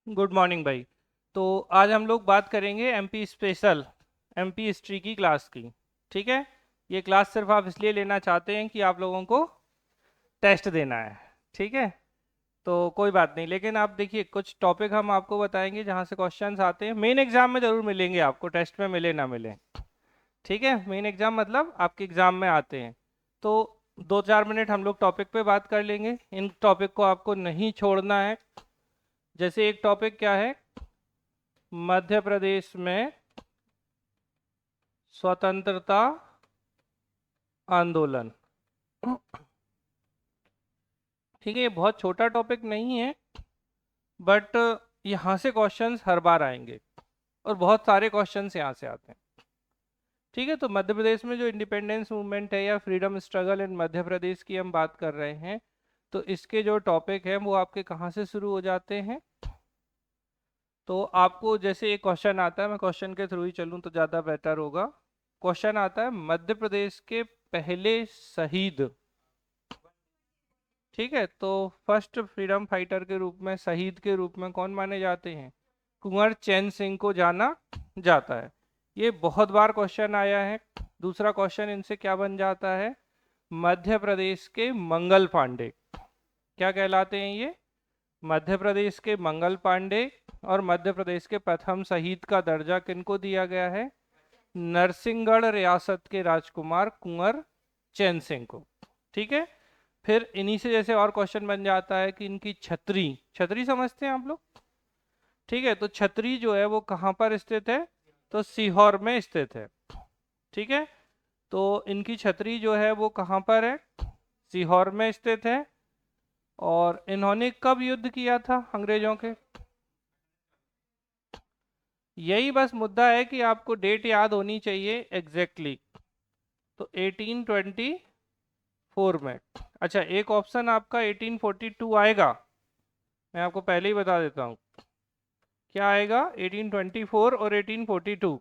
Good morning भाई। तो आज हम लोग बात करेंगे एमपी स्पेशल, एमपी हिस्ट्री की क्लास की। ठीक है। ये क्लास सिर्फ आप इसलिए लेना चाहते हैं कि आप लोगों को टेस्ट देना है। ठीक है। तो कोई बात नहीं, लेकिन आप देखिए कुछ टॉपिक हम आपको बताएंगे जहाँ से क्वेश्चंस आते हैं। मेन एग्जाम में ज़रूर मिलेंगे आपको, टेस्ट में मिले ना मिले। ठीक है। मेन एग्जाम मतलब आपके एग्जाम में आते हैं। तो 2-4 मिनट हम लोग टॉपिक पे बात कर लेंगे। इन टॉपिक को आपको नहीं छोड़ना है। जैसे एक टॉपिक क्या है, मध्य प्रदेश में स्वतंत्रता आंदोलन। ठीक है, ये बहुत छोटा टॉपिक नहीं है, बट यहाँ से क्वेश्चंस हर बार आएंगे और बहुत सारे क्वेश्चंस यहाँ से आते हैं। ठीक है। तो मध्य प्रदेश में जो इंडिपेंडेंस मूवमेंट है या freedom struggle in Madhya Pradesh की हम बात कर रहे हैं, तो इसके जो टॉपिक हैं वो आपके कहाँ से शुरू हो जाते हैं। तो आपको जैसे एक क्वेश्चन आता है, मैं क्वेश्चन के थ्रू ही चलूँ तो ज़्यादा बेटर होगा। क्वेश्चन आता है, मध्य प्रदेश के पहले शहीद। ठीक है। तो फर्स्ट फ्रीडम फाइटर के रूप में, शहीद के रूप में कौन माने जाते हैं? कुंवर चैन सिंह को जाना जाता है। ये बहुत बार क्वेश्चन आया है। दूसरा क्वेश्चन इनसे क्या बन जाता है, मध्य प्रदेश के मंगल पांडे क्या कहलाते हैं ये? मध्य प्रदेश के मंगल पांडे। और मध्य प्रदेश के प्रथम शहीद का दर्जा किनको दिया गया है? नरसिंहगढ़ रियासत के राजकुमार कुंवर चैन सिंह को। ठीक है। फिर इन्हीं से जैसे और क्वेश्चन बन जाता है कि इनकी छतरी, छतरी समझते हैं आप लोग? ठीक है। तो छतरी जो है वो कहाँ पर स्थित है? तो सीहोर में स्थित है। ठीक है। तो इनकी छतरी जो है वो कहाँ पर है? सीहोर में स्थित है। और इन्होंने कब युद्ध किया था अंग्रेजों के? यही बस मुद्दा है कि आपको डेट याद होनी चाहिए एग्जैक्टली exactly। तो 1824 में। अच्छा, एक ऑप्शन आपका 1842 आएगा, मैं आपको पहले ही बता देता हूँ क्या आएगा। 1824 और 1842।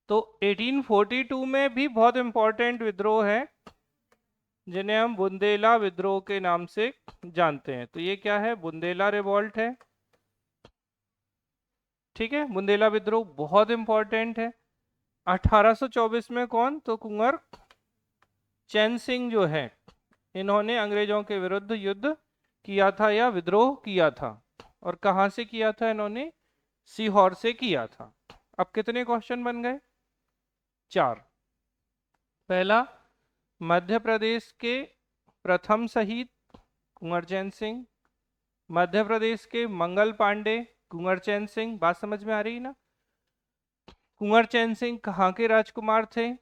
तो 1842 में भी बहुत इंपॉर्टेंट विद्रोह है जिन्हें हम बुंदेला विद्रोह के नाम से जानते हैं। तो ये क्या है? बुंदेला रिवॉल्ट है। ठीक है। बुंदेला विद्रोह बहुत इंपॉर्टेंट है। 1824 में कौन? तो कुंवर चैन सिंह जो है, इन्होंने अंग्रेजों के विरुद्ध युद्ध किया था या विद्रोह किया था। और कहाँ से किया था इन्होंने? सीहोर से किया था। अब कितने क्वेश्चन बन गए? 4। पहला, मध्य प्रदेश के प्रथम शहीद कुंवर चैन सिंह। मध्य प्रदेश के मंगल पांडे कुंवर चैन सिंह। बात समझ में आ रही है ना? कुंवर चैन सिंह कहाँ के राजकुमार थे?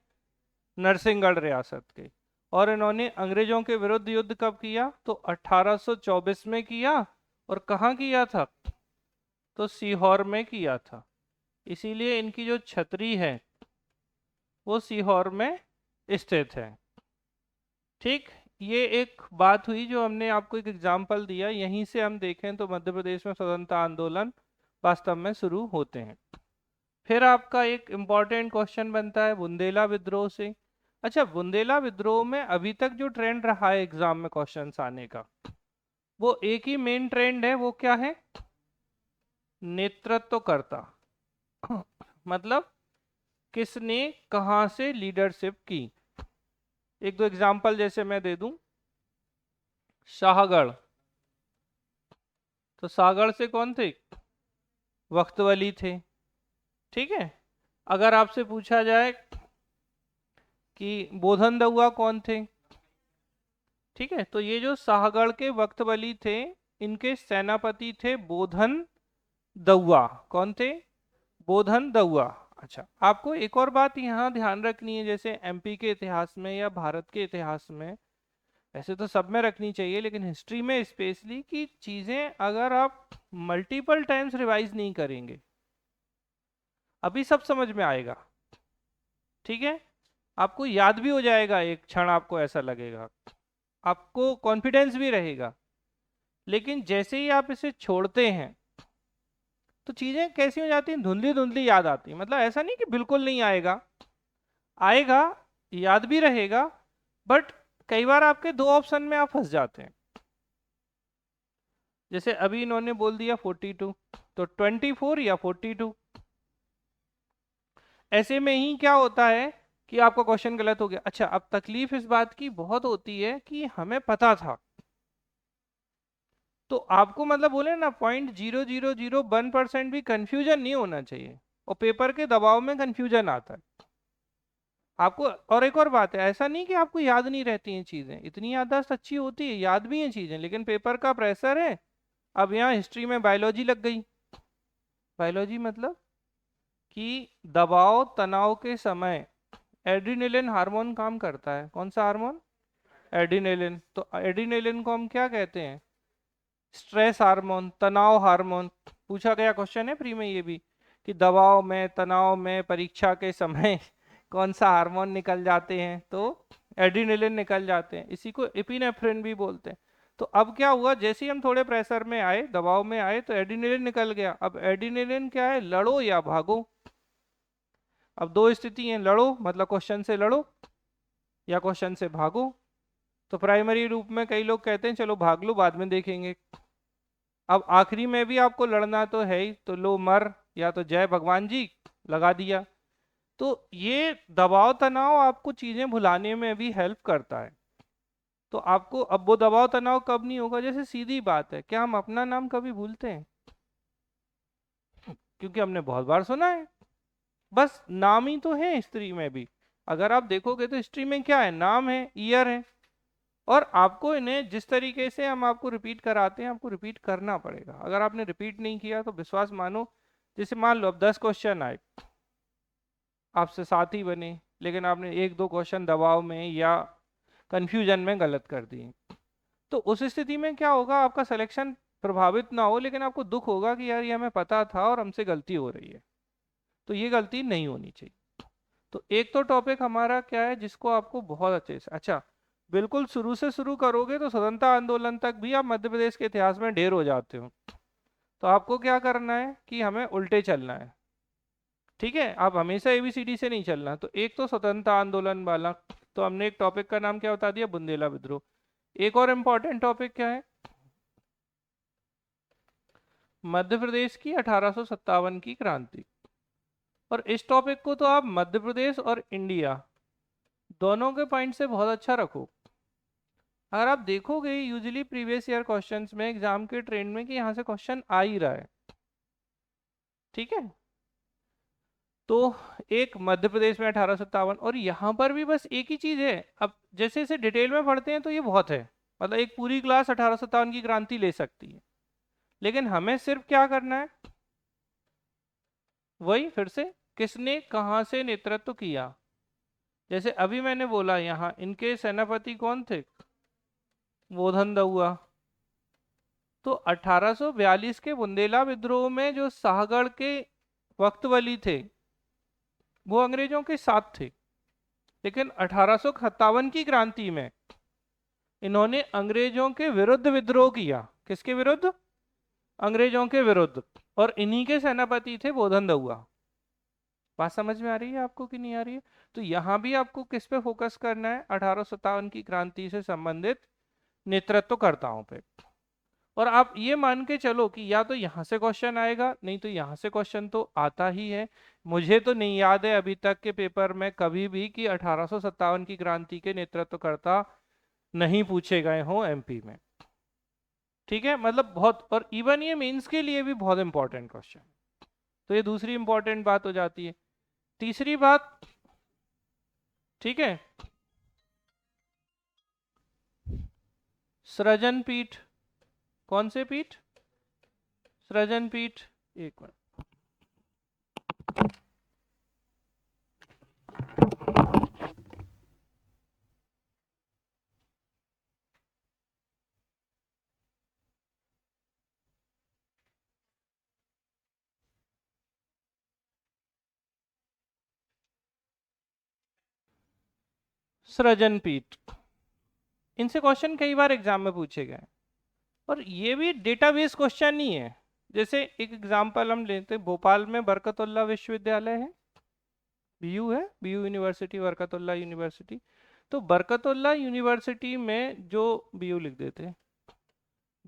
नरसिंहगढ़ रियासत के। और इन्होंने अंग्रेजों के विरुद्ध युद्ध कब किया? तो 1824 में किया। और कहाँ किया था? तो सीहोर में किया था। इसीलिए इनकी जो छतरी है वो सीहोर में स्थित है। ठीक। ये एक बात हुई जो हमने आपको एक एग्जाम्पल दिया, यहीं से हम देखें तो मध्य प्रदेश में स्वतंत्रता आंदोलन वास्तव में शुरू होते हैं। फिर आपका एक इम्पॉर्टेंट क्वेश्चन बनता है बुंदेला विद्रोह से। अच्छा, बुंदेला विद्रोह में अभी तक जो ट्रेंड रहा है एग्जाम में क्वेश्चंस आने का, वो एक ही मेन ट्रेंड है। वो क्या है? नेतृत्वकर्ता। मतलब किसने कहां से लीडरशिप की। एक दो एग्जांपल जैसे मैं दे दूं। शाहगढ़। तो शाहगढ़ से कौन थे? वक्त वली थे। ठीक है। अगर आपसे पूछा जाए कि बोधन दउआ कौन थे? ठीक है। तो ये जो शाहगढ़ के वक्त वली थे, इनके सेनापति थे बोधन दउआ। कौन थे? बोधन दउआ। अच्छा, आपको एक और बात यहाँ ध्यान रखनी है, जैसे एमपी के इतिहास में या भारत के इतिहास में, ऐसे तो सब में रखनी चाहिए लेकिन हिस्ट्री में स्पेशली, कि चीज़ें अगर आप मल्टीपल टाइम्स रिवाइज नहीं करेंगे, अभी सब समझ में आएगा। ठीक है। आपको याद भी हो जाएगा, एक क्षण आपको ऐसा लगेगा, आपको कॉन्फिडेंस भी रहेगा। लेकिन जैसे ही आप इसे छोड़ते हैं तो चीज़ें कैसी हो जाती हैं, धुंधली धुंधली याद आती है। मतलब ऐसा नहीं कि बिल्कुल नहीं आएगा, आएगा, याद भी रहेगा, बट कई बार आपके दो ऑप्शन में आप फंस जाते हैं। जैसे अभी इन्होंने बोल दिया 42, तो 24 या 42। ऐसे में ही क्या होता है कि आपका क्वेश्चन गलत हो गया। अच्छा, अब तकलीफ इस बात की बहुत होती है कि हमें पता था, तो आपको मतलब बोले ना 0.0001% भी कंफ्यूजन नहीं होना चाहिए, और पेपर के दबाव में कंफ्यूजन आता है आपको। और एक और बात है, ऐसा नहीं कि आपको याद नहीं रहती हैं चीजें, इतनी याददाश्त अच्छी होती है, याद भी हैं चीजें, लेकिन पेपर का प्रेशर है। अब यहाँ हिस्ट्री में बायोलॉजी लग गई। बायोलॉजी मतलब कि दबाव तनाव के समय एड्रीनलिन हार्मोन काम करता है। कौन सा हार्मोन? एड्रीनलिन। तो एड्रीनलिन को हम क्या कहते हैं? स्ट्रेस हार्मोन, तनाव हार्मोन। पूछा गया क्वेश्चन है प्री में ये भी, कि दबाव में तनाव में परीक्षा के समय कौन सा हार्मोन निकल जाते हैं, तो एड्रीनलिन निकल जाते हैं, इसी को एपिनेफ्रिन भी बोलते हैं। तो अब क्या हुआ, जैसे ही हम थोड़े प्रेशर में आए, दबाव में आए, तो एड्रीनलिन निकल गया। अब एड्रीनलिन क्या है? लड़ो या भागो। अब दो स्थिति हैं, लड़ो मतलब क्वेश्चन से लड़ो, या क्वेश्चन से भागो। तो प्राइमरी रूप में कई लोग कहते हैं चलो भाग लो, बाद में देखेंगे। अब आखिरी में भी आपको लड़ना तो है ही, तो लो मर, या तो जय भगवान जी लगा दिया। तो ये दबाव तनाव आपको चीजें भुलाने में भी हेल्प करता है। तो आपको अब वो दबाव तनाव कब नहीं होगा? जैसे सीधी बात है, क्या हम अपना नाम कभी भूलते हैं? क्योंकि हमने बहुत बार सुना है। बस नाम ही तो है हिस्ट्री में भी। अगर आप देखोगे तो हिस्ट्री में क्या है? नाम है, ईयर है, और आपको इन्हें जिस तरीके से हम आपको रिपीट कराते हैं, आपको रिपीट करना पड़ेगा। अगर आपने रिपीट नहीं किया तो विश्वास मानो, जैसे मान लो अब 10 क्वेश्चन आए, आपसे साथ ही बने, लेकिन आपने एक दो क्वेश्चन दबाव में या कंफ्यूजन में गलत कर दिए, तो उस स्थिति में क्या होगा? आपका सिलेक्शन प्रभावित ना हो, लेकिन आपको दुख होगा कि यार ये हमें पता था और हमसे गलती हो रही है। तो ये गलती नहीं होनी चाहिए। तो एक तो टॉपिक हमारा क्या है जिसको आपको बहुत अच्छे से, अच्छा, बिल्कुल शुरू से शुरू करोगे तो स्वतंत्रता आंदोलन तक भी आप मध्य प्रदेश के इतिहास में ढेर हो जाते हो। तो आपको क्या करना है कि हमें उल्टे चलना है। ठीक है, आप हमेशा एबीसीडी से नहीं चलना। तो एक तो स्वतंत्रता आंदोलन वाला, तो हमने एक टॉपिक का नाम क्या बता दिया? बुंदेला विद्रोह। एक और इम्पोर्टेंट टॉपिक क्या है? मध्य प्रदेश की 1857 की क्रांति। और इस टॉपिक को तो आप मध्य प्रदेश और इंडिया दोनों के पॉइंट से बहुत अच्छा रखो। अगर आप देखोगे यूजुअली प्रीवियस ईयर क्वेश्चंस में, एग्जाम के ट्रेंड में, कि यहाँ से क्वेश्चन आ ही रहा है। ठीक है, तो एक मध्य प्रदेश में 1857, और यहाँ पर भी बस एक ही चीज है। अब जैसे जैसे डिटेल में पढ़ते हैं तो ये बहुत है, मतलब एक पूरी क्लास 1857 की क्रांति ले सकती है, लेकिन हमें सिर्फ क्या करना है? वही फिर से, किसने कहाँ से नेतृत्व किया। जैसे अभी मैंने बोला, यहाँ इनके सेनापति कौन थे? बोधन हुआ। तो 1842 के बुंदेला विद्रोह में जो शाहगढ़ के वक्तवली थे, वो अंग्रेजों के साथ थे, लेकिन 1857 की क्रांति में इन्होंने अंग्रेजों के विरुद्ध विद्रोह किया। किसके विरुद्ध? अंग्रेजों के विरुद्ध। और इन्हीं के सेनापति थे बोधन हुआ। बात समझ में आ रही है आपको कि नहीं आ रही है? तो यहाँ भी आपको किस पे फोकस करना है? 1857 की क्रांति से संबंधित नेतृत्वकर्ताओं पे। और आप ये मान के चलो कि या तो यहाँ से क्वेश्चन आएगा, नहीं तो यहाँ से क्वेश्चन तो आता ही है। मुझे तो नहीं याद है अभी तक के पेपर में कभी भी कि 1857 की क्रांति के नेतृत्वकर्ता नहीं पूछे गए हों एमपी में। ठीक है, मतलब बहुत, और इवन ये मेंस के लिए भी बहुत इंपॉर्टेंट क्वेश्चन। तो ये दूसरी इंपॉर्टेंट बात हो जाती है। तीसरी बात, ठीक है, सृजन पीठ। कौन से पीठ? सृजन पीठ। एक मिनट। सृजन पीठ, इनसे क्वेश्चन कई बार एग्जाम में पूछे गए, और ये भी डेटाबेस क्वेश्चन नहीं है। जैसे एक एग्जांपल हम लेते हैं, भोपाल में बरकतुल्लाह विश्वविद्यालय है, बीयू है, बीयू यूनिवर्सिटी, बरकतुल्लाह यूनिवर्सिटी। तो बरकतुल्लाह यूनिवर्सिटी में जो, बीयू लिख देते हैं,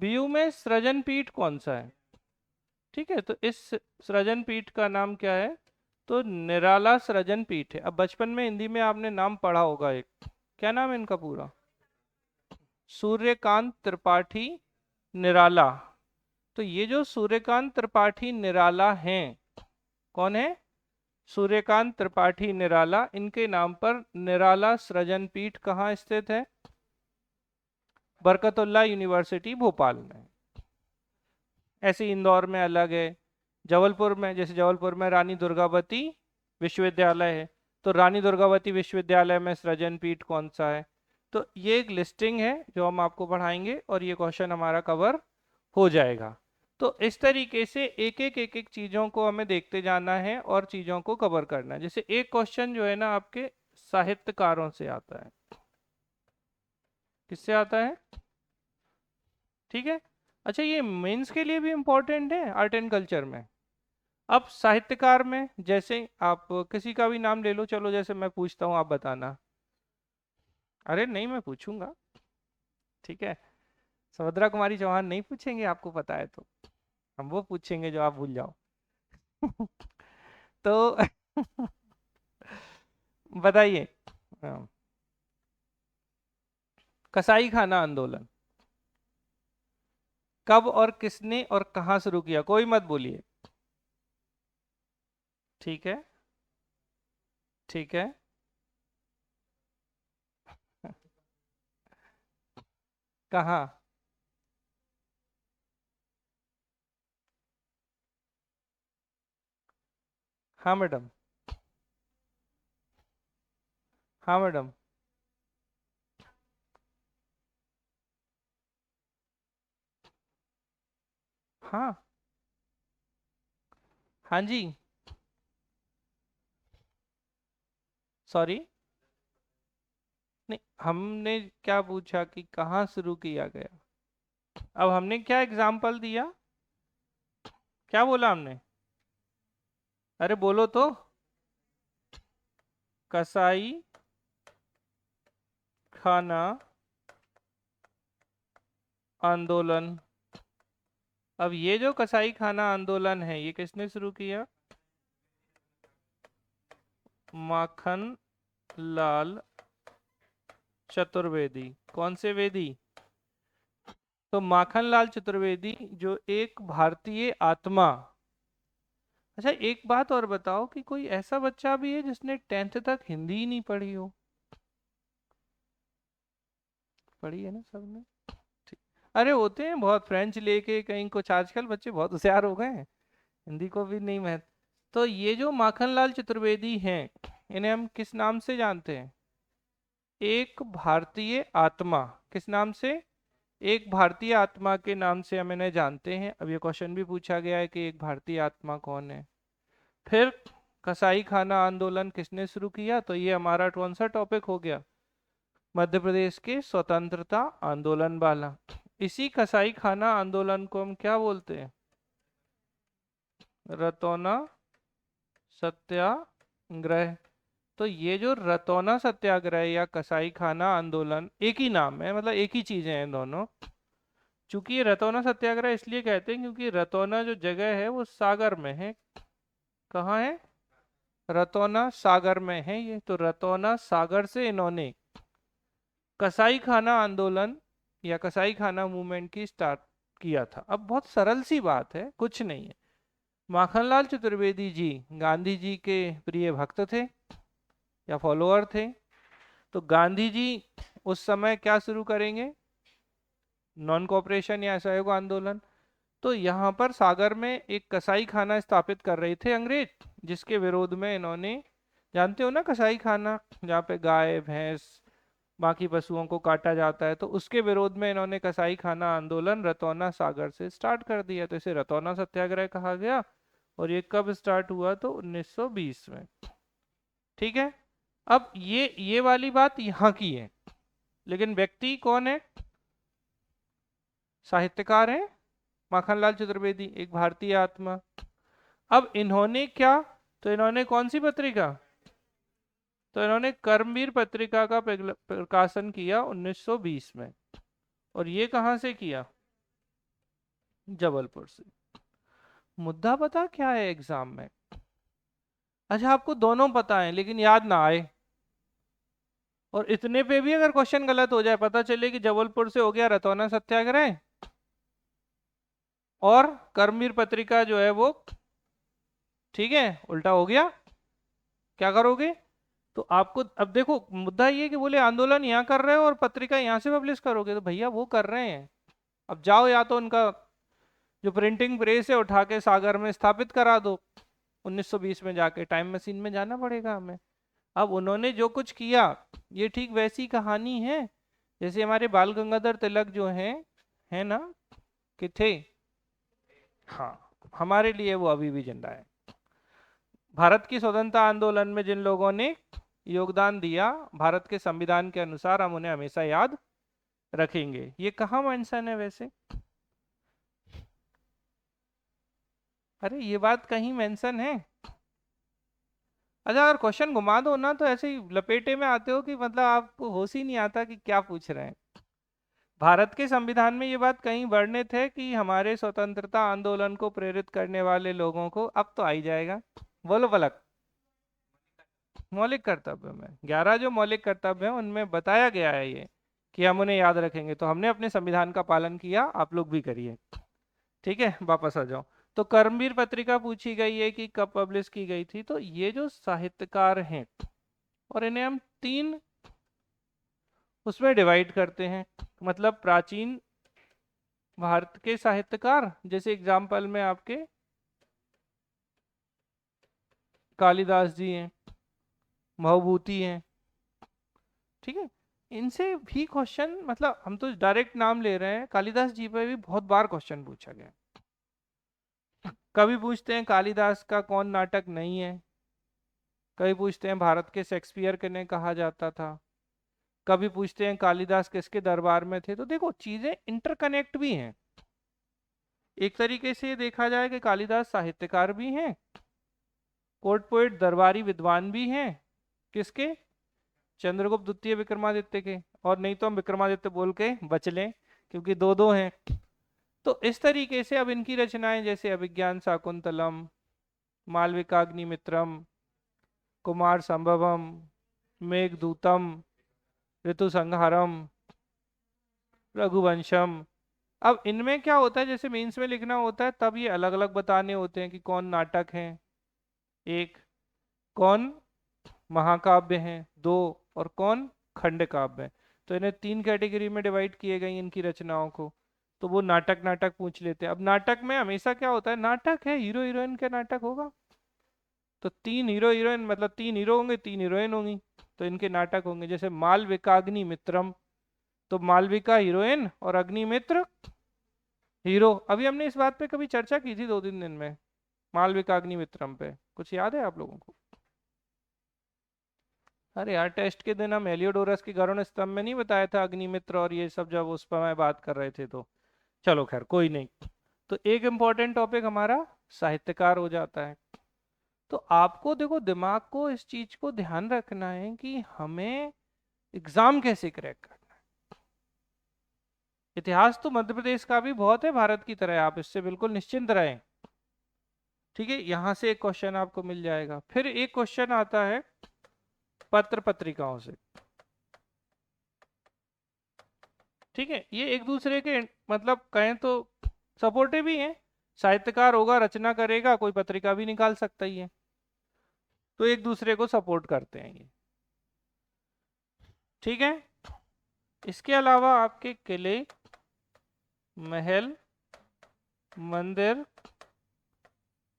बीयू में सृजन पीठ कौन सा है? ठीक है, तो इस सृजन पीठ का नाम क्या है? तो निराला सृजन पीठ है। अब बचपन में हिंदी में आपने नाम पढ़ा होगा एक, क्या नाम है इनका पूरा? सूर्यकांत त्रिपाठी निराला। तो ये जो सूर्यकांत त्रिपाठी निराला हैं, कौन है? सूर्यकांत त्रिपाठी निराला, इनके नाम पर निराला सृजन पीठ कहाँ स्थित है? बरकतुल्लाह यूनिवर्सिटी भोपाल में। ऐसे ही इंदौर में अलग है। जबलपुर में, जैसे जबलपुर में रानी दुर्गावती विश्वविद्यालय है, तो रानी दुर्गावती विश्वविद्यालय में सृजन पीठ कौन सा है? तो ये एक लिस्टिंग है जो हम आपको पढ़ाएंगे और ये क्वेश्चन हमारा कवर हो जाएगा। तो इस तरीके से एक एक चीज़ों को हमें देखते जाना है और चीज़ों को कवर करना है। जैसे एक क्वेश्चन जो है ना आपके साहित्यकारों से आता है। किससे आता है? ठीक है। अच्छा, ये मेंस के लिए भी इम्पोर्टेंट है आर्ट एंड कल्चर में। अब साहित्यकार में जैसे आप किसी का भी नाम ले लो, चलो जैसे मैं पूछता हूँ आप बताना। अरे नहीं, मैं पूछूंगा। ठीक है, सुभद्रा कुमारी चौहान नहीं पूछेंगे, आपको पता है तो हम वो पूछेंगे जो आप भूल जाओ। तो बताइए, कसाई खाना आंदोलन कब और किसने और कहाँ शुरू किया? कोई मत बोलिए। ठीक है, ठीक है। कहाँ? हाँ मैडम, हाँ मैडम। हाँ, हाँ जी। सॉरी, नहीं, हमने क्या पूछा कि कहाँ शुरू किया गया? अब हमने क्या एग्जाम्पल दिया? क्या बोला हमने? अरे बोलो तो। कसाई खाना आंदोलन। अब ये जो कसाई खाना आंदोलन है, ये किसने शुरू किया? माखन लाल चतुर्वेदी। कौन से वेदी? तो माखन लाल चतुर्वेदी जो एक भारतीय आत्मा। अच्छा, एक बात और बताओ कि कोई ऐसा बच्चा भी है जिसने 10th तक हिंदी ही नहीं पढ़ी हो? पढ़ी है ना सबने? ठीक। अरे होते हैं बहुत, फ्रेंच लेके कहीं कुछ, आजकल बच्चे बहुत होशियार हो गए हैं, हिंदी को भी नहीं महत्व। तो ये जो माखनलाल चतुर्वेदी हैं, इन्हें हम किस नाम से जानते हैं? एक भारतीय आत्मा। किस नाम से? एक भारतीय आत्मा के नाम से हम इन्हें जानते हैं। अब ये क्वेश्चन भी पूछा गया है कि एक भारतीय आत्मा कौन है। फिर कसाई खाना आंदोलन किसने शुरू किया? तो ये हमारा कौन सा टॉपिक हो गया? मध्य प्रदेश के स्वतंत्रता आंदोलन वाला। इसी कसाई खाना आंदोलन को हम क्या बोलते हैं? रतौना सत्याग्रह। तो ये जो रतौना सत्याग्रह या कसाई खाना आंदोलन एक ही नाम है, मतलब एक ही चीजें हैं दोनों। चूंकि ये रतौना सत्याग्रह इसलिए कहते हैं क्योंकि रतौना जो जगह है वो सागर में है। कहाँ है? रतौना सागर में है ये। तो रतौना सागर से इन्होंने कसाई खाना आंदोलन या कसाई खाना मूवमेंट की स्टार्ट किया था। अब बहुत सरल सी बात है, कुछ नहीं है। माखनलाल चतुर्वेदी जी गांधी जी के प्रिय भक्त थे या फॉलोअर थे। तो गांधी जी उस समय क्या शुरू करेंगे? नॉन कॉपरेशन या असहयोग आंदोलन। तो यहाँ पर सागर में एक कसाई खाना स्थापित कर रहे थे अंग्रेज, जिसके विरोध में इन्होंने, जानते हो ना कसाई खाना, जहाँ पे गाय भैंस बाकी पशुओं को काटा जाता है, तो उसके विरोध में इन्होंने कसाई खाना आंदोलन रतौना सागर से स्टार्ट कर दिया। तो इसे रतौना सत्याग्रह कहा गया। और ये कब स्टार्ट हुआ? तो 1920 में। ठीक है। अब ये वाली बात यहाँ की है, लेकिन व्यक्ति कौन है? साहित्यकार है माखनलाल चतुर्वेदी, एक भारतीय आत्मा। अब इन्होंने क्या, तो इन्होंने कौन सी पत्रिका? तो इन्होंने कर्मवीर पत्रिका का प्रकाशन किया 1920 में। और ये कहाँ से किया? जबलपुर से। मुद्दा पता क्या है एग्जाम में? अच्छा, आपको दोनों पता है लेकिन याद ना आए, और इतने पे भी अगर क्वेश्चन गलत हो जाए, पता चले कि जबलपुर से हो गया रतौना सत्याग्रह और कर्मवीर पत्रिका जो है वो, ठीक है, उल्टा हो गया, क्या करोगे? तो आपको अब देखो, मुद्दा ये कि बोले आंदोलन यहाँ कर रहे हो और पत्रिका यहाँ से पब्लिश करोगे, तो भैया वो कर रहे हैं। अब जाओ, या तो उनका जो प्रिंटिंग प्रेस है उठा के सागर में स्थापित करा दो, 1920 में जाके टाइम मशीन में जाना पड़ेगा हमें। अब उन्होंने जो कुछ किया, ये ठीक वैसी कहानी है जैसे हमारे बाल गंगाधर तिलक जो हैं, है ना, कि थे, हाँ, हमारे लिए वो अभी भी जिंदा है। भारत की स्वतंत्रता आंदोलन में जिन लोगों ने योगदान दिया, भारत के संविधान के अनुसार हम उन्हें हमेशा याद रखेंगे। ये कहाँ मेंशन है वैसे? अरे ये बात कहीं मेंशन है? अच्छा, अगर क्वेश्चन घुमा दो ना तो ऐसे ही लपेटे में आते हो कि मतलब आपको होश ही नहीं आता कि क्या पूछ रहे हैं। भारत के संविधान में ये बात कहीं वर्णित है कि हमारे स्वतंत्रता आंदोलन को प्रेरित करने वाले लोगों को, अब तो आ ही जाएगा, बोलो पलक, मौलिक कर्तव्य में 11 जो मौलिक कर्तव्य हैं उनमें बताया गया है ये कि हम उन्हें याद रखेंगे। तो हमने अपने संविधान का पालन किया, आप लोग भी करिए। ठीक है, वापस आ जाओ। तो कर्मवीर पत्रिका पूछी गई है कि कब पब्लिश की गई थी। तो ये जो साहित्यकार हैं, और इन्हें हम तीन उसमें डिवाइड करते हैं, मतलब प्राचीन भारत के साहित्यकार, जैसे एग्जाम्पल में आपके कालिदास जी हैं, भवभूति हैं, ठीक है, इनसे भी क्वेश्चन, मतलब हम तो डायरेक्ट नाम ले रहे हैं, कालिदास जी पे भी बहुत बार क्वेश्चन पूछा गया। कभी पूछते हैं कालिदास का कौन नाटक नहीं है, कभी पूछते हैं भारत के शेक्सपियर किन्हें कहा जाता था, कभी पूछते हैं कालिदास किसके दरबार में थे। तो देखो, चीजें इंटरकनेक्ट भी हैं। एक तरीके से ये देखा जाए कि कालिदास साहित्यकार भी हैं, कोर्ट पोएट दरबारी विद्वान भी हैं, किसके? चंद्रगुप्त द्वितीय विक्रमादित्य के। और नहीं तो हम विक्रमादित्य बोल के बच लें, क्योंकि दो दो हैं। तो इस तरीके से अब इनकी रचनाएं जैसे अभिज्ञान शाकुंतलम, मालविकाग्निमित्रम, कुमार संभवम, मेघदूतम, ऋतुसंहारम, रघुवंशम, अब इनमें क्या होता है, जैसे मेंस में लिखना होता है तब ये अलग अलग बताने होते हैं कि कौन नाटक है एक, कौन महाकाव्य हैं दो, और कौन खंड काव्य है। तो इन्हें तीन कैटेगरी में डिवाइड किए गई इनकी रचनाओं को। तो वो नाटक नाटक पूछ लेते हैं। अब नाटक में हमेशा क्या होता है, नाटक है, हीरो हीरोइन का नाटक होगा, तो तीन हीरो हीरोइन, मतलब तीन हीरो होंगे, तीन हीरोइन होंगी, तो इनके नाटक होंगे। जैसे मालविकाग्नि मित्रम, तो मालविका हीरोइन और अग्निमित्र हीरो। अभी हमने इस बात पे कभी चर्चा की थी 2 3 दिन में, मालविकाग्नि मित्रम पे, कुछ याद है आप लोगों को? अरे यार, टेस्ट के दिन हम हेलियोडोरस की गरुड़ स्तंभ में नहीं बताया था अग्निमित्र और ये सब, जब उस पर मैं बात कर रहे थे तो, चलो खैर कोई नहीं। तो एक इम्पॉर्टेंट टॉपिक हमारा साहित्यकार हो जाता है। तो आपको देखो, दिमाग को इस चीज को ध्यान रखना है कि हमें एग्जाम कैसे क्रैक करना है। इतिहास तो मध्य प्रदेश का भी बहुत है भारत की तरह, आप इससे बिल्कुल निश्चिंत रहें। ठीक है, यहां से एक क्वेश्चन आपको मिल जाएगा। फिर एक क्वेश्चन आता है पत्र पत्रिकाओं से। ठीक है, ये एक दूसरे के मतलब कहें तो सपोर्टिव ही है। साहित्यकार होगा, रचना करेगा, कोई पत्रिका भी निकाल सकता ही है, तो एक दूसरे को सपोर्ट करते हैं ये। ठीक है, इसके अलावा आपके किले, महल, मंदिर,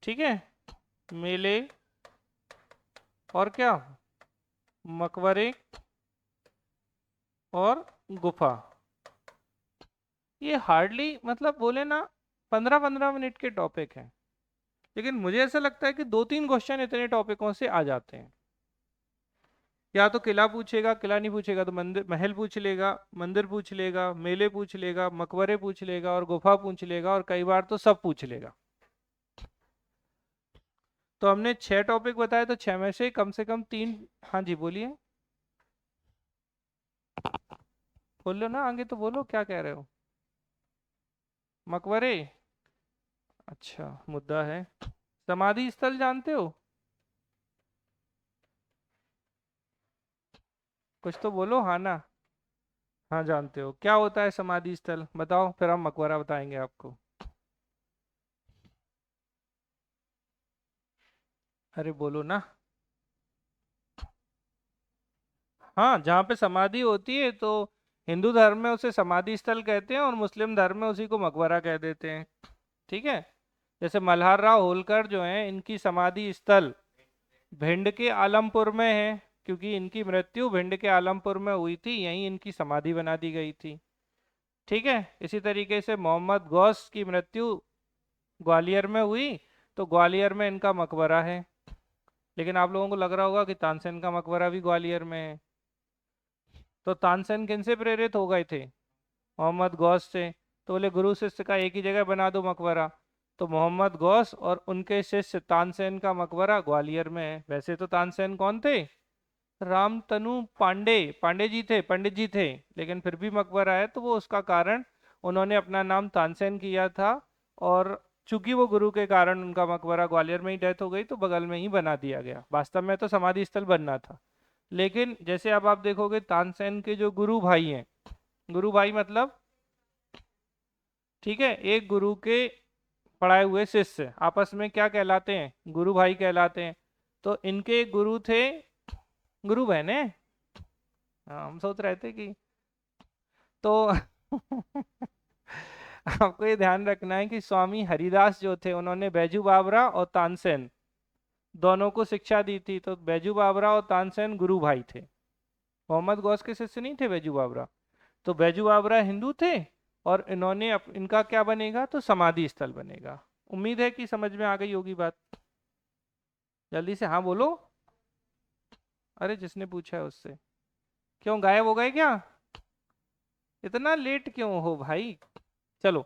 ठीक है, मेले, और क्या, मकबरे और गुफा, ये हार्डली मतलब बोले ना 15 15 मिनट के टॉपिक हैं, लेकिन मुझे ऐसा लगता है कि 2 3 क्वेश्चन इतने टॉपिकों से आ जाते हैं। या तो किला पूछेगा, किला नहीं पूछेगा तो मंदिर महल पूछ लेगा, मंदिर पूछ लेगा, मेले पूछ लेगा, मकबरे पूछ लेगा, और गुफा पूछ लेगा, और कई बार तो सब पूछ लेगा। तो हमने 6 टॉपिक बताए, तो 6 में से कम 3। हाँ जी बोलिए, बोल लो ना, आगे तो बोलो क्या कह रहे हो। मकबरे, अच्छा मुद्दा है। समाधि स्थल जानते हो? कुछ तो बोलो, हाँ ना? हाँ जानते हो। क्या होता है समाधि स्थल, बताओ, फिर हम मकबरा बताएंगे आपको। अरे बोलो ना। हाँ, जहाँ पे समाधि होती है तो हिंदू धर्म में उसे समाधि स्थल कहते हैं और मुस्लिम धर्म में उसी को मकबरा कह देते हैं। ठीक है। जैसे मल्हार राव होलकर जो हैं, इनकी समाधि स्थल भिंड के आलमपुर में है, क्योंकि इनकी मृत्यु भिंड के आलमपुर में हुई थी, यहीं इनकी समाधि बना दी गई थी। ठीक है। इसी तरीके से मोहम्मद गौस की मृत्यु ग्वालियर में हुई, तो ग्वालियर में इनका मकबरा है। लेकिन आप लोगों को लग रहा होगा कि तानसेन का मकबरा भी ग्वालियर में है। तो तानसेन किन से प्रेरित हो गए थे? मोहम्मद गौस से। तो बोले गुरु शिष्य का एक ही जगह बना दो मकबरा। तो मोहम्मद गौस और उनके शिष्य तानसेन का मकबरा ग्वालियर में है। वैसे तो तानसेन कौन थे? रामतनु पांडे, पांडे जी थे, पंडित जी थे। लेकिन फिर भी मकबरा है, तो वो उसका कारण उन्होंने अपना नाम तानसेन किया था। और चूंकि वो गुरु के कारण उनका मकबरा ग्वालियर में ही डेथ हो गई, तो बगल में ही बना दिया गया। वास्तव में तो समाधि स्थल बनना था। लेकिन जैसे अब आप देखोगे, तानसेन के जो गुरु भाई हैं, गुरु भाई मतलब, ठीक है, एक गुरु के पढ़ाए हुए शिष्य आपस में क्या कहलाते हैं? गुरु भाई कहलाते हैं। तो इनके एक गुरु थे, गुरु बहन है। हाँ, हम सोच रहे थे कि तो आपको ये ध्यान रखना है कि स्वामी हरिदास जो थे, उन्होंने बैजू बावरा और तानसेन दोनों को शिक्षा दी थी। तो बैजू बावरा और तानसेन गुरु भाई थे। मोहम्मद गौस के शिष्य नहीं थे बैजू बावरा। तो बैजू बावरा हिंदू थे, और इन्होंने इनका क्या बनेगा? तो समाधि स्थल बनेगा। उम्मीद है कि समझ में आ गई होगी बात। जल्दी से हाँ बोलो। अरे जिसने पूछा है उससे। क्यों गायब हो गए क्या? इतना लेट क्यों हो भाई? चलो।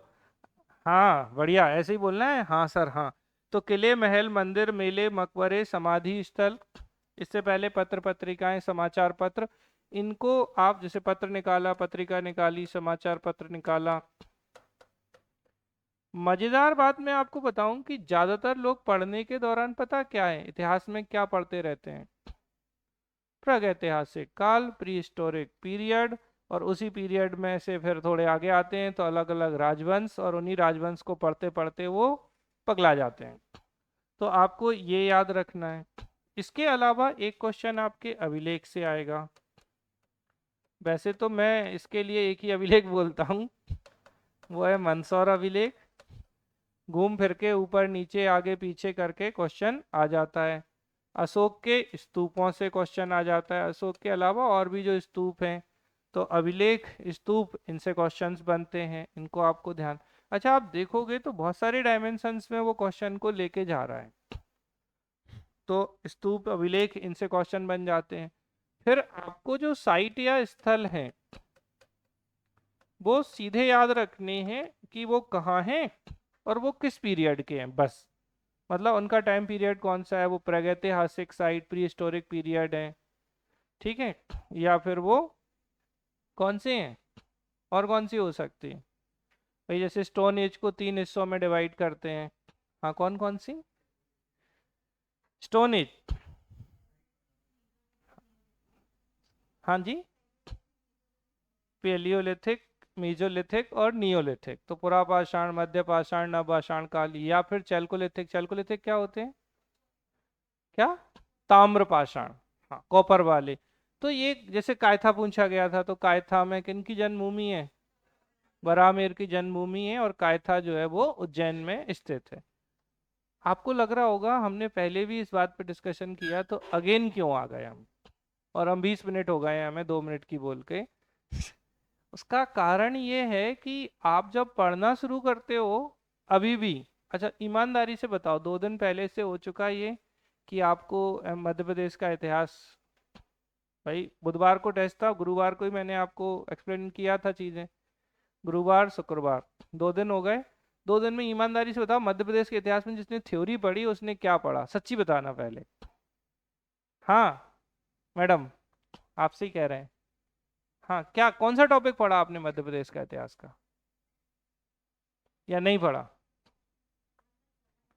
हाँ बढ़िया, ऐसे ही बोलना है, हाँ सर हाँ। तो किले, महल, मंदिर, मेले, मकबरे, समाधि स्थल, इससे पहले पत्र पत्रिकाएं, समाचार पत्र, इनको आप जैसे पत्र निकाला, पत्रिका निकाली, समाचार पत्र निकाला। मजेदार बात मैं आपको बताऊं कि ज्यादातर लोग पढ़ने के दौरान पता क्या है, इतिहास में क्या पढ़ते रहते हैं? प्रागैतिहासिक काल, प्री हिस्टोरिक पीरियड। और उसी पीरियड में से फिर थोड़े आगे आते हैं तो अलग अलग राजवंश, और उन्हीं राजवंश को पढ़ते पढ़ते वो पगला जाते हैं। तो आपको ये याद रखना है। इसके अलावा एक क्वेश्चन आपके अभिलेख से आएगा। वैसे तो मैं इसके लिए एक ही अभिलेख बोलता हूँ, वो है मंदसौर अभिलेख। घूम फिर के ऊपर नीचे आगे पीछे करके क्वेश्चन आ जाता है। अशोक के स्तूपों से क्वेश्चन आ जाता है, अशोक के अलावा और भी जो स्तूप हैं, तो अभिलेख, स्तूप, इनसे क्वेश्चंस बनते हैं। इनको आपको ध्यान, अच्छा आप देखोगे तो बहुत सारे डायमेंशंस में वो क्वेश्चन को लेके जा रहा है। तो स्तूप, अभिलेख, इनसे क्वेश्चन बन जाते हैं। फिर आपको जो साइट या स्थल है, वो सीधे याद रखने हैं कि वो कहाँ हैं और वो किस पीरियड के हैं, बस। मतलब उनका टाइम पीरियड कौन सा है, वो प्रागैतिहासिक साइट, प्री हिस्टोरिक पीरियड है, ठीक है, या फिर वो कौन से हैं, और कौन सी हो सकती है? भाई जैसे स्टोन एज को 3 हिस्सों में डिवाइड करते हैं। हाँ, कौन कौन सी? स्टोन एज, हाँ जी, पेलियोलिथिक, मीजोलिथिक और नियोलिथिक। तो पुरापाषाण, मध्य पाषाण, नवपाषाण काल, या फिर चैल्कोलिथिक। चैल्कोलिथिक क्या होते हैं? क्या? ताम्र पाषाण। हाँ, कॉपर वाले। तो ये जैसे कायथा पूछा गया था, तो कायथा में किन की जन्मभूमि है? बरामेर की जन्मभूमि है, और कायथा जो है वो उज्जैन में स्थित है। आपको लग रहा होगा हमने पहले भी इस बात पर डिस्कशन किया, तो अगेन क्यों आ गए हम? और हम 20 मिनट हो गए हैं हमें 2 मिनट की बोल के। उसका कारण ये है कि आप जब पढ़ना शुरू करते हो, अभी भी, अच्छा ईमानदारी से बताओ, 2 दिन पहले से हो चुका ये कि आपको मध्य प्रदेश का इतिहास, भाई बुधवार को टेस्ट था, गुरुवार को ही मैंने आपको एक्सप्लेन किया था चीज़ें, गुरुवार शुक्रवार, 2 दिन हो गए। 2 दिन में ईमानदारी से बताओ, मध्य प्रदेश के इतिहास में जिसने थ्योरी पढ़ी उसने क्या पढ़ा, सच्ची बताना पहले। हाँ मैडम, आपसे ही कह रहे हैं। हाँ, क्या कौन सा टॉपिक पढ़ा आपने मध्य प्रदेश का इतिहास का, या नहीं पढ़ा?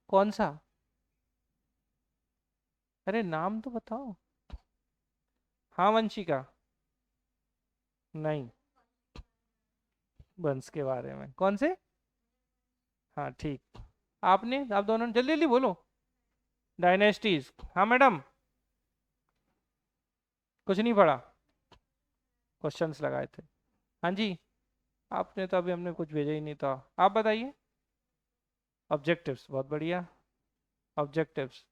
कौन सा? अरे नाम तो बताओ। हाँ वंशिका। नहीं। वंश के बारे में कौन से? हाँ ठीक। आपने, आप दोनों जल्दी जल्दी बोलो। डायनेस्टीज, हाँ मैडम। कुछ नहीं पढ़ा, क्वेश्चंस लगाए थे। हाँ जी। आपने तो अभी, हमने कुछ भेजा ही नहीं था, आप बताइए। ऑब्जेक्टिव्स, बहुत बढ़िया। ऑब्जेक्टिव्स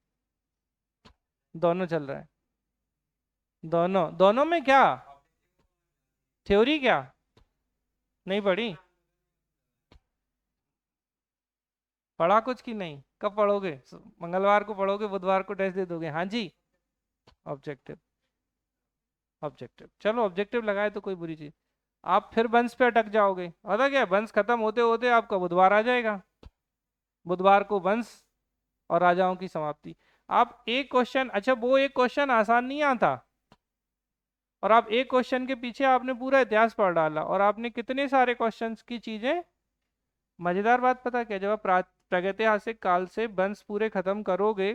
दोनों चल रहा है। दोनों दोनों में क्या? थ्योरी क्या? नहीं पढ़ी? पढ़ा कुछ की नहीं? कब पढ़ोगे? मंगलवार को पढ़ोगे, बुधवार को टेस्ट दे दोगे? हाँ जी। ऑब्जेक्टिव, ऑब्जेक्टिव, चलो ऑब्जेक्टिव लगाए तो कोई बुरी चीज। आप फिर बंस पे अटक जाओगे, पता क्या, बंस खत्म होते होते आपका बुधवार आ जाएगा। बुधवार को वंश और राजाओं की समाप्ति। आप एक क्वेश्चन, अच्छा वो एक क्वेश्चन आसान नहीं आता, और आप एक क्वेश्चन के पीछे आपने पूरा इतिहास पढ़ डाला, और आपने कितने सारे क्वेश्चंस की चीजें। मजेदार बात पता क्या, जब आप प्रागैतिहासिक काल से वंश पूरे खत्म करोगे,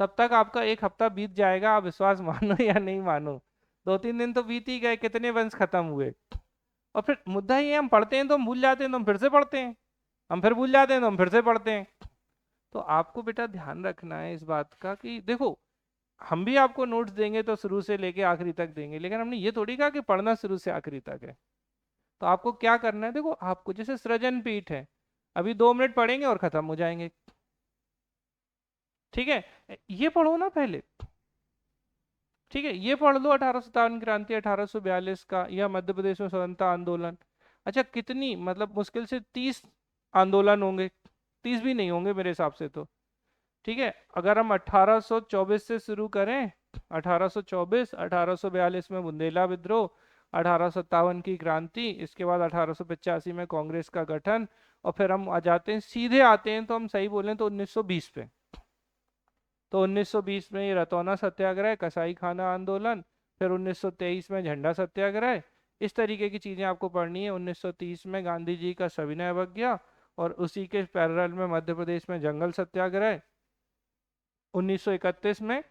तब तक आपका एक हफ्ता बीत जाएगा, आप विश्वास मानो या नहीं मानो। 2-3 दिन तो बीत ही गए, कितने वंश खत्म हुए। और फिर मुद्दा ये है, हम पढ़ते हैं तो हम भूल जाते हैं, तो हम फिर से पढ़ते हैं। हम फिर भूल जाते हैं तो हम फिर से पढ़ते हैं। तो आपको बेटा ध्यान रखना है इस बात का कि देखो, हम भी आपको नोट्स देंगे तो शुरू से लेके आखिरी तक देंगे, लेकिन हमने ये थोड़ी कहा कि पढ़ना शुरू से आखिरी तक है। तो आपको क्या करना है, देखो आपको जैसे सृजन पीठ है, अभी 2 मिनट पढ़ेंगे और खत्म हो जाएंगे। ठीक है, ये पढ़ो ना पहले। ठीक है, ये पढ़ लो 1857 क्रांति, 1842 का, या मध्य प्रदेश में स्वतंत्रता आंदोलन। अच्छा कितनी, मतलब मुश्किल से 30 आंदोलन होंगे, 30 भी नहीं होंगे मेरे हिसाब से तो। ठीक है, अगर हम 1824 से शुरू करें, 1824, 1842 में बुंदेला विद्रोह, 1857 की क्रांति, इसके बाद 1885 में कांग्रेस का गठन, और फिर हम आ जाते हैं, सीधे आते हैं, तो हम सही बोलें तो 1920 पे। तो 1920 में ये रतौना सत्याग्रह, कसाई खाना आंदोलन, फिर 1923 में झंडा सत्याग्रह। इस तरीके की चीजें आपको पढ़नी है। 1930 में गांधी जी का सविनय अवज्ञा, और उसी के पैरेलल में मध्य प्रदेश में जंगल सत्याग्रह। 1931 में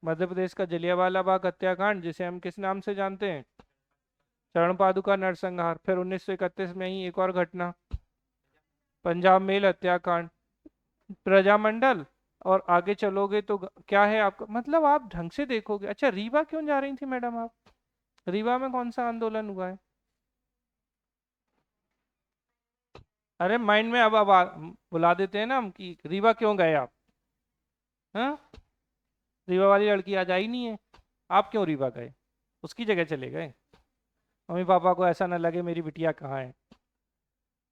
मध्य प्रदेश का जलियांवाला बाग हत्याकांड, जिसे हम किस नाम से जानते हैं, चरण पादुका नरसंहार। फिर 1931 में ही एक और घटना, पंजाब मेल हत्याकांड, प्रजामंडल। और आगे चलोगे तो क्या है आपका, मतलब आप ढंग से देखोगे। अच्छा रीवा क्यों जा रही थी मैडम आप? रीवा में कौन सा आंदोलन हुआ है? अरे माइंड में अब बुला देते हैं ना हम कि रीवा क्यों गए आप। हाँ, रीवा वाली लड़की आज आई नहीं है, आप क्यों रीवा गए? उसकी जगह चले गए। मम्मी पापा को ऐसा ना लगे मेरी बिटिया कहाँ है।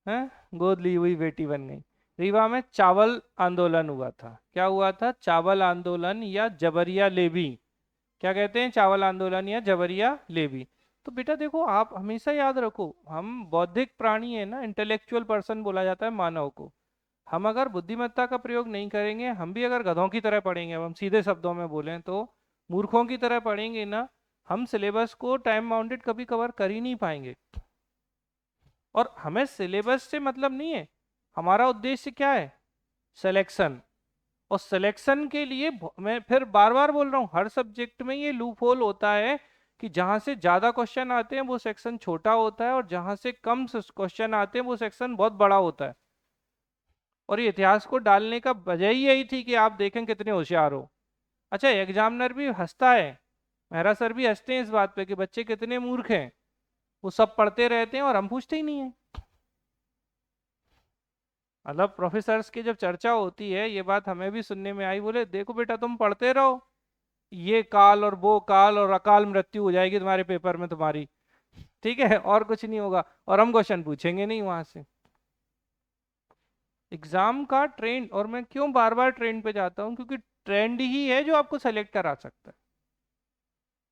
हैं, गोद ली हुई बेटी बन गई। रीवा में चावल आंदोलन हुआ था। क्या हुआ था? चावल आंदोलन या जबरिया लेवी। क्या कहते हैं? चावल आंदोलन या जबरिया लेवी। तो बेटा देखो, आप हमेशा याद रखो, हम बौद्धिक प्राणी है ना, इंटेलेक्चुअल पर्सन बोला जाता है मानव को। हम अगर बुद्धिमत्ता का प्रयोग नहीं करेंगे, हम भी अगर गधों की तरह पढ़ेंगे, अब हम सीधे शब्दों में बोलें तो मूर्खों की तरह पढ़ेंगे ना, हम सिलेबस को टाइम बाउंडेड कभी कवर कर ही नहीं पाएंगे। और हमें सिलेबस से मतलब नहीं है, हमारा उद्देश्य क्या है? सिलेक्शन। और सिलेक्शन के लिए मैं फिर बार बार बोल रहा हूँ, हर सब्जेक्ट में ये लूप होल होता है कि जहां से ज्यादा क्वेश्चन आते हैं वो सेक्शन छोटा होता है, और जहां से कम क्वेश्चन आते हैं वो सेक्शन बहुत बड़ा होता है। और ये इतिहास को डालने का वजह ही यही थी कि आप देखें कितने होशियार हो। अच्छा एग्जामिनर भी हंसता है, मेहरा सर भी हंसते हैं इस बात पे कि बच्चे कितने मूर्ख हैं, वो सब पढ़ते रहते हैं और हम पूछते ही नहीं है। मतलब प्रोफेसर्स की जब चर्चा होती है, ये बात हमें भी सुनने में आई, बोले देखो बेटा तुम पढ़ते रहो, ये काल और वो काल और अकाल मृत्यु हो जाएगी तुम्हारे पेपर में तुम्हारी, ठीक है, और कुछ नहीं होगा, और हम क्वेश्चन पूछेंगे नहीं वहां से। एग्जाम का ट्रेंड, और मैं क्यों बार बार ट्रेंड पे जाता हूँ, क्योंकि ट्रेंड ही है जो आपको सेलेक्ट करा सकता है।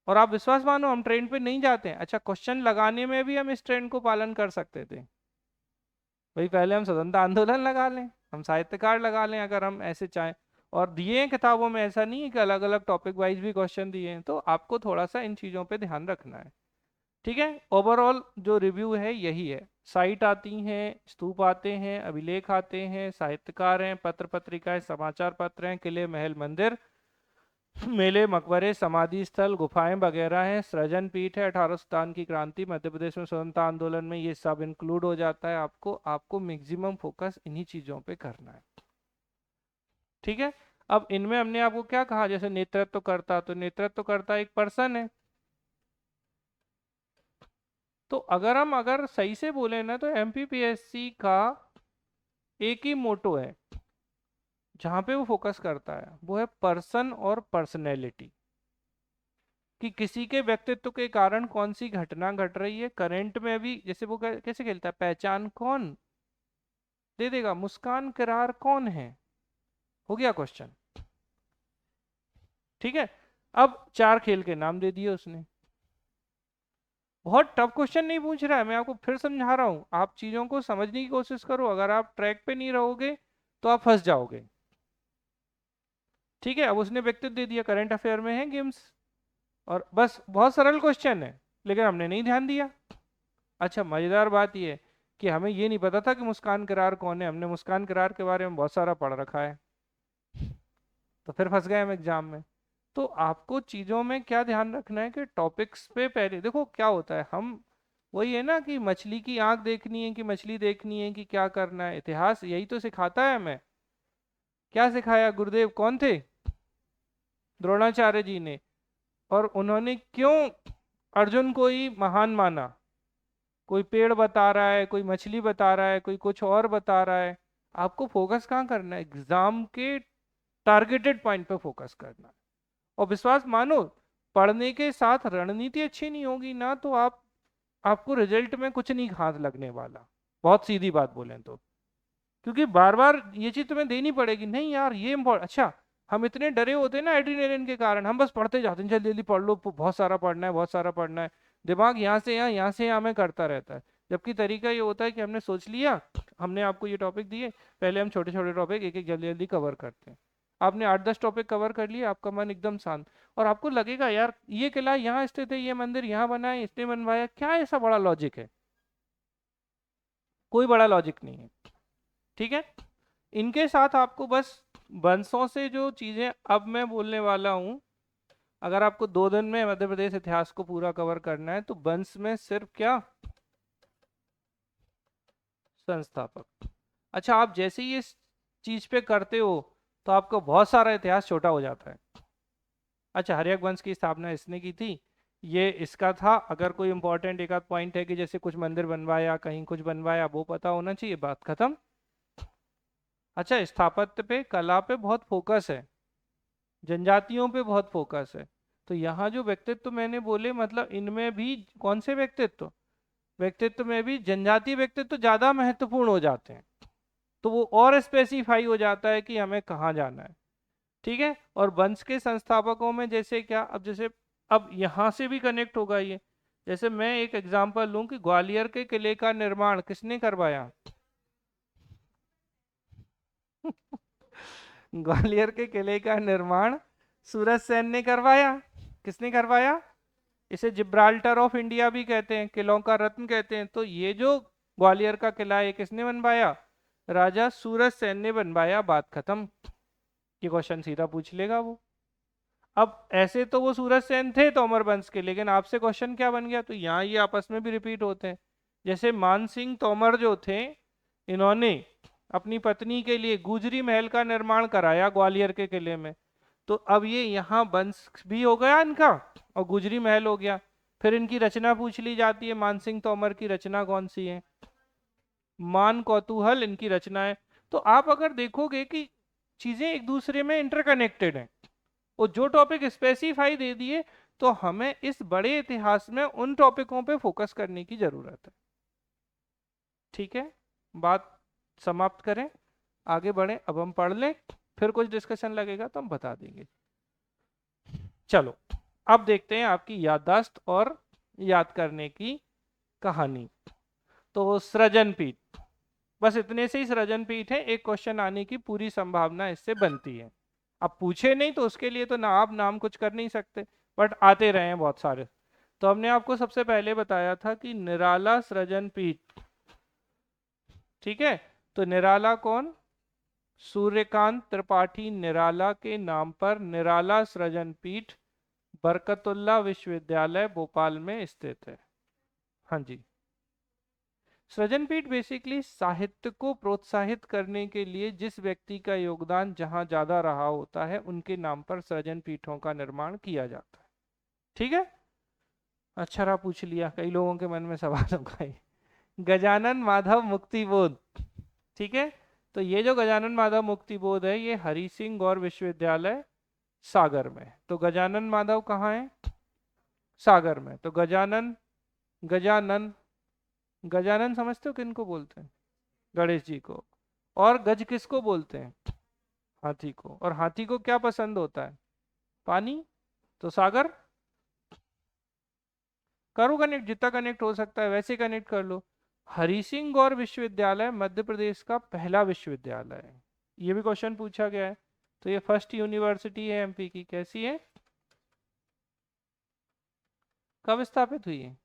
और आप विश्वास मानो, हम ट्रेंड पे नहीं जाते हैं। अच्छा क्वेश्चन लगाने में भी हम इस ट्रेंड को पालन कर सकते थे भाई, पहले हम स्वतंत्रता आंदोलन लगा लें, हम साहित्यकार लगा लें अगर हम ऐसे चाहें। और दिए हैं किताबों में, ऐसा नहीं है कि अलग अलग टॉपिक वाइज भी क्वेश्चन दिए हैं, तो आपको थोड़ा सा इन चीज़ों पे ध्यान रखना है। ठीक है, ओवरऑल जो रिव्यू है यही है। साइट आती हैं, स्तूप आते हैं, अभिलेख आते हैं, साहित्यकार हैं, पत्र पत्रिकाएं, समाचार पत्र हैं, किले महल मंदिर, मेले मकबरे, समाधि स्थल, गुफाएं वगैरह हैं, सृजन पीठ है, 1857 की क्रांति, मध्य प्रदेश में स्वतंत्रता आंदोलन में, ये सब इंक्लूड हो जाता है। आपको मैक्सिमम फोकस इन्हीं चीजों पे करना है। ठीक है, अब इनमें हमने आपको क्या कहा, जैसे नेतृत्व करता, तो नेतृत्व करता एक पर्सन है। तो अगर सही से बोले ना, तो एमपीपीएससी का एक ही मोटो है जहां पे वो फोकस करता है, वो है पर्सन और पर्सनैलिटी, कि किसी के व्यक्तित्व के कारण कौन सी घटना घट रही है करंट में। अभी जैसे वो कैसे खेलता है, पहचान कौन दे देगा, मुस्कान किरार कौन है, हो गया क्वेश्चन। ठीक है, अब 4 खेल के नाम दे दिए उसने। बहुत टफ क्वेश्चन नहीं पूछ रहा है, मैं आपको फिर समझा रहा हूं, आप चीजों को समझने की कोशिश करो, अगर आप ट्रैक पे नहीं रहोगे तो आप फंस जाओगे। ठीक है, अब उसने व्यक्तित्व दे दिया, करंट अफेयर में है गेम्स, और बस बहुत सरल क्वेश्चन है, लेकिन हमने नहीं ध्यान दिया। अच्छा, मजेदार बात यह है कि हमें ये नहीं पता था कि मुस्कान किरार कौन है, हमने मुस्कान किरार के बारे में बहुत सारा पढ़ रखा है, तो फिर फंस गए हम एग्जाम में। तो आपको चीजों में क्या ध्यान रखना है कि टॉपिक्स पे पहले देखो क्या होता है, हम वही है ना कि मछली की आंख देखनी है कि मछली देखनी है कि क्या करना है, इतिहास यही तो सिखाता है हमें। क्या सिखाया, गुरुदेव कौन थे, द्रोणाचार्य जी ने, और उन्होंने क्यों अर्जुन को ही महान माना। कोई पेड़ बता रहा है, कोई मछली बता रहा है, कोई कुछ और बता रहा है, आपको फोकस कहाँ करना है, एग्जाम के टारगेटेड पॉइंट पे फोकस करना है। और विश्वास मानो, पढ़ने के साथ रणनीति अच्छी नहीं होगी ना, तो आपको रिजल्ट में कुछ नहीं खास लगने वाला, बहुत सीधी बात बोलें तो। क्योंकि बार बार ये चीज तुम्हें देनी पड़ेगी, नहीं यार ये अच्छा, हम इतने डरे होते हैं ना एड्रेनलिन के कारण, हम बस पढ़ते जाते हैं, जल्दी जल्दी पढ़ लो, बहुत सारा पढ़ना है, बहुत सारा पढ़ना है, दिमाग यहाँ से यहाँ में करता रहता है। जबकि तरीका ये होता है कि हमने सोच लिया, हमने आपको ये टॉपिक दिए, पहले हम छोटे छोटे टॉपिक एक एक जल्दी जल्दी कवर करते हैं। आपने 8-10 टॉपिक कवर कर लिए, आपका मन एकदम शांत, और आपको लगेगा यार ये किला यहाँ स्थित है, ये मंदिर यहाँ बना है, इसने बनवाया, क्या ऐसा बड़ा लॉजिक है, कोई बड़ा लॉजिक नहीं है। ठीक है, इनके साथ आपको बस वंशों से जो चीजें अब मैं बोलने वाला हूं, अगर आपको 2 दिन में मध्य प्रदेश इतिहास को पूरा कवर करना है, तो वंश में सिर्फ क्या, संस्थापक। अच्छा, आप जैसे ही इस चीज पे करते हो तो आपका बहुत सारा इतिहास छोटा हो जाता है। अच्छा, हर्यक वंश की स्थापना इसने की थी, ये इसका था। अगर कोई इंपॉर्टेंट एक आध पॉइंट है कि जैसे कुछ मंदिर बनवाया, कहीं कुछ बनवाया, वो पता होना चाहिए, बात खत्म। अच्छा, स्थापत्य पे, कला पे बहुत फोकस है, जनजातियों पे बहुत फोकस है। तो यहाँ जो व्यक्तित्व मैंने बोले, मतलब इनमें भी कौन से व्यक्तित्व, व्यक्तित्व में भी जनजातीय व्यक्तित्व ज्यादा महत्वपूर्ण हो जाते हैं, तो वो और स्पेसिफाई हो जाता है कि हमें कहाँ जाना है। ठीक है, और वंश के संस्थापकों में जैसे क्या, अब जैसे अब यहाँ से भी कनेक्ट होगा ये, जैसे मैं एक एग्जांपल लूं कि ग्वालियर के किले का निर्माण किसने करवाया ग्वालियर के किले का निर्माण सूरज सेन ने करवाया। किसने करवाया, इसे जिब्राल्टर ऑफ इंडिया भी कहते हैं, किलों का रत्न कहते हैं। तो ये जो ग्वालियर का किला है, किसने बनवाया, राजा सूरज सेन ने बनवाया, बात खत्म। ये क्वेश्चन सीधा पूछ लेगा वो। अब ऐसे तो वो सूरज सेन थे तोमर वंश के, लेकिन आपसे क्वेश्चन क्या बन गया, तो यहाँ ये आपस में भी रिपीट होते हैं। जैसे मान सिंह तोमर जो थे, इन्होंने अपनी पत्नी के लिए गुजरी महल का निर्माण कराया ग्वालियर के किले में। तो अब ये यहाँ वंश भी हो गया इनका, और गुजरी महल हो गया। फिर इनकी रचना पूछ ली जाती है, मान सिंह तोमर की रचना कौन सी है, मान कौतूहल इनकी रचना है। तो आप अगर देखोगे कि चीजें एक दूसरे में इंटरकनेक्टेड हैं, और जो टॉपिक स्पेसिफाई दे दिए, तो हमें इस बड़े इतिहास में उन टॉपिकों पे फोकस करने की जरूरत है। ठीक है, बात समाप्त करें, आगे बढ़े, अब हम पढ़ लें, फिर कुछ डिस्कशन लगेगा तो हम बता देंगे। चलो, अब देखते हैं आपकी याददाश्त और याद करने की कहानी। तो सृजन पीठ, बस इतने से ही सृजन पीठ है, एक क्वेश्चन आने की पूरी संभावना इससे बनती है। अब पूछे नहीं तो उसके लिए तो ना आप नाम कुछ कर नहीं सकते, बट आते रहे हैं बहुत सारे। तो हमने आपको सबसे पहले बताया था कि निराला सृजन पीठ, ठीक है। तो निराला कौन? सूर्यकांत त्रिपाठी निराला के नाम पर निराला सृजन पीठ बरकतुल्ला विश्वविद्यालय भोपाल में स्थित है। हाँ जी। सृजन पीठ बेसिकली साहित्य को प्रोत्साहित करने के लिए जिस व्यक्ति का योगदान जहां ज्यादा रहा होता है उनके नाम पर सृजन पीठों का निर्माण किया जाता है। ठीक है, अच्छा रहा पूछ लिया, कई लोगों के मन में सवाल होगा ये। गजानन माधव मुक्ति बोध, ठीक है। तो ये जो गजानन माधव मुक्ति बोध है ये हरि सिंह गौर विश्वविद्यालय सागर में। तो गजानन माधव कहाँ है? सागर में। तो गजानन, गजानन, गजानन समझते हो किनको बोलते हैं? गणेश जी को। और गज किसको बोलते हैं? हाथी को। और हाथी को क्या पसंद होता है? पानी। तो सागर। करो कनेक्ट, जितना कनेक्ट हो सकता है वैसे कनेक्ट कर लो। हरि सिंह गौर विश्वविद्यालय मध्य प्रदेश का पहला विश्वविद्यालय है, ये भी क्वेश्चन पूछा गया है। तो ये फर्स्ट यूनिवर्सिटी है एमपी की। कैसी है? कब स्थापित हुई है?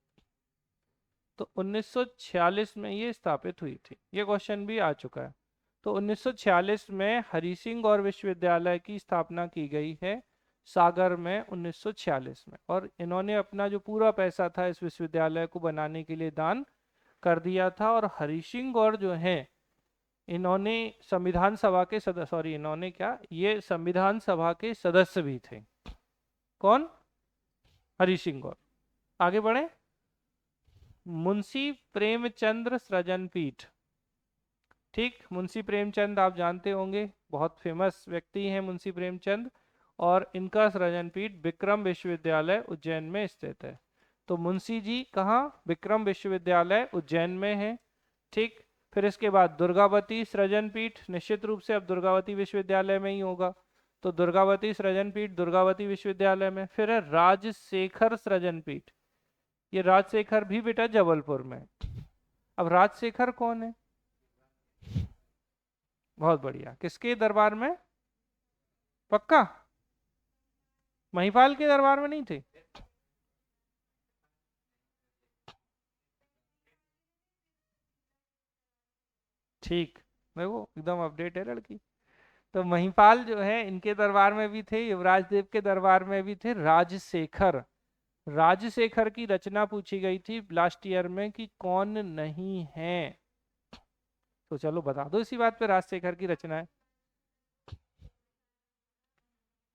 तो 1946 में ये स्थापित हुई थी, ये क्वेश्चन भी आ चुका है। तो 1946 में हरि सिंह गौर विश्वविद्यालय की स्थापना की गई है सागर में 1946 में। और इन्होंने अपना जो पूरा पैसा था इस विश्वविद्यालय को बनाने के लिए दान कर दिया था। और हरि सिंह गौर जो हैं इन्होंने संविधान सभा के सदस्य, सॉरी इन्होंने क्या, ये संविधान सभा के सदस्य भी थे। कौन? हरि सिंह गौर। आगे बढ़े। मुंशी प्रेमचंद्र सृजन पीठ, ठीक। मुंशी प्रेमचंद आप जानते होंगे, बहुत फेमस व्यक्ति हैं मुंशी प्रेमचंद। और इनका सृजन पीठ विक्रम विश्वविद्यालय उज्जैन में स्थित है। तो मुंशी जी कहाँ? विक्रम विश्वविद्यालय उज्जैन में है, ठीक। फिर इसके बाद दुर्गावती सृजन पीठ, निश्चित रूप से अब दुर्गावती विश्वविद्यालय में ही होगा। तो दुर्गावती सृजन पीठ दुर्गावती विश्वविद्यालय में। फिर है राजशेखर सृजन पीठ, ये राजशेखर भी बेटा जबलपुर में। अब राजशेखर कौन है? बहुत बढ़िया, किसके दरबार में? पक्का? महिपाल के दरबार में नहीं थे? ठीक, मैं वो एकदम अपडेट है लड़की। तो महिपाल जो है इनके दरबार में भी थे, युवराज देव के दरबार में भी थे। राजशेखर, राजशेखर की रचना पूछी गई थी लास्ट ईयर में कि कौन नहीं है। तो चलो बता दो इसी बात पे, राजशेखर की रचना है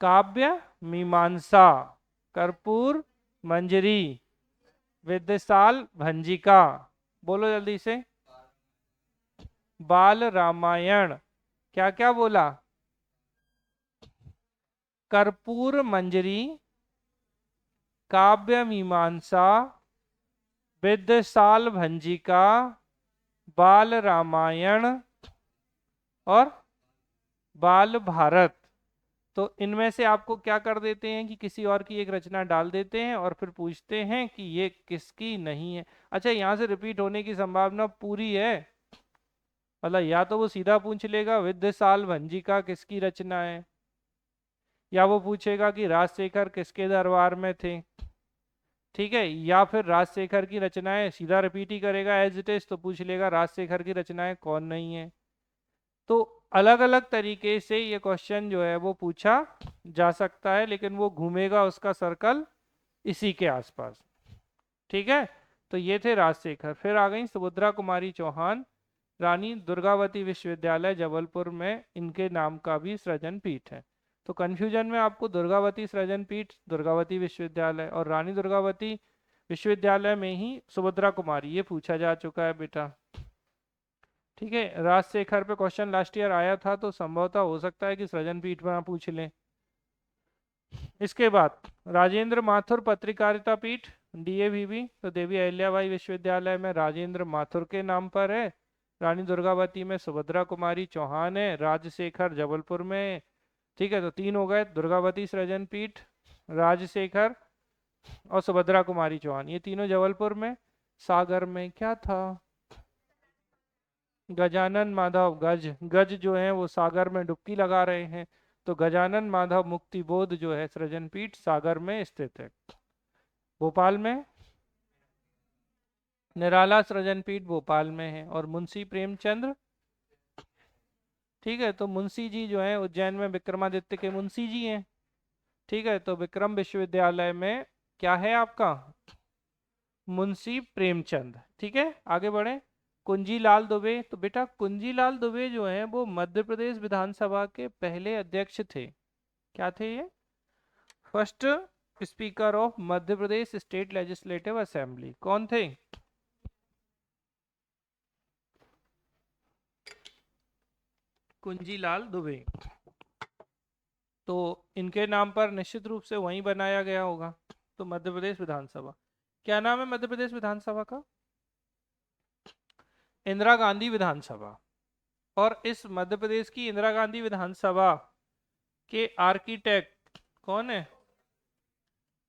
काव्य मीमांसा, कर्पूर मंजरी, विद्यसाल भंजिका। बोलो जल्दी से। बाल रामायण। क्या क्या बोला? कर्पूर मंजरी, काव्य मीमांसा, विद्यसाल भंजिका, बाल रामायण और बाल भारत। तो इनमें से आपको क्या कर देते हैं कि किसी और की एक रचना डाल देते हैं और फिर पूछते हैं कि ये किसकी नहीं है। अच्छा, यहाँ से रिपीट होने की संभावना पूरी है, मतलब या तो वो सीधा पूछ लेगा विद्यसाल भंजिका किसकी रचना है, या वो पूछेगा कि राजशेखर किसके दरबार में थे, ठीक है। या फिर राजशेखर की रचनाएं सीधा रिपीट ही करेगा एज इट इज, तो पूछ लेगा राजशेखर की रचनाएं कौन नहीं है। तो अलग अलग तरीके से ये क्वेश्चन जो है वो पूछा जा सकता है, लेकिन वो घूमेगा उसका सर्कल इसी के आसपास, ठीक है। तो ये थे राजशेखर। फिर आ गई सुभद्रा कुमारी चौहान, रानी दुर्गावती विश्वविद्यालय जबलपुर में इनके नाम का भी सृजन पीठ है। तो कंफ्यूजन में आपको दुर्गावती सृजन पीठ दुर्गावती विश्वविद्यालय और रानी दुर्गावती विश्वविद्यालय में ही सुभद्रा कुमारी, ये पूछा जा चुका है बेटा, ठीक है। राजशेखर पे क्वेश्चन लास्ट ईयर आया था, तो संभवतः हो सकता है कि सृजन पीठ में पूछ लें। इसके बाद राजेंद्र माथुर पत्रकारिता पीठ डीएवीबी, तो देवी अहिल्याबाई विश्वविद्यालय में राजेंद्र माथुर के नाम पर है। रानी दुर्गावती में सुभद्रा कुमारी चौहान है। राजशेखर जबलपुर में, ठीक है। तो तीन हो गए, दुर्गावती सृजन पीठ, राजशेखर और सुभद्रा कुमारी चौहान, ये तीनों जबलपुर में। सागर में क्या था? गजानन माधव गज, गज जो है वो सागर में डुबकी लगा रहे हैं। तो गजानन माधव मुक्ति बोध जो है सृजन पीठ सागर में स्थित है। भोपाल में, निराला सृजन पीठ भोपाल में है। और मुंशी प्रेमचंद्र, ठीक है, तो मुंशी जी जो है उज्जैन में विक्रमादित्य के मुंशी जी हैं। ठीक है, तो विक्रम विश्वविद्यालय में क्या है आपका, मुंशी प्रेमचंद। ठीक है, आगे बढ़े। कुंजीलाल दुबे, तो बेटा कुंजीलाल दुबे जो है वो मध्य प्रदेश विधानसभा के पहले अध्यक्ष थे। क्या थे ये, first speaker of Madhya Pradesh state legislative assembly. कौन थे, कुंजीलाल दुबे। तो इनके नाम पर निश्चित रूप से वहीं बनाया गया होगा। तो मध्य प्रदेश विधानसभा, क्या नाम है मध्य प्रदेश विधानसभा का, इंदिरा गांधी विधानसभा। और इस मध्य प्रदेश की इंदिरा गांधी विधानसभा के आर्किटेक्ट कौन है,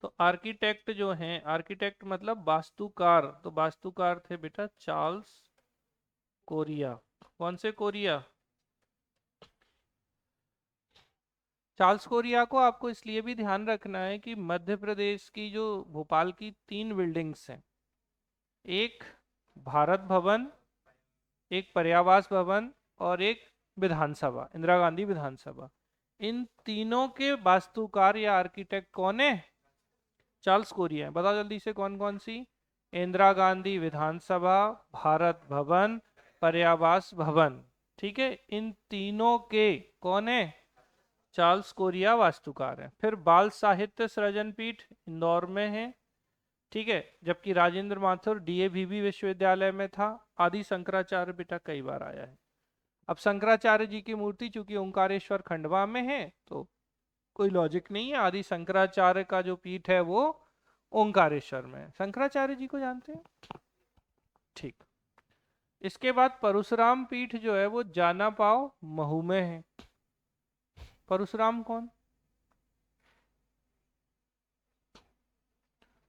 तो आर्किटेक्ट जो हैं, आर्किटेक्ट मतलब वास्तुकार, तो वास्तुकार थे बेटा चार्ल्स कोरिया। कौन से कोरिया, चार्ल्स कोरिया को आपको इसलिए भी ध्यान रखना है कि मध्य प्रदेश की जो भोपाल की 3 बिल्डिंग्स हैं, एक भारत भवन, एक पर्यावास भवन और एक विधानसभा, इंदिरा गांधी विधानसभा, इन तीनों के वास्तुकार या आर्किटेक्ट कौन है, चार्ल्स कोरिया है। बताओ जल्दी से कौन कौन सी, इंदिरा गांधी विधानसभा, भारत भवन, पर्यावास भवन। ठीक है, इन तीनों के कौन है, चार्ल्स कोरिया वास्तुकार है। फिर बाल साहित्य सृजन पीठ इंदौर में है। ठीक है, जबकि राजेंद्र माथुर डीएवीवी विश्वविद्यालय में था। आदि शंकराचार्य बेटा कई बार आया है। अब शंकराचार्य जी की मूर्ति चूंकि ओंकारेश्वर खंडवा में है तो कोई लॉजिक नहीं है, आदि शंकराचार्य का जो पीठ है वो ओंकारेश्वर में है। शंकराचार्य जी को जानते हैं, ठीक। इसके बाद परशुराम पीठ जो है वो जाना पाओ महू में है। परशुराम कौन,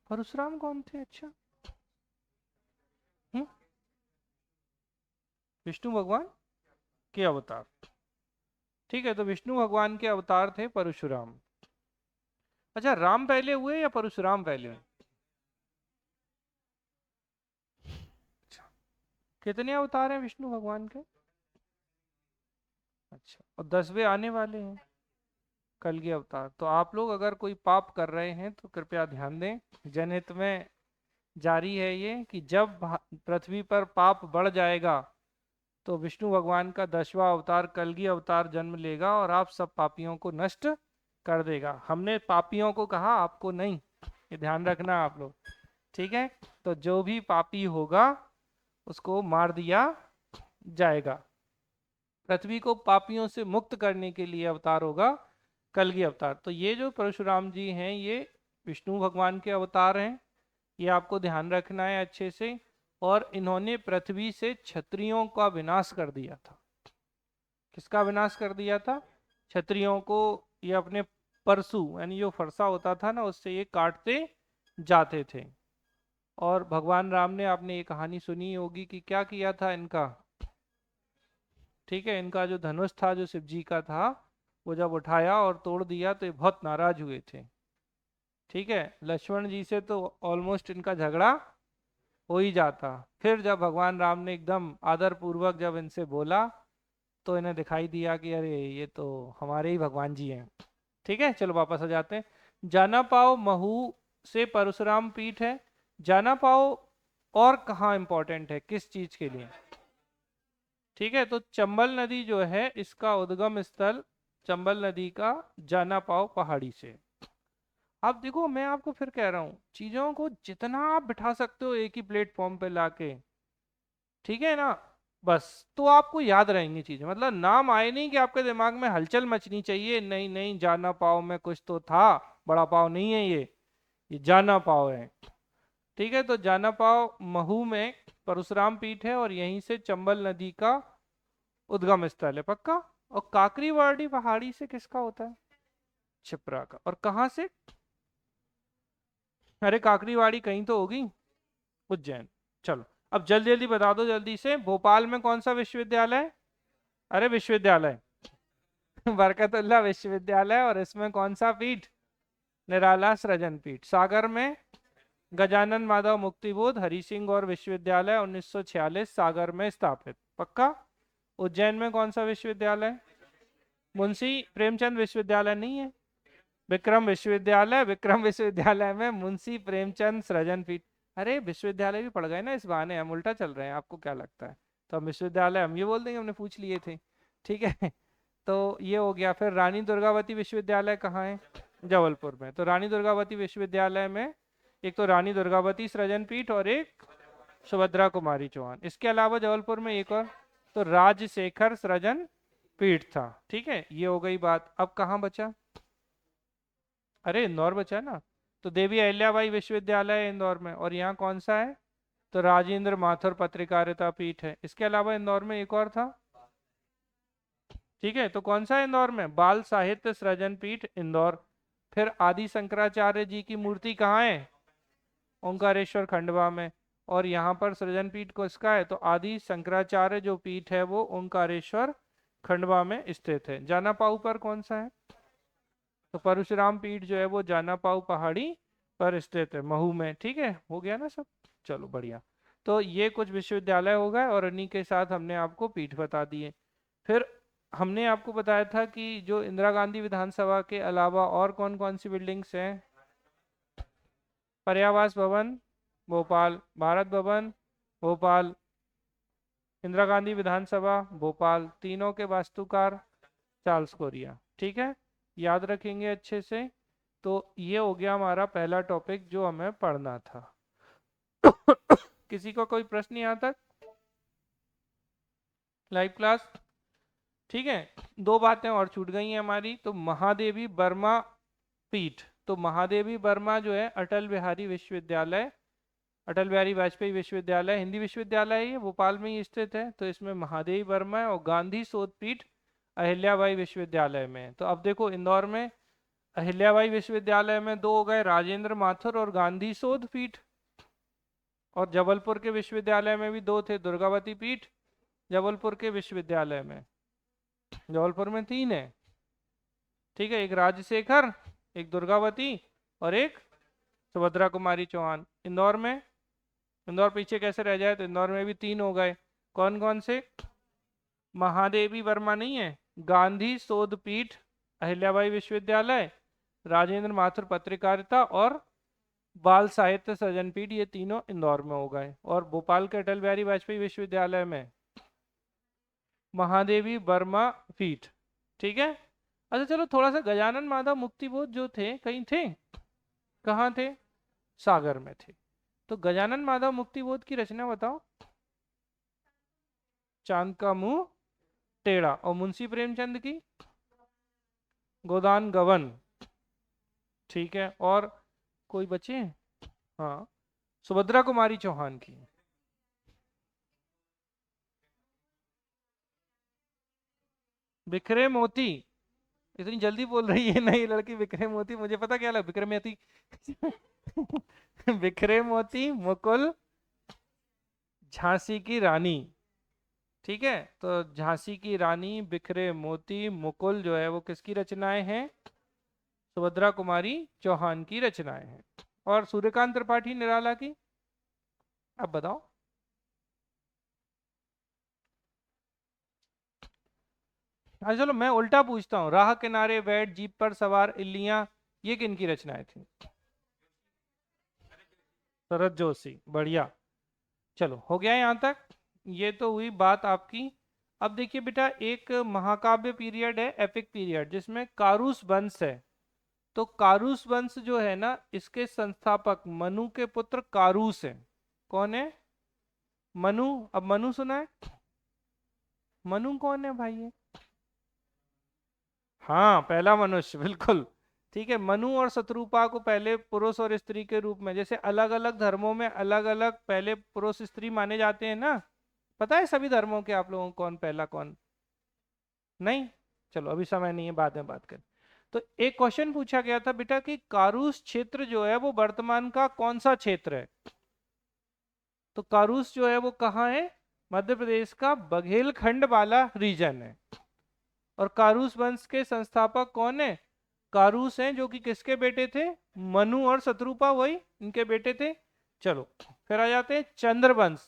परशुराम कौन थे, अच्छा, हम्म, विष्णु भगवान के अवतार। ठीक है, तो विष्णु भगवान के अवतार थे परशुराम। अच्छा, राम पहले हुए या परशुराम पहले हुए, अच्छा, कितने अवतार हैं विष्णु भगवान के, अच्छा, और 10वें आने वाले हैं कलगी अवतार। तो आप लोग अगर कोई पाप कर रहे हैं तो कृपया ध्यान दें, जनहित में जारी है ये कि जब पृथ्वी पर पाप बढ़ जाएगा तो विष्णु भगवान का 10वां अवतार कलगी अवतार जन्म लेगा और आप सब पापियों को नष्ट कर देगा। हमने पापियों को कहा, आपको नहीं, ये ध्यान रखना आप लोग। ठीक है, तो जो भी पापी होगा उसको मार दिया जाएगा। पृथ्वी को पापियों से मुक्त करने के लिए अवतार होगा कलगी अवतार। तो ये जो परशुराम जी हैं ये विष्णु भगवान के अवतार हैं, ये आपको ध्यान रखना है अच्छे से। और इन्होंने पृथ्वी से क्षत्रियों का विनाश कर दिया था। किसका विनाश कर दिया था, क्षत्रियों को। ये अपने परशु यानी जो फरसा होता था ना उससे ये काटते जाते थे। और भगवान राम ने, आपने ये कहानी सुनी होगी कि क्या किया था इनका, ठीक है, इनका जो धनुष था जो शिव जी का था वो जब उठाया और तोड़ दिया तो ये बहुत नाराज हुए थे। ठीक है, लक्ष्मण जी से तो ऑलमोस्ट इनका झगड़ा हो ही जाता। फिर जब भगवान राम ने एकदम आदर पूर्वक जब इनसे बोला तो इन्हें दिखाई दिया कि अरे ये तो हमारे ही भगवान जी हैं। ठीक है, चलो वापस आ जाते हैं। जाना पाओ महू से परशुराम पीठ है। जाना पाओ और कहाँ इंपॉर्टेंट है, किस चीज के लिए, ठीक है, तो चंबल नदी जो है इसका उद्गम स्थल चंबल नदी का जाना पाओ पहाड़ी से। अब देखो मैं आपको फिर कह रहा हूँ, चीजों को जितना आप बिठा सकते हो एक ही प्लेटफॉर्म पे लाके, ठीक है ना, बस तो आपको याद रहेंगी चीजें। मतलब नाम आए नहीं कि आपके दिमाग में हलचल मचनी चाहिए, नहीं नहीं जाना पाओ में कुछ तो था, बड़ा पाव नहीं है ये जाना पाओ है। ठीक है, तो जाना पाओ महू में परशुराम पीठ है और यहीं से चंबल नदी का उद्गम स्थल है, पक्का। और काकरीवाड़ी पहाड़ी से किसका होता है, छिपरा का। और कहाँ से, अरे काकरीवाड़ी कहीं तो होगी, उज्जैन। चलो अब जल्दी जल्दी बता दो जल्दी से, भोपाल में कौन सा विश्वविद्यालय, अरे विश्वविद्यालय बरकतुल्लाह विश्वविद्यालय। और इसमें कौन सा पीठ, निराला सृजन पीठ। सागर में गजानन माधव मुक्तिबोध हरि सिंह गौर विश्वविद्यालय 1946 सागर में स्थापित। पक्का? उज्जैन में कौन सा विश्वविद्यालय? मुंशी प्रेमचंद विश्वविद्यालय नहीं है, विक्रम विश्वविद्यालय। विक्रम विश्वविद्यालय में मुंशी प्रेमचंद सृजन पीठ। अरे विश्वविद्यालय भी पढ़ गए ना इस बहाने, हम उल्टा चल रहे हैं, आपको क्या लगता है? तो हम विश्वविद्यालय हम ये बोल देंगे हमने पूछ लिए थे, ठीक है। तो ये हो गया। फिर रानी दुर्गावती विश्वविद्यालय कहाँ है? जबलपुर में। तो रानी दुर्गावती विश्वविद्यालय में एक तो रानी दुर्गावती सृजन पीठ और एक सुभद्रा कुमारी चौहान। इसके अलावा जबलपुर में एक और तो राजशेखर सृजन पीठ था, ठीक है। ये हो गई बात। अब कहाँ बचा? अरे इंदौर बचा ना। तो देवी अहिल्याबाई विश्वविद्यालय है इंदौर में, और यहाँ कौन सा है? तो राजेंद्र माथुर पत्रकारिता पीठ है। इसके अलावा इंदौर में एक और था, ठीक है। तो कौन सा है इंदौर में? बाल साहित्य सृजन पीठ इंदौर। फिर आदि शंकराचार्य जी की मूर्ति कहाँ है? ओंकारेश्वर खंडवा में। और यहाँ पर सृजन पीठ किसका है? तो आदि शंकराचार्य जो पीठ है वो ओंकारेश्वर खंडवा में स्थित है। जानापाऊ पर कौन सा है? तो परशुराम पीठ जो है वो जानापाऊ पहाड़ी पर स्थित है, महू में, ठीक है। हो गया ना सब? चलो बढ़िया। तो ये कुछ विश्वविद्यालय हो गए और इन्हीं के साथ हमने आपको पीठ बता दिए। फिर हमने आपको बताया था कि जो इंदिरा गांधी विधानसभा के अलावा और कौन कौन सी बिल्डिंग्स हैं? पर्यावास भवन भोपाल, भारत भवन भोपाल, इंदिरा गांधी विधानसभा भोपाल, तीनों के वास्तुकार चार्ल्स कोरिया, ठीक है। याद रखेंगे अच्छे से। तो ये हो गया हमारा पहला टॉपिक जो हमें पढ़ना था। किसी को कोई प्रश्न यहाँ तक? लाइव क्लास, ठीक है। दो बातें और छूट गई हैं हमारी। तो महादेवी वर्मा पीठ, तो महादेवी वर्मा जो है अटल बिहारी विश्वविद्यालय, अटल बिहारी वाजपेयी विश्वविद्यालय हिंदी विश्वविद्यालय है, ये भोपाल में ही स्थित है। तो इसमें महादेवी वर्मा है। और गांधी शोध पीठ अहिल्याबाई विश्वविद्यालय में है। तो अब देखो इंदौर में अहिल्याबाई विश्वविद्यालय में दो हो गए, राजेंद्र माथुर और गांधी शोध पीठ। और जबलपुर के विश्वविद्यालय में भी दो थे, दुर्गावती पीठ जबलपुर के विश्वविद्यालय में। जबलपुर में तीन है, ठीक है। एक राजशेखर, एक दुर्गावती और एक सुभद्रा कुमारी चौहान। इंदौर में, इंदौर पीछे कैसे रह जाए? तो इंदौर में भी तीन हो गए। कौन कौन से? महादेवी वर्मा नहीं है, गांधी शोध पीठ अहिल्याबाई विश्वविद्यालय, राजेंद्र माथुर पत्रकारिता और बाल साहित्य सृजन पीठ, ये तीनों इंदौर में हो गए। और भोपाल के अटल बिहारी वाजपेयी विश्वविद्यालय में महादेवी वर्मा पीठ, ठीक है। अच्छा चलो थोड़ा सा गजानन माधव मुक्तिबोध जो थे कहीं थे? कहाँ थे? सागर में थे। तो गजानन माधव मुक्तिबोध की रचना बताओ। चांद का मुंह टेढ़ा। और मुंशी प्रेमचंद की? गोदान गवन, ठीक है। और कोई बचे? हाँ, सुभद्रा कुमारी चौहान की बिखरे मोती। इतनी जल्दी बोल रही है ना ये लड़की, बिखरे मोती। मुझे पता क्या लगा, बिखरे मोती बिखरे मोती मुकुल झांसी की रानी, ठीक है। तो झांसी की रानी, बिखरे मोती, मुकुल जो है वो किसकी रचनाएं हैं? सुभद्रा कुमारी चौहान की रचनाएं हैं। और सूर्यकांत त्रिपाठी निराला की? अब बताओ। अच्छा चलो मैं उल्टा पूछता हूँ, राह किनारे बैठ जीप पर सवार इल्लियां, ये किन की रचनाएं थी? शरद जोशी, बढ़िया। चलो हो गया यहाँ तक। ये तो हुई बात आपकी। अब देखिए बेटा, एक महाकाव्य पीरियड है, एपिक पीरियड, जिसमें कारूस वंश है। तो कारूस वंश जो है ना, इसके संस्थापक मनु के पुत्र कारूस हैं। कौन है? मनु। अब मनु सुना है? मनु कौन है भाई ये? हाँ, पहला मनुष्य, बिल्कुल ठीक है। मनु और शत्रुपा को पहले पुरुष और स्त्री के रूप में, जैसे अलग अलग धर्मों में अलग अलग पहले पुरुष स्त्री माने जाते हैं ना। पता है सभी धर्मों के आप लोगों को कौन पहला कौन नहीं? चलो अभी समय नहीं है, बाद में बात करें। तो एक क्वेश्चन पूछा गया था बेटा कि कारूस क्षेत्र जो है वो वर्तमान का कौन सा क्षेत्र है? तो कारूस जो है वो कहाँ है? मध्य प्रदेश का बघेलखंड वाला रीजन है। और कारूस वंश के संस्थापक कौन है? कारूस हैं जो कि किसके बेटे थे, मनु और शत्रुपा, वही इनके बेटे थे। चलो फिर आ जाते हैं चंद्रवंश।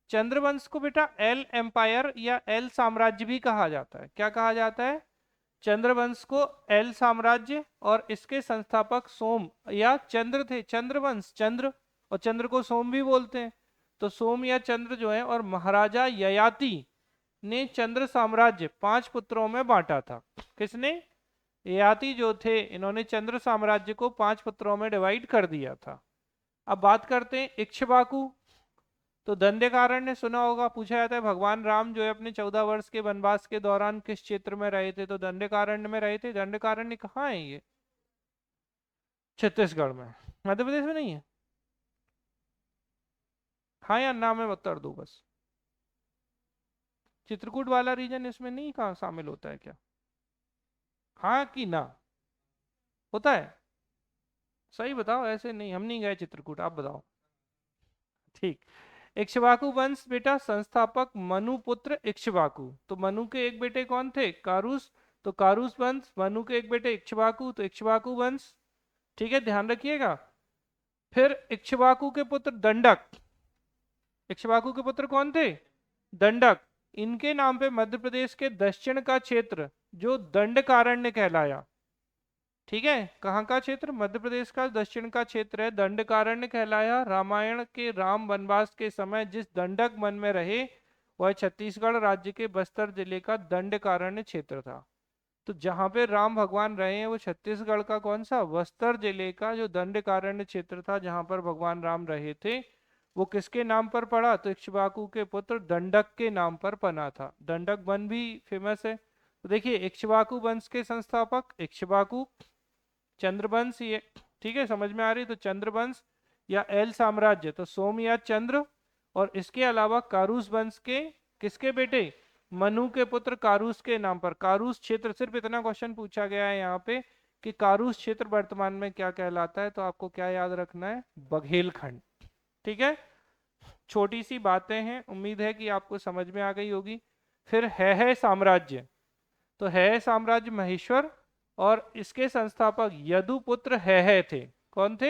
चंद्रवंश को बेटा एल एम्पायर या एल साम्राज्य भी कहा जाता है। क्या कहा जाता है, चंद्रवंश को एल साम्राज्य, और इसके संस्थापक सोम या चंद्र थे। चंद्रवंश चंद्र, और चंद्र को सोम भी बोलते हैं। तो सोम या चंद्र जो है, और महाराजा ययाति ने चंद्र साम्राज्य 5 पुत्रों में बांटा था। किसने, ययाति जो थे, इन्होंने चंद्र साम्राज्य को 5 पुत्रों में डिवाइड कर दिया था। अब बात करते हैं इक्ष्वाकु। तो दंडकारण्य सुना होगा, पूछा जाता है भगवान राम जो है अपने 14 वर्ष के वनवास के दौरान किस क्षेत्र में रहे थे, तो दंडकारण्य में रहे थे। दंडकारण्य कहाँ है ये, छत्तीसगढ़ में, मध्य प्रदेश में नहीं है। हाँ या ना में उत्तर दो बस। चित्रकूट वाला रीजन इसमें नहीं कहाँ शामिल होता है क्या, हाँ कि ना, होता है, सही बताओ, ऐसे नहीं, हम नहीं गए चित्रकूट, आप बताओ। ठीक। इक्ष्वाकु वंश बेटा संस्थापक मनु पुत्र इक्ष्वाकु। तो मनु के एक बेटे कौन थे, कारूस। तो कारूस वंश, मनु के एक बेटे इक्ष्वाकु, तो इक्ष्वाकु वंश। ठीक है, ध्यान रखिएगा। फिर इक्ष्वाकु के पुत्र दंडक। इक्ष्वाकु के पुत्र कौन थे, दंडक। इनके नाम पे मध्य प्रदेश के दक्षिण का क्षेत्र जो दंडकारण्य कहलाया। ठीक है, कहाँ का क्षेत्र, मध्य प्रदेश का दक्षिण का क्षेत्र है, दंडकारण्य कहलाया। रामायण के राम वनवास के समय जिस दंडक वन में रहे, वह छत्तीसगढ़ राज्य के बस्तर जिले का दंडकारण्य क्षेत्र था। तो जहाँ पे राम भगवान रहे हैं वो छत्तीसगढ़ का कौन सा, बस्तर जिले का जो दंडकारण्य क्षेत्र था जहाँ पर भगवान राम रहे थे, वो किसके नाम पर पड़ा, तो इक्ष्वाकु के पुत्र दंडक के नाम पर बना था। दंडक वन भी फेमस है। तो देखिए इक्ष्वाकु वंश के संस्थापक इक्ष्वाकु, चंद्रवंश ये, ठीक है समझ में आ रही, तो चंद्रवंश या एल साम्राज्य तो सोम या चंद्र, और इसके अलावा कारूस वंश के किसके बेटे, मनु के पुत्र कारूस के नाम पर। कारूस क्षेत्र, सिर्फ इतना क्वेश्चन पूछा गया है यहाँ पे कि कारूस क्षेत्र वर्तमान में क्या कहलाता है, तो आपको क्या याद रखना है, बघेलखंड। ठीक है, छोटी सी बातें हैं, उम्मीद है कि आपको समझ में आ गई होगी। फिर है साम्राज्य। तो है साम्राज्य महेश्वर, और इसके संस्थापक यदुपुत्र है थे। कौन थे,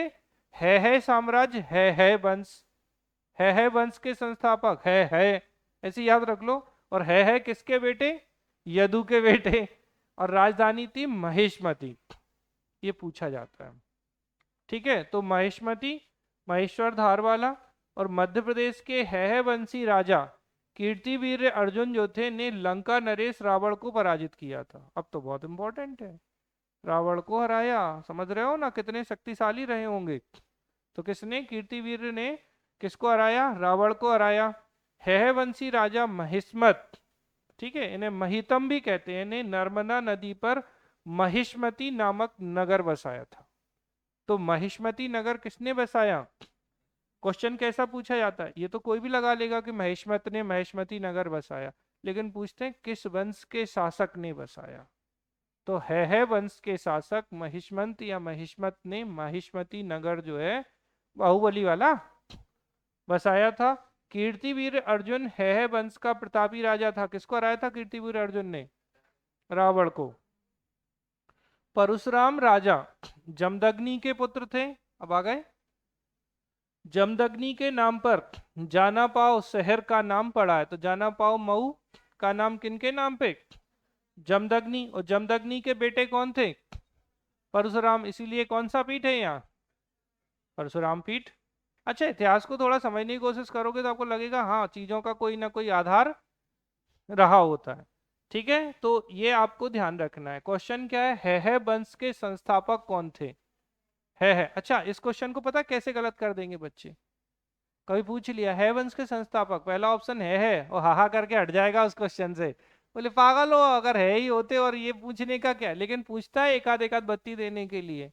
है साम्राज्य, है वंश, है वंश के संस्थापक है, ऐसे याद रख लो। और है किसके बेटे, यदु के बेटे, और राजधानी थी महेशमती, ये पूछा जाता है। ठीक है, तो महेशमती, महेश्वर धारवाला, और मध्य प्रदेश के है वंशी राजा कीर्तिवीर अर्जुन जो थे ने लंका नरेश रावण को पराजित किया था। अब तो बहुत इंपॉर्टेंट है, रावण को हराया, समझ रहे हो ना कितने शक्तिशाली रहे होंगे। तो किसने, कीर्तिवीर ने किसको हराया, रावण को हराया। है वंशी राजा महिष्मत, ठीक है, इन्हें महितम भी कहते हैं, इन्हें नर्मदा नदी पर महिष्मती नामक नगर बसाया था। तो महिष्मती नगर किसने बसाया, क्वेश्चन कैसा पूछा जाता है, ये तो कोई भी लगा लेगा कि महिष्मत ने महिष्मती नगर बसाया, लेकिन पूछते हैं किस वंश के शासक ने बसाया। तो है वंश के शासक महिष्मंत या महिष्मत ने महिष्मती नगर जो है बाहुबली वाला बसाया था। कीर्तिवीर अर्जुन है वंश का प्रतापी राजा था। किसको हराया था कीर्तिवीर अर्जुन ने, रावण को। परशुराम राजा जमदग्नि के पुत्र थे। अब आ गए, जमदग्नि के नाम पर जानापाव शहर का नाम पड़ा है। तो जानापाव मऊ का नाम किनके नाम पे, जमदग्नि, और जमदग्नि के बेटे कौन थे, परशुराम, इसीलिए कौन सा पीठ है यहाँ, परशुराम पीठ। अच्छा, इतिहास को थोड़ा समझने की कोशिश करोगे तो आपको लगेगा हाँ चीजों का कोई ना कोई आधार रहा होता है। ठीक है, तो ये आपको ध्यान रखना है। क्वेश्चन क्या है वंश के संस्थापक कौन थे, है। अच्छा, इस क्वेश्चन को पता कैसे गलत कर देंगे बच्चे, कभी पूछ लिया है वंश के संस्थापक, पहला ऑप्शन है और हाहा करके हट जाएगा उस क्वेश्चन से, बोले पागल हो, अगर है ही होते और ये पूछने का क्या, लेकिन पूछता है एक आध बत्ती देने के लिए।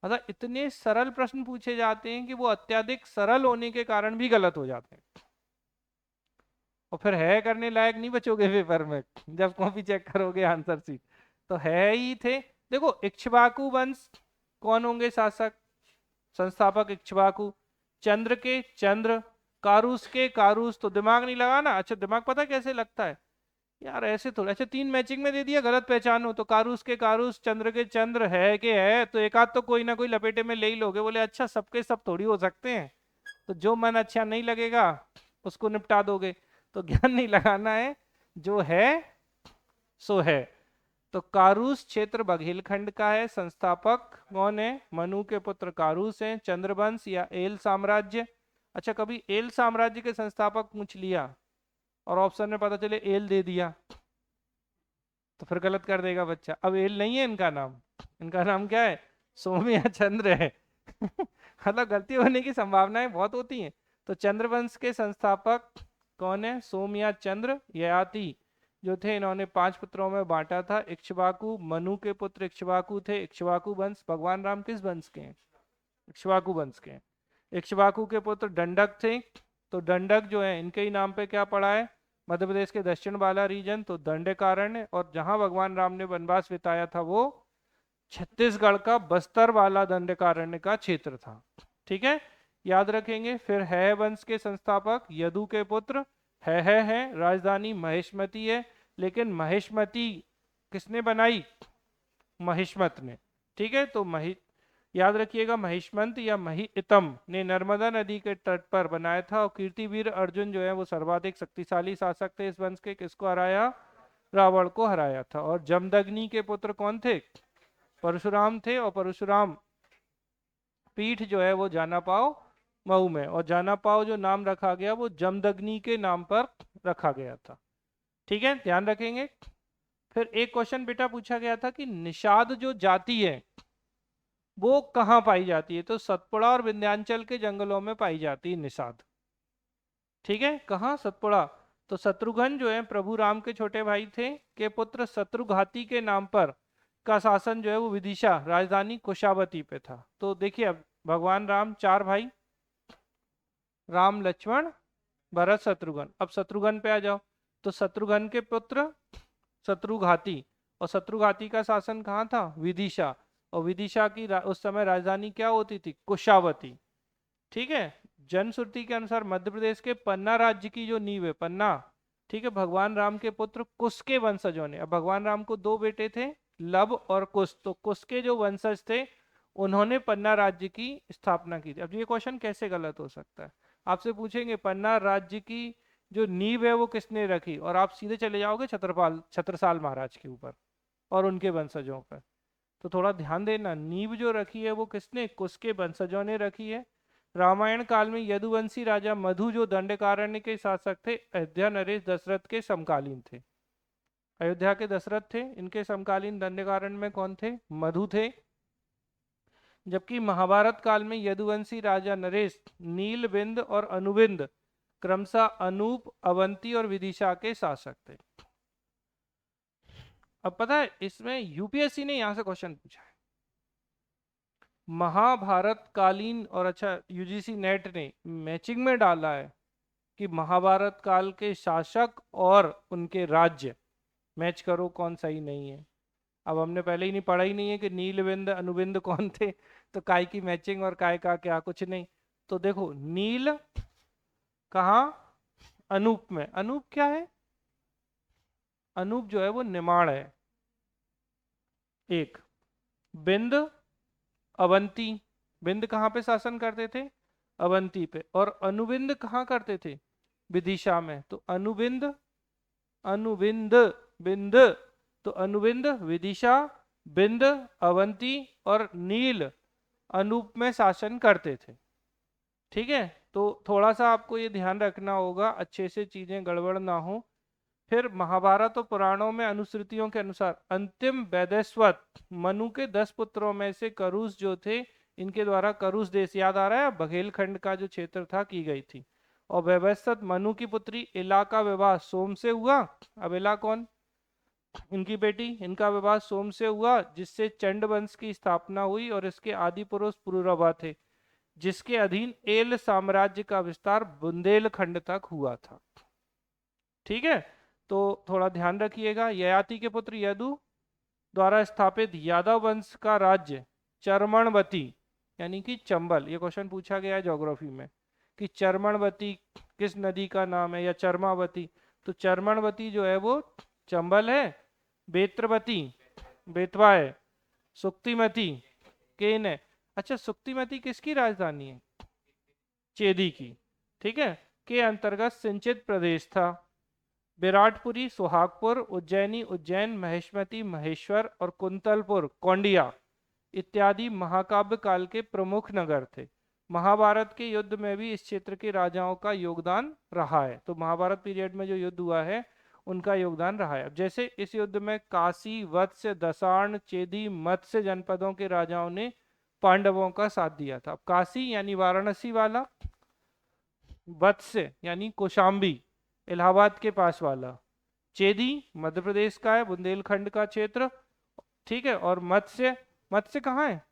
मतलब इतने सरल प्रश्न पूछे जाते हैं कि वो अत्यधिक सरल होने के कारण भी गलत हो जाते हैं, और फिर है करने लायक नहीं बचोगे पेपर में जब कॉपी चेक करोगे आंसर शीट। तो है ही थे। देखो इक्ष्वाकु वंश कौन होंगे शासक, संस्थापक इक्ष्वाकु, चंद्र के चंद्र, कारूस के कारूस। तो दिमाग नहीं लगाना, अच्छा दिमाग पता कैसे लगता है, यार ऐसे थोड़ा, अच्छा 3 मैचिंग में दे दिया, गलत पहचानो तो कारूस के कारूस, चंद्र के चंद्र, है के है, तो एक आध तो कोई ना कोई लपेटे में ले ही लोगे। बोले अच्छा सबके सब थोड़ी हो सकते हैं, तो जो मन अच्छा नहीं लगेगा उसको निपटा दोगे। तो ज्ञान नहीं लगाना है, जो है सो है। तो कारूस क्षेत्र बघेलखंड का है, संस्थापक कौन है? मनु के पुत्र कारूस हैं। चंद्रवंश या एल साम्राज्य, अच्छा कभी एल साम्राज्य के संस्थापक पूछ लिया और ऑप्शन में पता चले एल दे दिया तो फिर गलत कर देगा बच्चा। अब एल नहीं है इनका नाम, इनका नाम क्या है? सोम्य चंद्र है। मतलब गलती होने की संभावनाएं बहुत होती हैं। तो चंद्रवंश के संस्थापक कौन है? सोमया चंद्र ययाति जो थे, इन्होंने 5 पुत्रों में बांटा था। इक्ष्वाकु, मनु के पुत्र इक्ष्वाकु थे। इक्ष्वाकु वंश, भगवान राम किस वंश के हैं? इक्ष्वाकु वंश के हैं। इक्ष्वाकु के पुत्र दंडक थे। तो दंडक जो है इनके ही नाम पे क्या पड़ा है? मध्य प्रदेश के दक्षिण वाला रीजन, तो दंडकारण्य। और जहां भगवान राम ने वनवास बिताया था वो छत्तीसगढ़ का बस्तर वाला दंडकारण्य का क्षेत्र था। ठीक है, याद रखेंगे। फिर है वंश के संस्थापक यदु के पुत्र है राजधानी महेशमती है, लेकिन महेशमती किसने बनाई? महिष्मत ने। ठीक है, तो याद रखिएगा महिष्मंत या महितम ने नर्मदा नदी के तट पर बनाया था। और कीर्तिवीर अर्जुन जो है वो सर्वाधिक शक्तिशाली शासक थे इस वंश के। किसको हराया? रावण को हराया था। और जमदग्नि के पुत्र कौन थे? परशुराम थे। और परशुराम पीठ जो है वो जानापाव मऊ में, और जानापाव जो नाम रखा गया वो जमदग्नि के नाम पर रखा गया था। ठीक है, ध्यान रखेंगे। फिर एक क्वेश्चन बेटा पूछा गया था कि निषाद जो जाति है वो कहाँ पाई जाती है? तो सतपुड़ा और विंध्याचल के जंगलों में पाई जाती है निषाद। ठीक है, कहाँ? सतपुड़ा। तो शत्रुघ्न जो है प्रभु राम के छोटे भाई थे, के पुत्र शत्रुघाती के नाम पर का शासन जो है वो विदिशा राजधानी कुशावती पे था। तो देखिए अब भगवान राम 4 भाई, राम लक्ष्मण भरत शत्रुघ्न। अब शत्रुघ्न पे आ जाओ। तो शत्रुघ्न के पुत्र शत्रुघाती, और शत्रुघाती का शासन कहाँ था? विदिशा। और विदिशा की उस समय राजधानी क्या होती थी? कुशावती। ठीक है, जनश्रुति के अनुसार मध्य प्रदेश के पन्ना राज्य की जो नींव है, पन्ना, ठीक है, भगवान राम के पुत्र कुश के वंशजों ने। अब भगवान राम को 2 बेटे थे, लब और कुश। तो कुश के जो वंशज थे उन्होंने पन्ना राज्य की स्थापना की थी। अब ये क्वेश्चन कैसे गलत हो सकता है? आपसे पूछेंगे पन्ना राज्य की जो नींव है वो किसने रखी, और आप सीधे चले जाओगे छत्रसाल महाराज के ऊपर और उनके वंशजों पर। तो थोड़ा ध्यान देना, नींव जो रखी है वो किसने? कुश के वंशजों ने रखी है। रामायण काल में यदुवंशी राजा मधु जो दंडकारण्य के शासक थे, अयोध्या नरेश दशरथ के समकालीन थे। अयोध्या के दशरथ थे, इनके समकालीन दंडकारण्य में कौन थे? मधु थे। जबकि महाभारत काल में यदुवंशी राजा नरेश नीलबिंद और अनुबिंद क्रमशः अनूप, अवंती और विदिशा के शासक थे। अब पता है इसमें यूपीएससी ने यहां से क्वेश्चन पूछा है महाभारत कालीन, और अच्छा यूजीसी नेट ने मैचिंग में डाला है कि महाभारत काल के शासक और उनके राज्य मैच करो कौन सही नहीं है। अब हमने पहले ही नहीं पढ़ा ही नहीं है कि नीलबिंद अनुबिंद कौन थे, तो काय की मैचिंग और काय का क्या, कुछ नहीं। तो देखो नील कहाँ? अनूप में। अनूप क्या है? अनूप जो है वो निमाड़ है। एक बिंद अवंती, बिंद कहाँ पे शासन करते थे? अवंती पे। और अनुबिंद कहाँ करते थे? विदिशा में। तो अनुबिंद, अनुबिंद, बिंद, तो अनुबिंद विदिशा, बिंद अवंती और नील अनूप में शासन करते थे। ठीक है, तो थोड़ा सा आपको ये ध्यान रखना होगा अच्छे से चीजें गड़बड़ ना हो। फिर महाभारत और पुराणों में अनुश्रुतियों के अनुसार अंतिम वैदेश्वत मनु के 10 पुत्रों में से करुष जो थे, इनके द्वारा करुष देश, याद आ रहा है, बघेलखंड का जो क्षेत्र था, की गई थी। और वैवस्वत मनु की पुत्री इला का विवाह सोम से हुआ। अब इला कौन? इनकी बेटी। इनका विवाह सोम से हुआ जिससे चंड वंश की स्थापना हुई, और इसके आदि पुरुष पुरुरवा थे जिसके अधीन एल साम्राज्य का विस्तार बुंदेलखंड तक हुआ था। ठीक है, तो थोड़ा ध्यान रखिएगा। ययाति के पुत्र यदु द्वारा स्थापित यादव वंश का राज्य चरमणवती यानी कि चंबल, ये क्वेश्चन पूछा गया है ज्योग्राफी में कि चरमणवती किस नदी का नाम है, या चरमावती। तो चरमणवती जो है वो चंबल है, बेत्रवती बेतवा है, सुक्तिमती केन है। अच्छा, सुक्तिमती किसकी राजधानी है? चेदी की। ठीक है, के अंतर्गत सिंचित प्रदेश था। विराटपुरी सुहागपुर, उज्जैनी उज्जैन, महेशमती महेश्वर और कुंतलपुर कौंडिया इत्यादि महाकाव्य काल के प्रमुख नगर थे। महाभारत के युद्ध में भी इस क्षेत्र के राजाओं का योगदान रहा है। तो महाभारत पीरियड में जो युद्ध हुआ है उनका योगदान रहा है। अब जैसे इस युद्ध में काशी, वत्स्य, दसार्ण, चेदी, मत्स्य जनपदों के राजाओं ने पांडवों का साथ दिया था। अब काशी यानी वाराणसी वाला, वत्स्य यानी कौशाम्बी इलाहाबाद के पास वाला, चेदी मध्य प्रदेश का है, बुंदेलखंड का क्षेत्र। ठीक है, और मत्स्य, मत्स्य कहाँ है?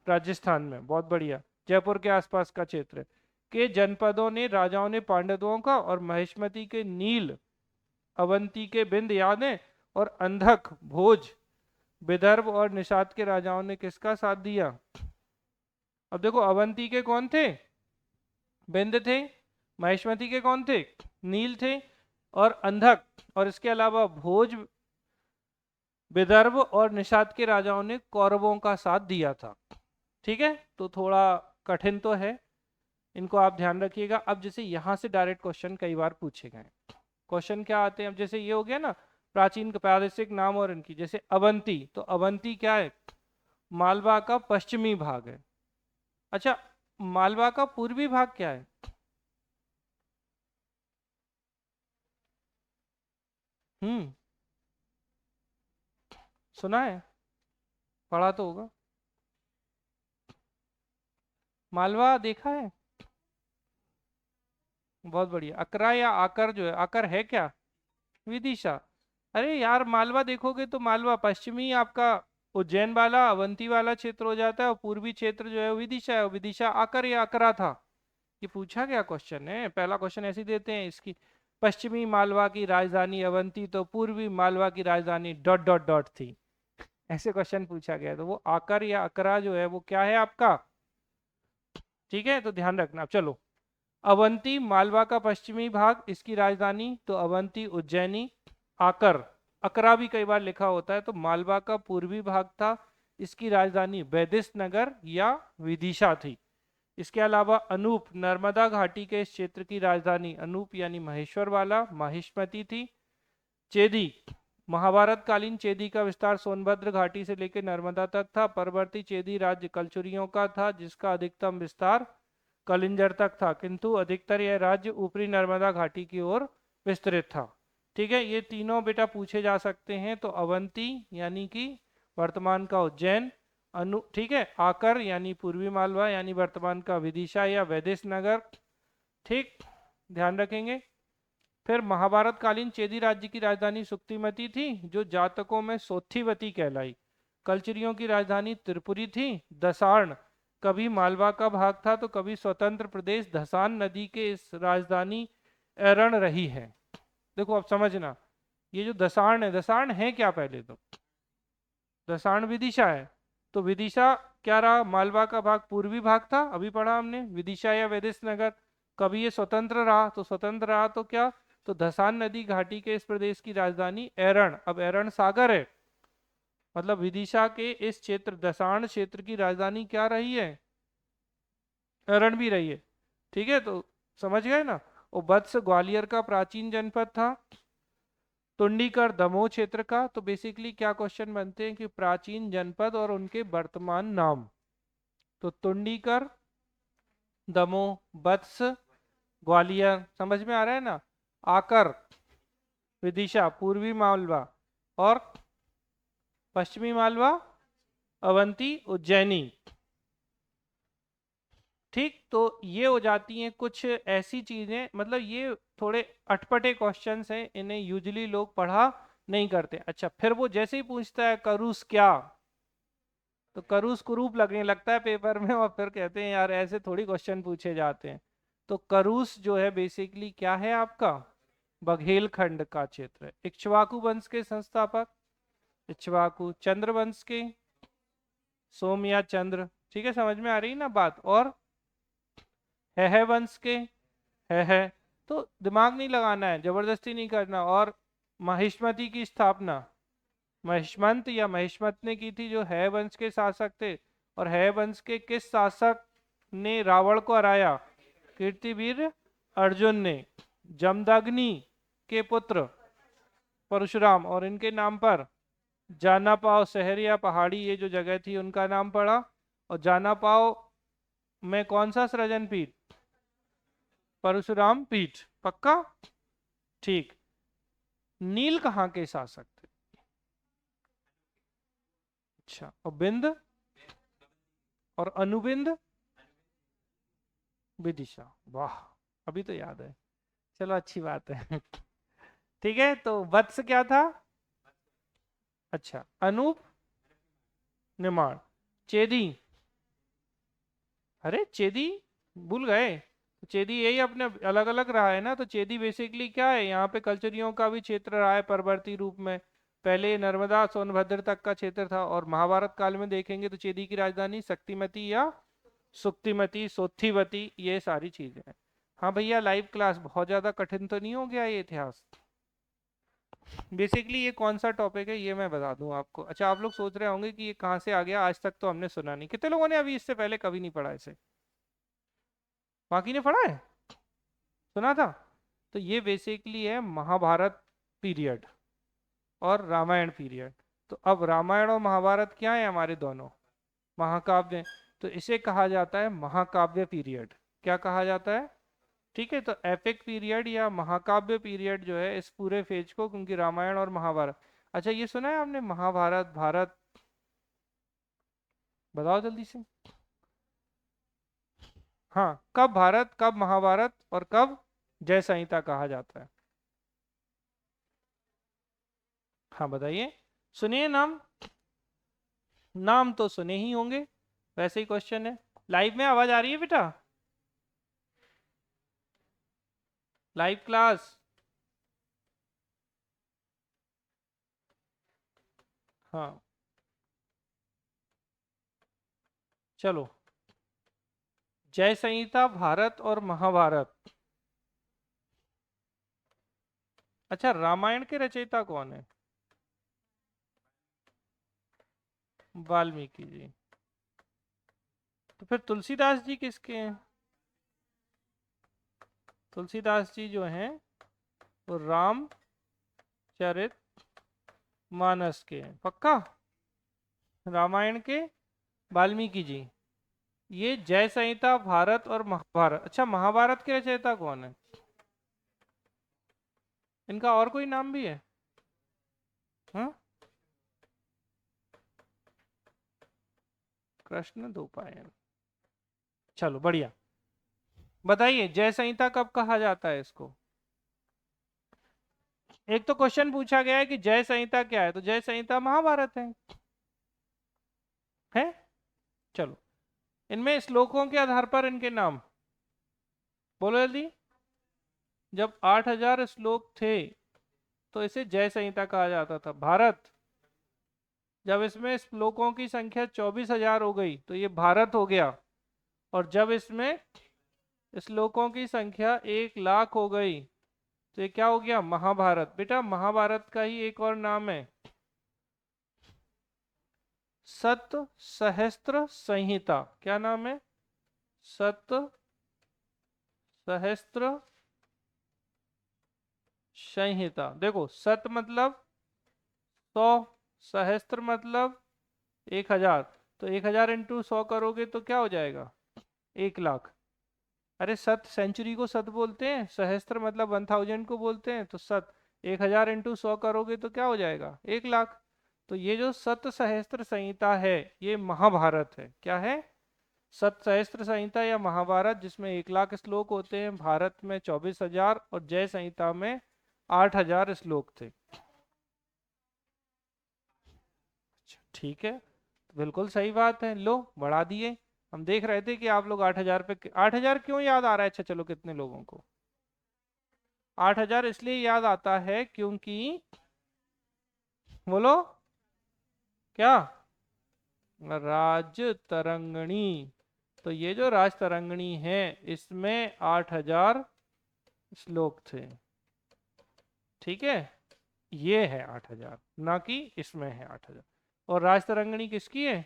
राजस्थान में, बहुत बढ़िया, जयपुर के आसपास का क्षेत्र के जनपदों ने राजाओं ने पांडवों का, और महेशमती के नील, अवंती के बिंद याद है, और अंधक, भोज, विदर्भ और निषाद के राजाओं ने किसका साथ दिया? अब देखो, अवंती के कौन थे? बिंद थे। महेशमती के कौन थे? नील थे और अंधक, और इसके अलावा भोज, विदर्भ और निषाद के राजाओं ने कौरवों का साथ दिया था। ठीक है, तो थोड़ा कठिन तो है, इनको आप ध्यान रखिएगा। अब जैसे यहाँ से डायरेक्ट क्वेश्चन कई बार पूछे गए। क्वेश्चन क्या आते हैं? अब जैसे ये हो गया ना, प्राचीन प्रादेशिक नाम और इनकी, जैसे अवंती, तो अवंती क्या है? मालवा का पश्चिमी भाग है। अच्छा, मालवा का पूर्वी भाग क्या है? हम्म, सुना है, पढ़ा तो होगा। मालवा देखा है? बहुत बढ़िया। अकरा या आकर, जो है आकर है क्या? विदिशा। अरे यार, मालवा देखोगे तो मालवा पश्चिमी आपका उज्जैन वाला, अवंती वाला क्षेत्र हो जाता है, और पूर्वी क्षेत्र जो है वो विदिशा है। विदिशा आकर या अकरा था? ये पूछा गया क्वेश्चन है, पहला क्वेश्चन ऐसे ही देते हैं इसकी। पश्चिमी मालवा की राजधानी अवंती, तो पूर्वी मालवा की राजधानी डॉट डॉट डॉट थी। ऐसे क्वेश्चन पूछा गया, तो वो आकर या अकरा जो है वो क्या है आपका? ठीक है, तो ध्यान रखना। चलो, अवंती मालवा का पश्चिमी भाग, इसकी राजधानी तो अवंती उज्जैनी। आकर, अकरा भी कई बार लिखा होता है, तो मालवा का पूर्वी भाग था, इसकी राजधानी वैदिश नगर या विदिशा थी। इसके अलावा अनूप, नर्मदा घाटी के इस क्षेत्र की राजधानी अनूप यानी महेश्वर वाला, माहिष्मती थी। चेदी, महाभारत कालीन चेदी का विस्तार सोनभद्र घाटी से लेकर नर्मदा तक था। परवर्ती चेदी राज्य कलचुरियों का था, जिसका अधिकतम विस्तार कलिंजर तक था, किंतु अधिकतर यह राज्य ऊपरी नर्मदा घाटी की ओर विस्तृत था। ठीक है, ये तीनों बेटा पूछे जा सकते हैं। तो अवंती यानी कि वर्तमान का उज्जैन, अनु, ठीक है, आकर यानी पूर्वी मालवा यानी वर्तमान का विदिशा या वैदिश नगर। ठीक, ध्यान रखेंगे। फिर महाभारत कालीन चेदी राज्य की राजधानी सुक्तिमती थी, जो जातकों में सोथिवती कहलाई। कलचरियों की राजधानी त्रिपुरी थी। दसार्ण कभी मालवा का भाग था, तो कभी स्वतंत्र प्रदेश। धसान नदी के इस राजधानी एरण रही है। देखो अब समझना, ये जो दसार्ण है, दसार्ण है क्या? पहले तो दसार्ण विदिशा है, तो विदिशा क्या रहा? मालवा का भाग, पूर्वी भाग था, अभी पढ़ा हमने, विदिशा या वैदिश नगर। कभी ये स्वतंत्र रहा, तो स्वतंत्र रहा तो क्या? तो धसान नदी घाटी के इस प्रदेश की राजधानी एरण, अब एरण सागर है, मतलब विदिशा के इस क्षेत्र दसार्ण क्षेत्र की राजधानी क्या रही है? एरण भी रही है। ठीक है, तो समझ गए ना। और वत्स ग्वालियर का प्राचीन जनपद था। तुंडीकर दमोह क्षेत्र का। तो बेसिकली क्या क्वेश्चन बनते हैं कि प्राचीन जनपद और उनके वर्तमान नाम। तो तुंडीकर, दमोह, वत्स, ग्वालियर, समझ में आ रहा है ना। आकर, विदिशा पूर्वी मालवा, और पश्चिमी मालवा अवंती उज्जैनी। ठीक, तो ये हो जाती हैं कुछ ऐसी चीजें, मतलब ये थोड़े अटपटे क्वेश्चंस हैं, इन्हें यूजुअली लोग पढ़ा नहीं करते। अच्छा, फिर वो जैसे ही पूछता है करूस क्या, तो करूस कुरूप लगने लगता है पेपर में, और फिर कहते हैं यार ऐसे थोड़ी क्वेश्चन पूछे जाते हैं। तो करूस जो है बेसिकली क्या है आपका? बघेलखंड का क्षेत्र है। इक्ष्वाकु वंश के संस्थापक, इक्ष्वाकु। चंद्र वंश के सोम या चंद्र। ठीक है, समझ में आ रही ना बात। और है वंश के है। तो दिमाग नहीं लगाना है, जबरदस्ती नहीं करना। और महिष्मति की स्थापना महिष्मंत या महिष्मत ने की थी, जो है वंश के शासक थे। और है वंश के किस शासक ने रावण को हराया? कीर्तिवीर अर्जुन ने। जमदग्नि के पुत्र परशुराम, और इनके नाम पर जानापाव शहर या पहाड़ी ये जो जगह थी उनका नाम पड़ा। और जानापाव में कौन सा सृजन पीठ? परशुराम पीठ। पक्का? ठीक। नील कहाँ के शासक थे? अच्छा, और बिंद और अनुबिंद? विदिशा। वाह, अभी तो याद है। चलो अच्छी बात है। ठीक है, तो वत्स क्या था? अच्छा, अनूप निर्माण। चेदी? अरे चेदी भूल गए? तो चेदी यही अपने अलग अलग रहा है ना। तो चेदी बेसिकली क्या है, यहाँ पे कल्चरियों का भी क्षेत्र रहा है परवर्ती रूप में। पहले नर्मदा सोनभद्र तक का क्षेत्र था, और महाभारत काल में देखेंगे तो चेदी की राजधानी शक्तिमती या सुक्तिमती सोथिवती ये सारी चीजें हैं। हाँ भैया, लाइव क्लास बहुत ज्यादा कठिन तो नहीं हो गया ये इतिहास? बेसिकली ये कौन सा टॉपिक है ये मैं बता दूं आपको। अच्छा, आप लोग सोच रहे होंगे कि ये कहाँ से आ गया, आज तक तो हमने सुना नहीं। कितने लोगों ने अभी इससे पहले कभी नहीं पढ़ा इसे? बाकी ने पढ़ा है? सुना था? तो ये बेसिकली है महाभारत पीरियड और रामायण पीरियड। तो अब रामायण और महाभारत क्या है हमारे दोनों? महाकाव्य। तो इसे कहा जाता है महाकाव्य पीरियड। क्या कहा जाता है? ठीक है, तो एपिक पीरियड या महाकाव्य पीरियड जो है इस पूरे फेज को, क्योंकि रामायण और महाभारत। अच्छा, ये सुना है आपने महाभारत भारत? बताओ जल्दी से। हाँ, कब भारत, कब महाभारत, और कब जय संहिता कहा जाता है? हाँ बताइए। सुनिए नाम। नाम तो सुने ही होंगे, वैसे ही क्वेश्चन है। लाइव में आवाज आ रही है बेटा? Live class. हाँ, चलो। जय संहिता, भारत और महाभारत। अच्छा, रामायण के रचयिता कौन है? वाल्मीकि जी। तो फिर तुलसीदास जी किसके हैं? तुलसीदास जी जो हैं वो रामचरित मानस के हैं। पक्का? रामायण के वाल्मीकि जी। ये जय संहिता, भारत और महाभारत। अच्छा, महाभारत के रचयिता कौन है? इनका और कोई नाम भी है? हाँ, कृष्ण द्वैपायन। चलो बढ़िया। बताइए, जय संहिता कब कहा जाता है इसको? एक तो क्वेश्चन पूछा गया है कि जय संहिता क्या है, तो जय संहिता महाभारत है? चलो, इनमें श्लोकों के आधार पर इनके नाम बोलो जल्दी। जब 8,000 श्लोक थे तो इसे जय संहिता कहा जाता था। भारत, जब इसमें श्लोकों की संख्या 24,000 हो गई तो ये भारत हो गया। और जब इसमें श्लोकों की संख्या 1,00,000 हो गई तो ये क्या हो गया? महाभारत। बेटा, महाभारत का ही एक और नाम है सत सहस्त्र संहिता। क्या नाम है? सत सहस्त्र संहिता। देखो, सत मतलब 100, सहस्त्र मतलब 1,000। तो 1,000 इंटू 100 करोगे तो क्या हो जाएगा? 1,00,000। अरे सत सेंचुरी को सत बोलते हैं, सहस्त्र मतलब 1,000 को बोलते हैं। तो सत 1,000 इंटू 100 करोगे तो क्या हो जाएगा? 1,00,000। तो ये जो सत सहस्त्र संहिता है ये महाभारत है। क्या है? सत सहस्त्र संहिता या महाभारत, जिसमें 1,00,000 श्लोक होते हैं। भारत में 24,000 और जय संहिता में 8,000 श्लोक थे। अच्छा, ठीक है, बिल्कुल सही बात है। लो, बढ़ा दिए। हम देख रहे थे कि आप लोग 8,000 पे 8,000 क्यों याद आ रहा है? अच्छा चलो, कितने लोगों को 8,000 इसलिए याद आता है क्योंकि, बोलो क्या? राज तरंगणी। तो ये जो राज तरंगणी है इसमें 8,000 श्लोक थे। ठीक है, ये है 8,000, ना कि इसमें है 8,000। और राजतरंगिणी किसकी है?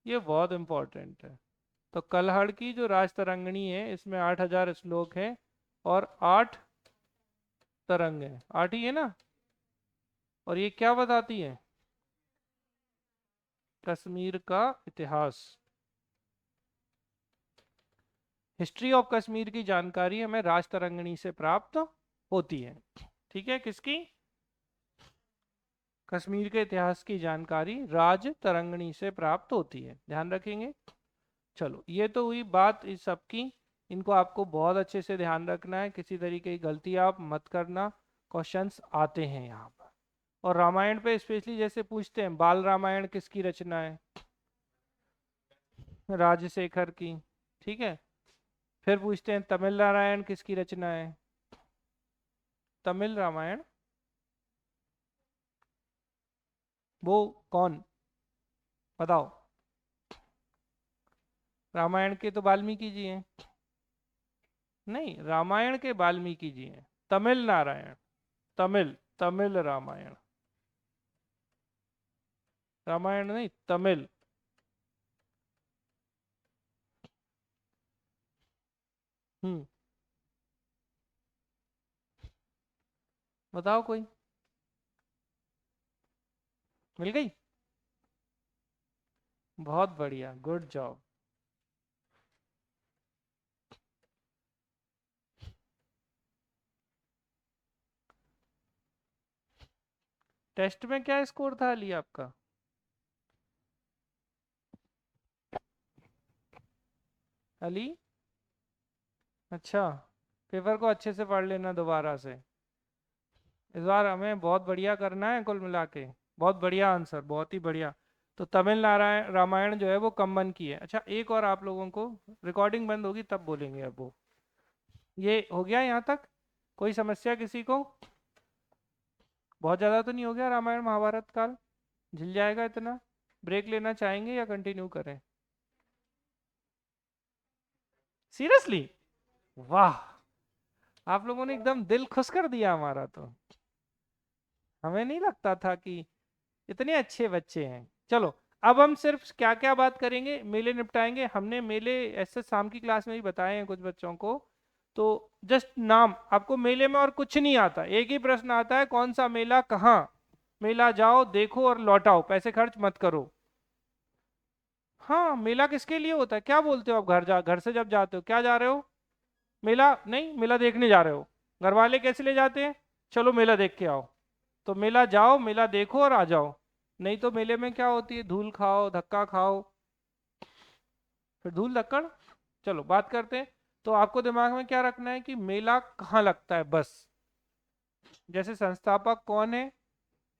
ये बहुत इंपॉर्टेंट है। तो कलहड़ की जो राजतरंगिणी है इसमें 8,000 श्लोक है और 8 तरंग है, 8 ही है ना। और ये क्या बताती है? कश्मीर का इतिहास। हिस्ट्री ऑफ कश्मीर की जानकारी हमें राजतरंगिणी से प्राप्त होती है। ठीक है, किसकी? कश्मीर के इतिहास की जानकारी राज तरंगिणी से प्राप्त होती है, ध्यान रखेंगे। चलो, ये तो हुई बात इस सब की। इनको आपको बहुत अच्छे से ध्यान रखना है, किसी तरीके की गलती आप मत करना। क्वेश्चंस आते हैं यहाँ पर। और रामायण पे स्पेशली जैसे पूछते हैं, बाल रामायण किसकी रचना है? राजशेखर की। ठीक है। फिर पूछते हैं तमिल रामायण किसकी रचना है? तमिल रामायण वो कौन? बताओ। रामायण के तो वाल्मीकि जी हैं। नहीं, रामायण के वाल्मीकि जी हैं। तमिल नारायण, तमिल, तमिल रामायण, रामायण नहीं, तमिल। हम्म। बताओ कोई। मिल गई। बहुत बढ़िया, गुड जॉब। टेस्ट में क्या स्कोर था अली आपका? अली, अच्छा। पेपर को अच्छे से पढ़ लेना दोबारा से। इस बार हमें बहुत बढ़िया करना है कुल मिला के। बहुत बढ़िया आंसर, बहुत ही बढ़िया। तो तमिल नारायण रामायण जो है वो कम मन की है। अच्छा, एक और आप लोगों को, रिकॉर्डिंग बंद होगी तब बोलेंगे अब वो। ये हो गया यहाँ तक? कोई समस्या किसी को? बहुत ज़्यादा तो नहीं हो गया रामायण महाभारत काल? झिल जाएगा इतना? ब्रेक लेना चाहेंगे या कंटिन्यू करें? सीरियसली? वाह, आप लोगों ने एकदम दिल खुश कर दिया हमारा तो। हमें नहीं लगता था कि इतने अच्छे बच्चे हैं। चलो, अब हम सिर्फ क्या क्या बात करेंगे, मेले निपटाएंगे। हमने मेले ऐसे शाम की क्लास में ही बताए हैं कुछ बच्चों को। तो जस्ट नाम, आपको मेले में और कुछ नहीं आता, एक ही प्रश्न आता है, कौन सा मेला कहाँ? मेला जाओ, देखो और लौटाओ, पैसे खर्च मत करो। हाँ, मेला किसके लिए होता है? क्या बोलते हो आप घर से जब जाते हो क्या जा रहे हो? मेला नहीं, मेला देखने जा रहे हो। घर वाले कैसे ले जाते हैं? चलो मेला देख के आओ। तो मेला जाओ, मेला देखो और आ जाओ। नहीं तो मेले में क्या होती है? धूल खाओ, धक्का खाओ, फिर धूल धक्कड़। चलो बात करते हैं। तो आपको दिमाग में क्या रखना है कि मेला कहाँ लगता है, बस। जैसे संस्थापक कौन है,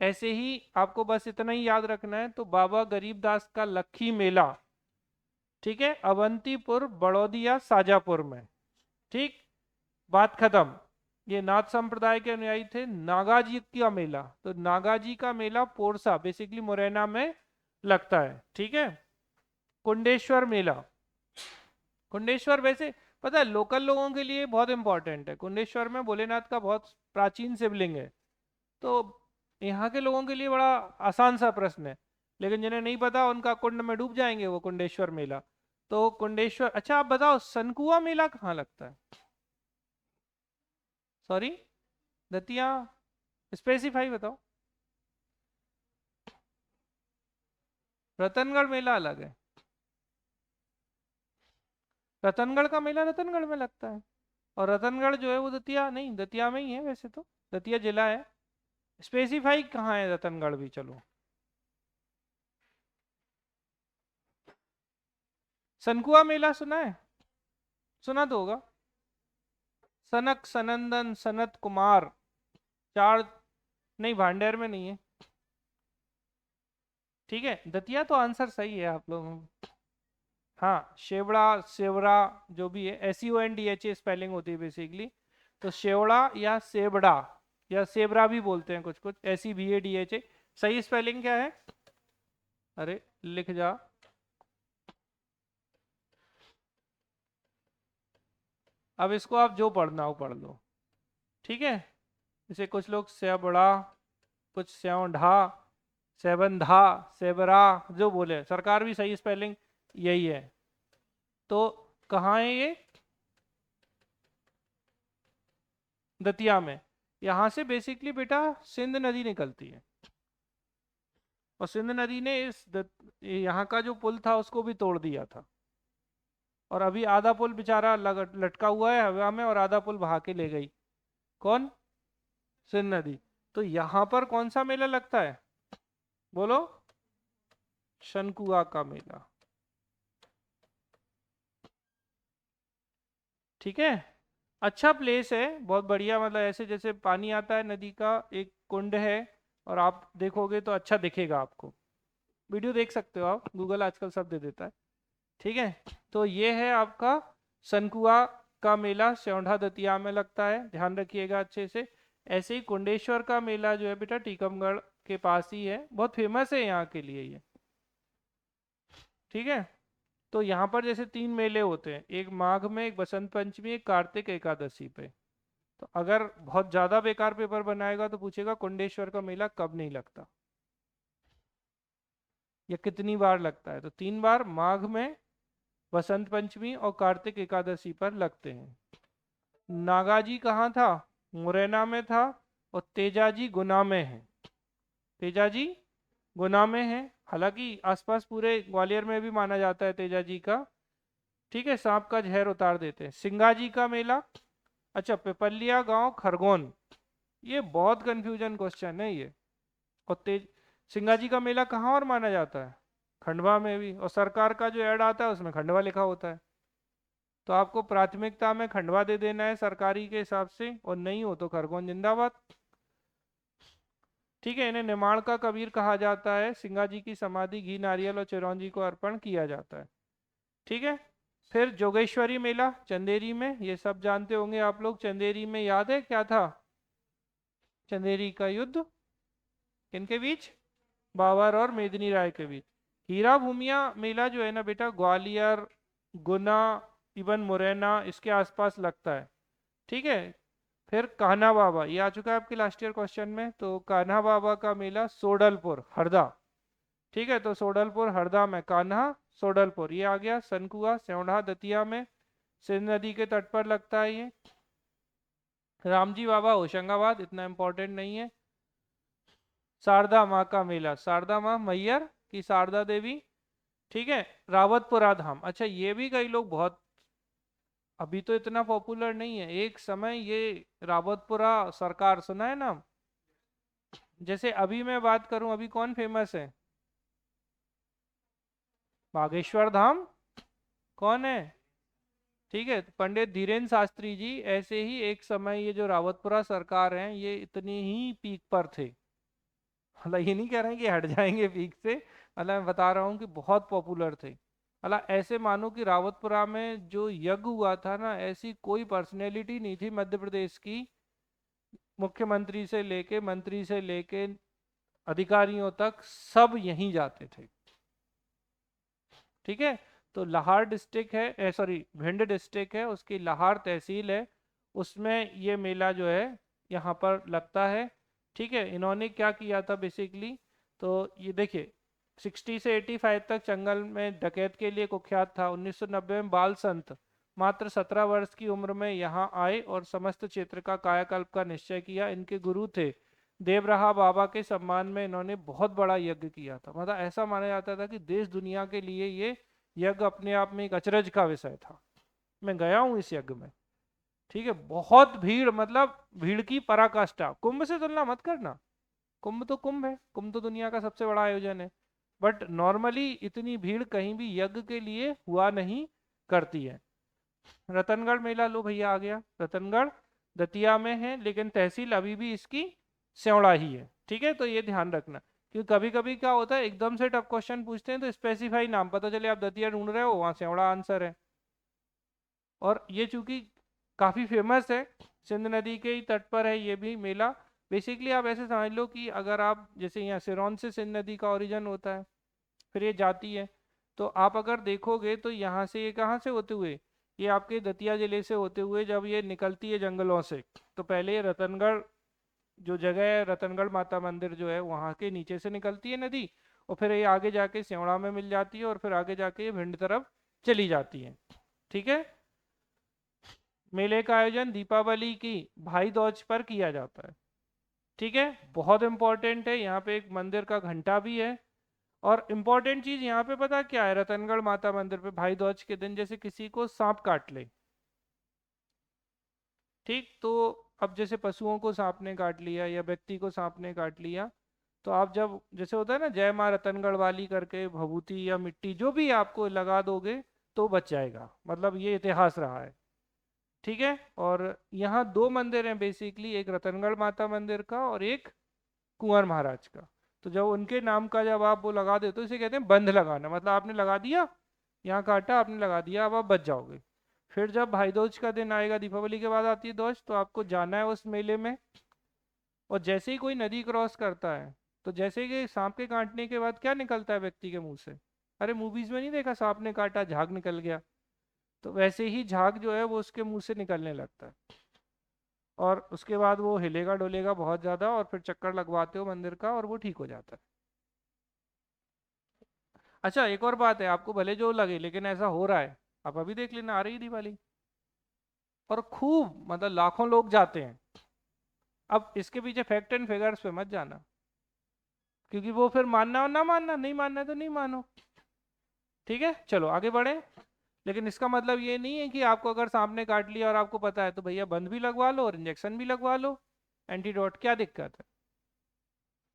ऐसे ही आपको बस इतना ही याद रखना है। तो बाबा गरीबदास का लखी मेला, ठीक है, अवंतीपुर बड़ौदिया साजापुर में। ठीक, बात खत्म। ये नाथ संप्रदाय के अनुयायी थे। नागाजी का मेला, तो नागाजी का मेला पोरसा, बेसिकली मुरैना में लगता है। ठीक है। कुंडेश्वर मेला, कुंडेश्वर वैसे पता है लोकल लोगों के लिए बहुत इंपॉर्टेंट है। कुंडेश्वर में भोलेनाथ का बहुत प्राचीन शिवलिंग है। तो यहाँ के लोगों के लिए बड़ा आसान सा प्रश्न है, लेकिन जिन्हें नहीं पता उनका कुंड में डूब जाएंगे वो कुंडेश्वर मेला। तो कुंडेश्वर, अच्छा आप बताओ सनकुआ मेला कहाँ लगता है? सॉरी, दतिया, स्पेसिफाई बताओ। रतनगढ़ मेला अलग है। रतनगढ़ का मेला रतनगढ़ में लगता है। और रतनगढ़ जो है वो दतिया नहीं, दतिया में ही है वैसे तो। दतिया जिला है। स्पेसिफाई कहाँ है रतनगढ़ भी? चलो, सनकुआ मेला सुना है? सुना तो होगा। सनक सनंदन सनत कुमार, चार, नहीं भांडेर में नहीं है। ठीक है, दतिया तो आंसर सही है आप लोगों। हाँ, शेवड़ा सेवड़ा जो भी है, SUNDHA स्पेलिंग होती है बेसिकली। तो शेवड़ा या सेवड़ा या सेवरा भी बोलते हैं कुछ कुछ, SEVADHA। सही स्पेलिंग क्या है? अरे लिख जा। अब इसको आप जो पढ़ना हो पढ़ लो। ठीक है। जैसे कुछ लोग सेबड़ा, कुछ सेवंढा, सेबंधा, सेबरा जो बोले, सरकार भी सही स्पेलिंग यही है। तो कहाँ है ये? दतिया में। यहाँ से बेसिकली बेटा सिंध नदी निकलती है, और सिंध नदी ने यहाँ का जो पुल था उसको भी तोड़ दिया था, और अभी आधा पुल बेचारा लटका हुआ है हवा में, और आधा पुल बहा के ले गई। कौन? सिंध नदी। तो यहाँ पर कौन सा मेला लगता है बोलो? शनकुआ का मेला। ठीक है, अच्छा प्लेस है, बहुत बढ़िया, मतलब ऐसे जैसे पानी आता है नदी का, एक कुंड है, और आप देखोगे तो अच्छा दिखेगा आपको। वीडियो देख सकते हो आप, गूगल आजकल सब दे देता है। ठीक है, तो ये है आपका सनकुआ का मेला, सेौंढा दतिया में लगता है, ध्यान रखिएगा अच्छे से। ऐसे ही कुंडेश्वर का मेला जो है बेटा टीकमगढ़ के पास ही है, बहुत फेमस है यहाँ के लिए ये। ठीक है, तो यहाँ पर जैसे 3 मेले होते हैं, एक माघ में, एक बसंत पंचमी, एक कार्तिक एकादशी पे। तो अगर बहुत ज्यादा बेकार पेपर बनाएगा तो पूछेगा कुंडेश्वर का मेला कब नहीं लगता, या कितनी बार लगता है? तो 3 बार, माघ में, बसंत पंचमी और कार्तिक एकादशी पर लगते हैं। नागाजी कहाँ था? मुरैना में था, और तेजाजी गुना में है। तेजाजी गुना में है, हालांकि आसपास पूरे ग्वालियर में भी माना जाता है तेजाजी का। ठीक है, सांप का जहर उतार देते हैं। सिंगाजी का मेला, अच्छा पिपलिया गांव खरगोन, ये बहुत कंफ्यूजन क्वेश्चन है ये। और तेज सिंगाजी का मेला कहाँ और माना जाता है? खंडवा में भी, और सरकार का जो ऐड आता है उसमें खंडवा लिखा होता है। तो आपको प्राथमिकता में खंडवा दे देना है सरकारी के हिसाब से, और नहीं हो तो खरगोन जिंदाबाद। ठीक है, इन्हें निमाड़ का कबीर कहा जाता है। सिंगाजी की समाधि घी, नारियल और चिरौंजी को अर्पण किया जाता है। ठीक है, फिर जोगेश्वरी मेला चंदेरी में, ये सब जानते होंगे आप लोग। चंदेरी में याद है क्या था? चंदेरी का युद्ध किनके बीच? बाबर और मेदिनी राय के बीच। हीरा भूमिया मेला जो है ना बेटा, ग्वालियर, गुना, इवन मुरैना, इसके आसपास लगता है। ठीक है, फिर कान्हा बाबा, ये आ चुका है आपके लास्ट ईयर क्वेश्चन में। तो कान्हा बाबा का मेला सोडलपुर हरदा। ठीक है, तो सोडलपुर हरदा में कान्हा, सोडलपुर ये आ गया। सनकुआ सेौंढा दतिया में, सिंध नदी के तट पर लगता है ये। रामजी बाबा होशंगाबाद, इतना इंपॉर्टेंट नहीं है। शारदा माँ का मेला, शारदा माँ मैयर की शारदा देवी। ठीक है, रावतपुरा धाम, अच्छा ये भी कई लोग बहुत, अभी तो इतना पॉपुलर नहीं है, एक समय ये रावतपुरा सरकार सुना है नाम? जैसे अभी मैं बात करूं, अभी कौन फेमस है? बागेश्वर धाम। कौन है? ठीक है, पंडित धीरेन्द्र शास्त्री जी। ऐसे ही एक समय ये जो रावतपुरा सरकार है, ये इतनी ही पीक पर थे। मतलब ये नहीं कह रहे हैं कि हट जाएंगे पीक से, मतलब मैं बता रहा हूँ कि बहुत पॉपुलर थे। मतलब ऐसे मानो कि रावतपुरा में जो यज्ञ हुआ था ना, ऐसी कोई पर्सनैलिटी नहीं थी मध्य प्रदेश की, मुख्यमंत्री से लेके, मंत्री से लेके, अधिकारियों तक, सब यहीं जाते थे। ठीक है, तो लाहार डिस्ट्रिक्ट है, सॉरी भिंड डिस्ट्रिक्ट है, उसकी लाहार तहसील है, उसमें ये मेला जो है यहाँ पर लगता है। ठीक है, इन्होंने क्या किया था बेसिकली, तो ये देखिए 60 से 85 तक जंगल में डकैत के लिए कुख्यात था। 1990 में बाल संत मात्र 17 वर्ष की उम्र में यहाँ आए और समस्त क्षेत्र का कायाकल्प का निश्चय किया। इनके गुरु थे देवराहा बाबा के सम्मान में इन्होंने बहुत बड़ा यज्ञ किया था। मतलब ऐसा माना जाता था कि देश दुनिया के लिए ये यज्ञ अपने आप में एक अचरज का विषय था। मैं गया हूँ इस यज्ञ में। ठीक है, बहुत भीड़, मतलब भीड़ की पराकाष्ठा, कुंभ से तुलना मत करना, कुंभ तो कुंभ है, कुंभ तो दुनिया का सबसे बड़ा आयोजन है, बट नॉर्मली इतनी भीड़ कहीं भी यज्ञ के लिए हुआ नहीं करती है। रतनगढ़ मेला, लो भैया आ गया, रतनगढ़ दतिया में है, लेकिन तहसील अभी भी इसकी सेवड़ा ही है। ठीक है, तो ये ध्यान रखना, क्योंकि कभी कभी क्या होता है एकदम से टफ क्वेश्चन पूछते हैं तो स्पेसिफाई नाम, पता चले आप दतिया ढूंढ रहे हो, वहां सेवड़ा आंसर है। और ये चूंकि काफी फेमस है, सिंध नदी के ही तट पर है ये भी मेला। बेसिकली आप ऐसे समझ लो कि अगर आप जैसे यहाँ सिरौन से सिंध नदी का ओरिजिन होता है, फिर ये जाती है, तो आप अगर देखोगे तो यहाँ से ये कहाँ से होते हुए, ये आपके दतिया जिले से होते हुए जब ये निकलती है जंगलों से, तो पहले ये रतनगढ़ जो जगह है रतनगढ़ माता मंदिर जो है वहाँ के नीचे से निकलती है नदी, और फिर ये आगे जाके सेवड़ा में मिल जाती है, और फिर आगे जाके ये भिंड तरफ चली जाती है। ठीक है। मेले का आयोजन दीपावली की भाई दूज पर किया जाता है। ठीक है, बहुत इंपॉर्टेंट है। यहाँ पे एक मंदिर का घंटा भी है। और इम्पोर्टेंट चीज यहाँ पे पता क्या है, रतनगढ़ माता मंदिर पे भाई दूज के दिन जैसे किसी को सांप काट ले, ठीक, तो अब जैसे पशुओं को सांप ने काट लिया या व्यक्ति को सांप ने काट लिया, तो आप जब जैसे होता है ना जय माँ रतनगढ़ वाली करके भभूति या मिट्टी जो भी आपको लगा दोगे तो बच जाएगा, मतलब ये इतिहास रहा है। ठीक है। और यहाँ दो मंदिर हैं बेसिकली, एक रतनगढ़ माता मंदिर का और एक कुंवर महाराज का। तो जब उनके नाम का जब आप वो लगा देते हो, इसे कहते हैं बंध लगाना, मतलब आपने लगा दिया, यहाँ काटा आपने लगा दिया, अब आप बच जाओगे। फिर जब भाई दूज का दिन आएगा, दीपावली के बाद आती है दूज, तो आपको जाना है उस मेले में। और जैसे ही कोई नदी क्रॉस करता है, तो जैसे कि सांप के काटने के बाद क्या निकलता है व्यक्ति के मुंह से, अरे मूवीज में नहीं देखा सांप ने काटा झाग निकल गया, तो वैसे ही झाग जो है वो उसके मुंह से निकलने लगता है। और उसके बाद वो हिलेगा डोलेगा बहुत ज्यादा, और फिर चक्कर लगवाते हो मंदिर का और वो ठीक हो जाता है। अच्छा, एक और बात है, आपको भले जो लगे लेकिन ऐसा हो रहा है, आप अभी देख लेना, आ रही है दिवाली और खूब मतलब लाखों लोग जाते हैं। अब इसके पीछे फैक्ट एंड फिगर्स पे मत जाना, क्योंकि वो फिर मानना और ना मानना, नहीं मानना है तो नहीं मानो। ठीक है, चलो आगे बढ़े। लेकिन इसका मतलब ये नहीं है कि आपको अगर सांप ने काट लिया और आपको पता है तो भैया बंद भी लगवा लो और इंजेक्शन भी लगवा लो, एंटीडोट, क्या दिक्कत है।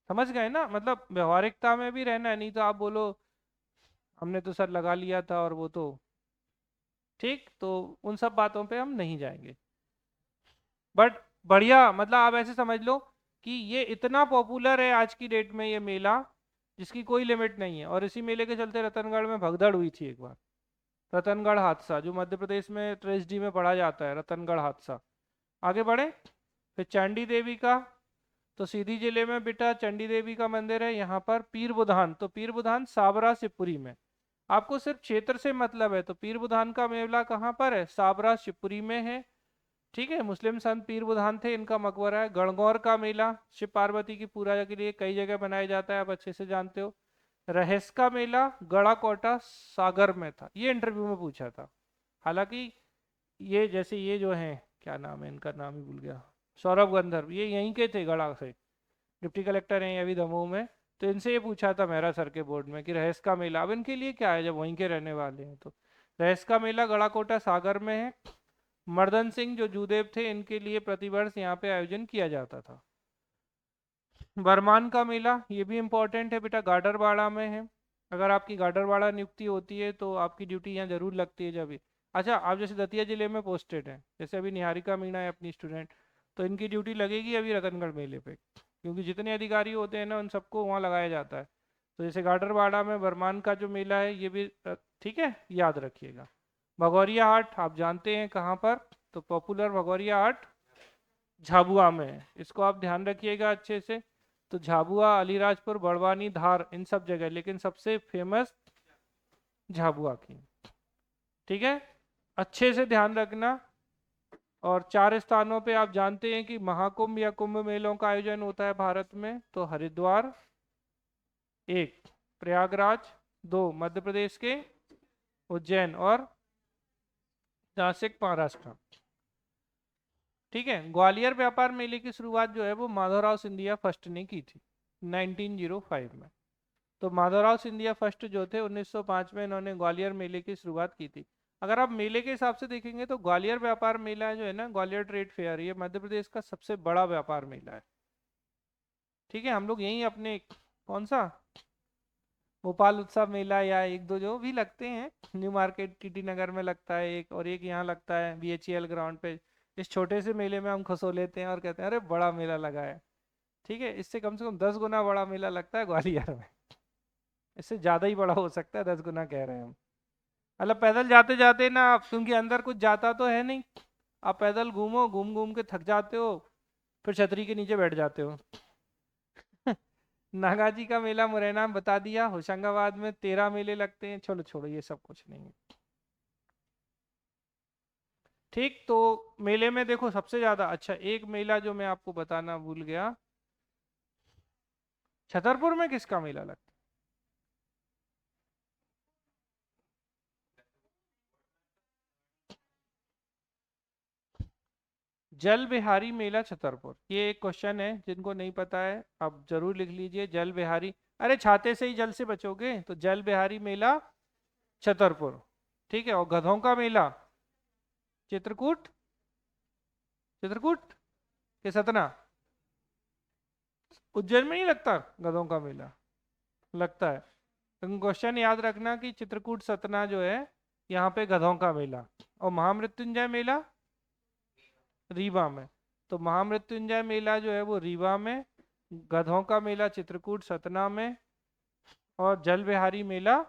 समझ गए ना, मतलब व्यवहारिकता में भी रहना है, नहीं तो आप बोलो हमने तो सर लगा लिया था और वो तो, ठीक, तो उन सब बातों पे हम नहीं जाएंगे। बट बढ़िया, मतलब आप ऐसे समझ लो कि ये इतना पॉपुलर है आज की डेट में ये मेला, जिसकी कोई लिमिट नहीं है। और इसी मेले के चलते रतनगढ़ में भगदड़ हुई थी एक बार, रतनगढ़ हादसा, जो मध्य प्रदेश में ट्रेजिडी में पढ़ा जाता है, रतनगढ़ हादसा। आगे बढ़े। फिर चंडी देवी का, तो सीधी जिले में बेटा चंडी देवी का मंदिर है, यहाँ पर पीर बुधान, तो पीर बुधान साबरा शिवपुरी में। आपको सिर्फ क्षेत्र से मतलब है, तो पीर बुधान का मेला कहाँ पर है, साबरा शिवपुरी में है। ठीक है, मुस्लिम संत पीर बुधान थे, इनका मकबरा है। गणगौर का मेला शिव पार्वती की पूजा के लिए कई जगह बनाया जाता है, आप अच्छे से जानते हो। रहेस का मेला गड़ाकोटा सागर में था, ये इंटरव्यू में पूछा था। हालांकि ये जैसे ये जो है, क्या नाम है इनका, नाम ही भूल गया, सौरभ गंधर्व, ये यहीं के थे गढ़ा से, डिप्टी कलेक्टर हैं अभी दमोह में। तो इनसे ये पूछा था मेरा सर के बोर्ड में कि रहेस का मेला अब इनके लिए क्या है जब वहीं के रहने वाले हैं। तो रहेस का मेला गड़ाकोटा सागर में है। मर्दन सिंह जो जूदेव थे, इनके लिए प्रतिवर्ष यहाँ पे आयोजन किया जाता था। बरमान का मेला, ये भी इम्पोर्टेंट है बेटा, गाडरवाड़ा में है। अगर आपकी गाडरवाड़ा नियुक्ति होती है तो आपकी ड्यूटी यहाँ जरूर लगती है जब भी। अच्छा, आप जैसे दतिया जिले में पोस्टेड हैं, जैसे अभी निहारिका मीणा है अपनी स्टूडेंट, तो इनकी ड्यूटी लगेगी अभी रतनगढ़ मेले पे, क्योंकि जितने अधिकारी होते हैं ना उन सबको वहाँ लगाया जाता है। तो जैसे गाडरवाड़ा में बरमान का जो मेला है ये भी ठीक है, याद रखिएगा। भगौरिया हाट आप जानते हैं कहाँ पर, तो पॉपुलर भगौरिया हाट झाबुआ में है, इसको आप ध्यान रखिएगा अच्छे से। तो झाबुआ, अलीराजपुर, बड़वानी, धार, इन सब जगह, लेकिन सबसे फेमस झाबुआ की। ठीक है, अच्छे से ध्यान रखना। और चार स्थानों पे आप जानते हैं कि महाकुंभ या कुंभ मेलों का आयोजन होता है भारत में, तो हरिद्वार एक, प्रयागराज दो, मध्य प्रदेश के उज्जैन, और नासिक महाराष्ट्र। ठीक है, ग्वालियर व्यापार मेले की शुरुआत जो है वो माधवराव सिंधिया फर्स्ट ने की थी 1905 में। तो माधवराव सिंधिया फर्स्ट जो थे 1905 में, इन्होंने ग्वालियर मेले की शुरुआत की थी। अगर आप मेले के हिसाब से देखेंगे तो ग्वालियर व्यापार मेला जो है ना, ग्वालियर ट्रेड फेयर, ये मध्य प्रदेश का सबसे बड़ा व्यापार मेला है। ठीक है, हम लोग यहीं अपने कौन सा भोपाल उत्सव मेला या एक दो जो भी लगते हैं, न्यू मार्केट टीटी नगर में लगता है एक, और एक यहाँ लगता है बीएचईएल ग्राउंड पे, इस छोटे से मेले में हम खसो लेते हैं और कहते हैं अरे बड़ा मेला लगा है। ठीक है, इससे कम से कम 10 गुना बड़ा मेला लगता है ग्वालियर में, इससे ज़्यादा ही बड़ा हो सकता है, 10 गुना कह रहे हैं हम। मतलब पैदल जाते जाते ना आप, क्योंकि अंदर कुछ जाता तो है नहीं, आप पैदल घूमो, घूम घूम के थक जाते हो, फिर छतरी के नीचे बैठ जाते हो। नागाजी का मेला मुरैना में बता दिया, होशंगाबाद में 13 मेले लगते हैं, चलो छोड़ो ये सब कुछ नहीं है। ठीक, तो मेले में देखो सबसे ज्यादा, अच्छा एक मेला जो मैं आपको बताना भूल गया, छतरपुर में किसका मेला लगता है? जल बिहारी मेला छतरपुर, ये एक क्वेश्चन है, जिनको नहीं पता है आप जरूर लिख लीजिए। जल बिहारी, अरे छाते से ही जल से बचोगे, तो जल बिहारी मेला छतरपुर। ठीक है, और गधों का मेला चित्रकूट, चित्रकूट के सतना, उज्जैन में नहीं लगता गधों का मेला? लगता है। तो क्वेश्चन याद रखना कि चित्रकूट सतना जो है, यहाँ पे गधों का मेला। और महामृत्युंजय मेला रीवा में। तो महामृत्युंजय मेला जो है वो रीवा में, गधों का मेला चित्रकूट सतना में, और जल बिहारी मेला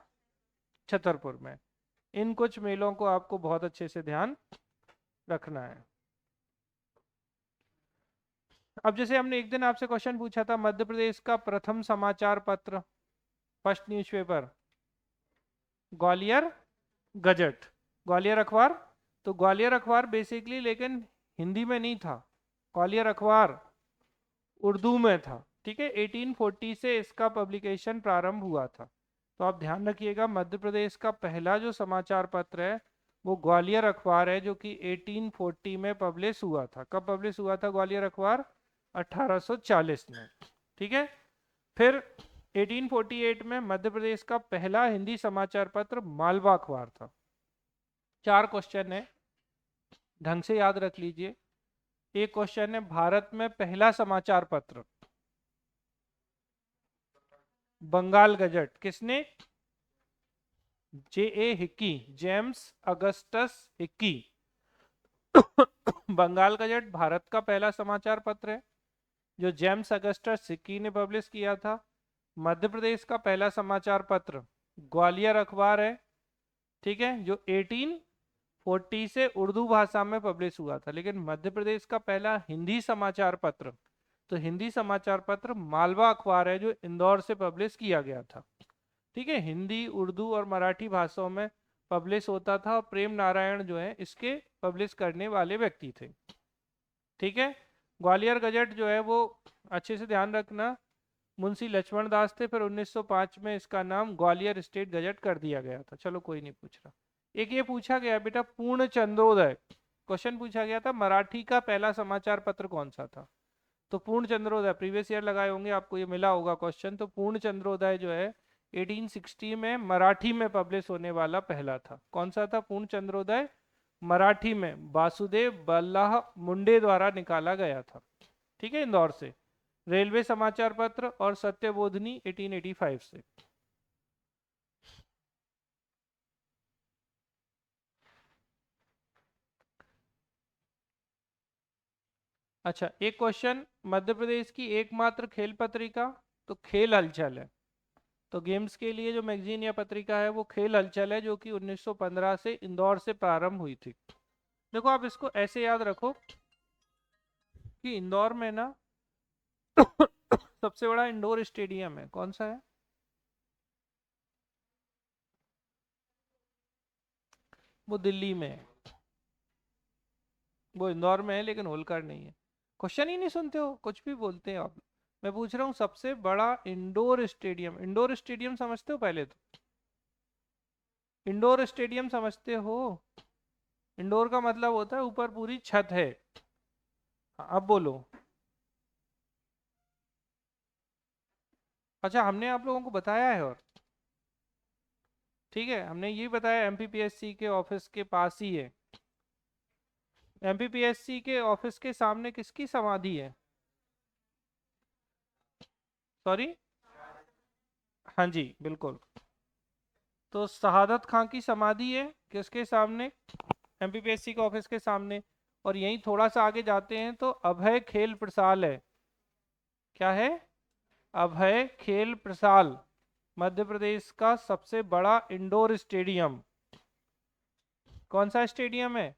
छतरपुर में। इन कुछ मेलों को आपको बहुत अच्छे से ध्यान रखना है। अब जैसे हमने एक दिन आपसे क्वेश्चन पूछा था, मध्य प्रदेश का प्रथम समाचार पत्र, first newspaper, Gwalior gazette, Gwalior अखबार। तो ग्वालियर अखबार बेसिकली लेकिन हिंदी में नहीं था, ग्वालियर अखबार उर्दू में था। ठीक है, 1840 से इसका पब्लिकेशन प्रारंभ हुआ था। तो आप ध्यान रखिएगा, मध्य प्रदेश का पहला जो समाचार पत्र है वो ग्वालियर अखबार है, जो कि 1840 में पब्लिश हुआ था। कब पब्लिश हुआ था ग्वालियर अखबार? 1840 में। ठीक है, फिर 1848 में मध्य प्रदेश का पहला हिंदी समाचार पत्र मालवा अखबार था। 4 क्वेश्चन है, ढंग से याद रख लीजिए। एक क्वेश्चन है, भारत में पहला समाचार पत्र बंगाल गजट किसने? J.A. Hicky, James Augustus Hicky. Bengal gazette Bharat का पहला समाचार पत्र है, जो जेम्स अगस्टस हिक्की ने पब्लिश किया था। मध्य प्रदेश का पहला समाचार पत्र ग्वालियर अखबार है। ठीक है, जो 1840 से उर्दू भाषा में पब्लिश हुआ था। लेकिन मध्य प्रदेश का पहला हिंदी समाचार पत्र, तो हिंदी समाचार पत्र मालवा अखबार है, जो इंदौर से पब्लिश किया गया था। ठीक है, हिंदी, उर्दू और मराठी भाषाओं में पब्लिश होता था, और प्रेम नारायण जो है इसके पब्लिश करने वाले व्यक्ति थे। ठीक है, ग्वालियर गजट जो है वो अच्छे से ध्यान रखना, मुंशी लक्ष्मण दास थे, फिर 1905 में इसका नाम ग्वालियर स्टेट गजट कर दिया गया था। चलो कोई नहीं पूछ रहा। एक ये पूछा गया बेटा, पूर्ण चंद्रोदय, क्वेश्चन पूछा गया था मराठी का पहला समाचार पत्र कौन सा था? तो पूर्ण चंद्रोदय, प्रीवियस ईयर लगाए होंगे, आपको ये मिला होगा क्वेश्चन। तो पूर्ण चंद्रोदय जो है 1860 में मराठी में पब्लिश होने वाला पहला था। कौन सा था पूर्ण चंद्रोदय? मराठी में वासुदेव बल्लाह मुंडे द्वारा निकाला गया था। ठीक है, इंदौर से। रेलवे समाचार पत्र और सत्यबोधनी 1885 से। अच्छा, एक क्वेश्चन, मध्य प्रदेश की एकमात्र खेल पत्रिका, तो खेल हलचल है। तो गेम्स के लिए जो मैगजीन या पत्रिका है वो खेल हलचल है, जो कि 1915 से इंदौर से प्रारंभ हुई थी। देखो आप इसको ऐसे याद रखो कि इंदौर में ना सबसे बड़ा इंडोर स्टेडियम है, कौन सा है? वो दिल्ली में है। वो इंदौर में है, लेकिन होलकर नहीं है। क्वेश्चन ही नहीं सुनते हो, कुछ भी बोलते हैं आप। मैं पूछ रहा हूँ सबसे बड़ा इंडोर स्टेडियम, इंडोर स्टेडियम समझते हो पहले तो? इंडोर स्टेडियम समझते हो? इंडोर का मतलब होता है ऊपर पूरी छत है। हाँ, अब बोलो। अच्छा, हमने आप लोगों को बताया है, और ठीक है, हमने ये बताया एमपीपीएससी के ऑफिस के पास ही है। एमपीपीएससी के ऑफिस के सामने किसकी समाधि है? सॉरी, हाँ जी बिल्कुल। तो शहादत खां की समाधि है किसके सामने? एमपीपीएससी के ऑफिस के सामने। और यहीं थोड़ा सा आगे जाते हैं तो अभय खेल प्रसाल है। क्या है? अभय खेल प्रसाल, मध्य प्रदेश का सबसे बड़ा इंडोर स्टेडियम। कौन सा स्टेडियम है?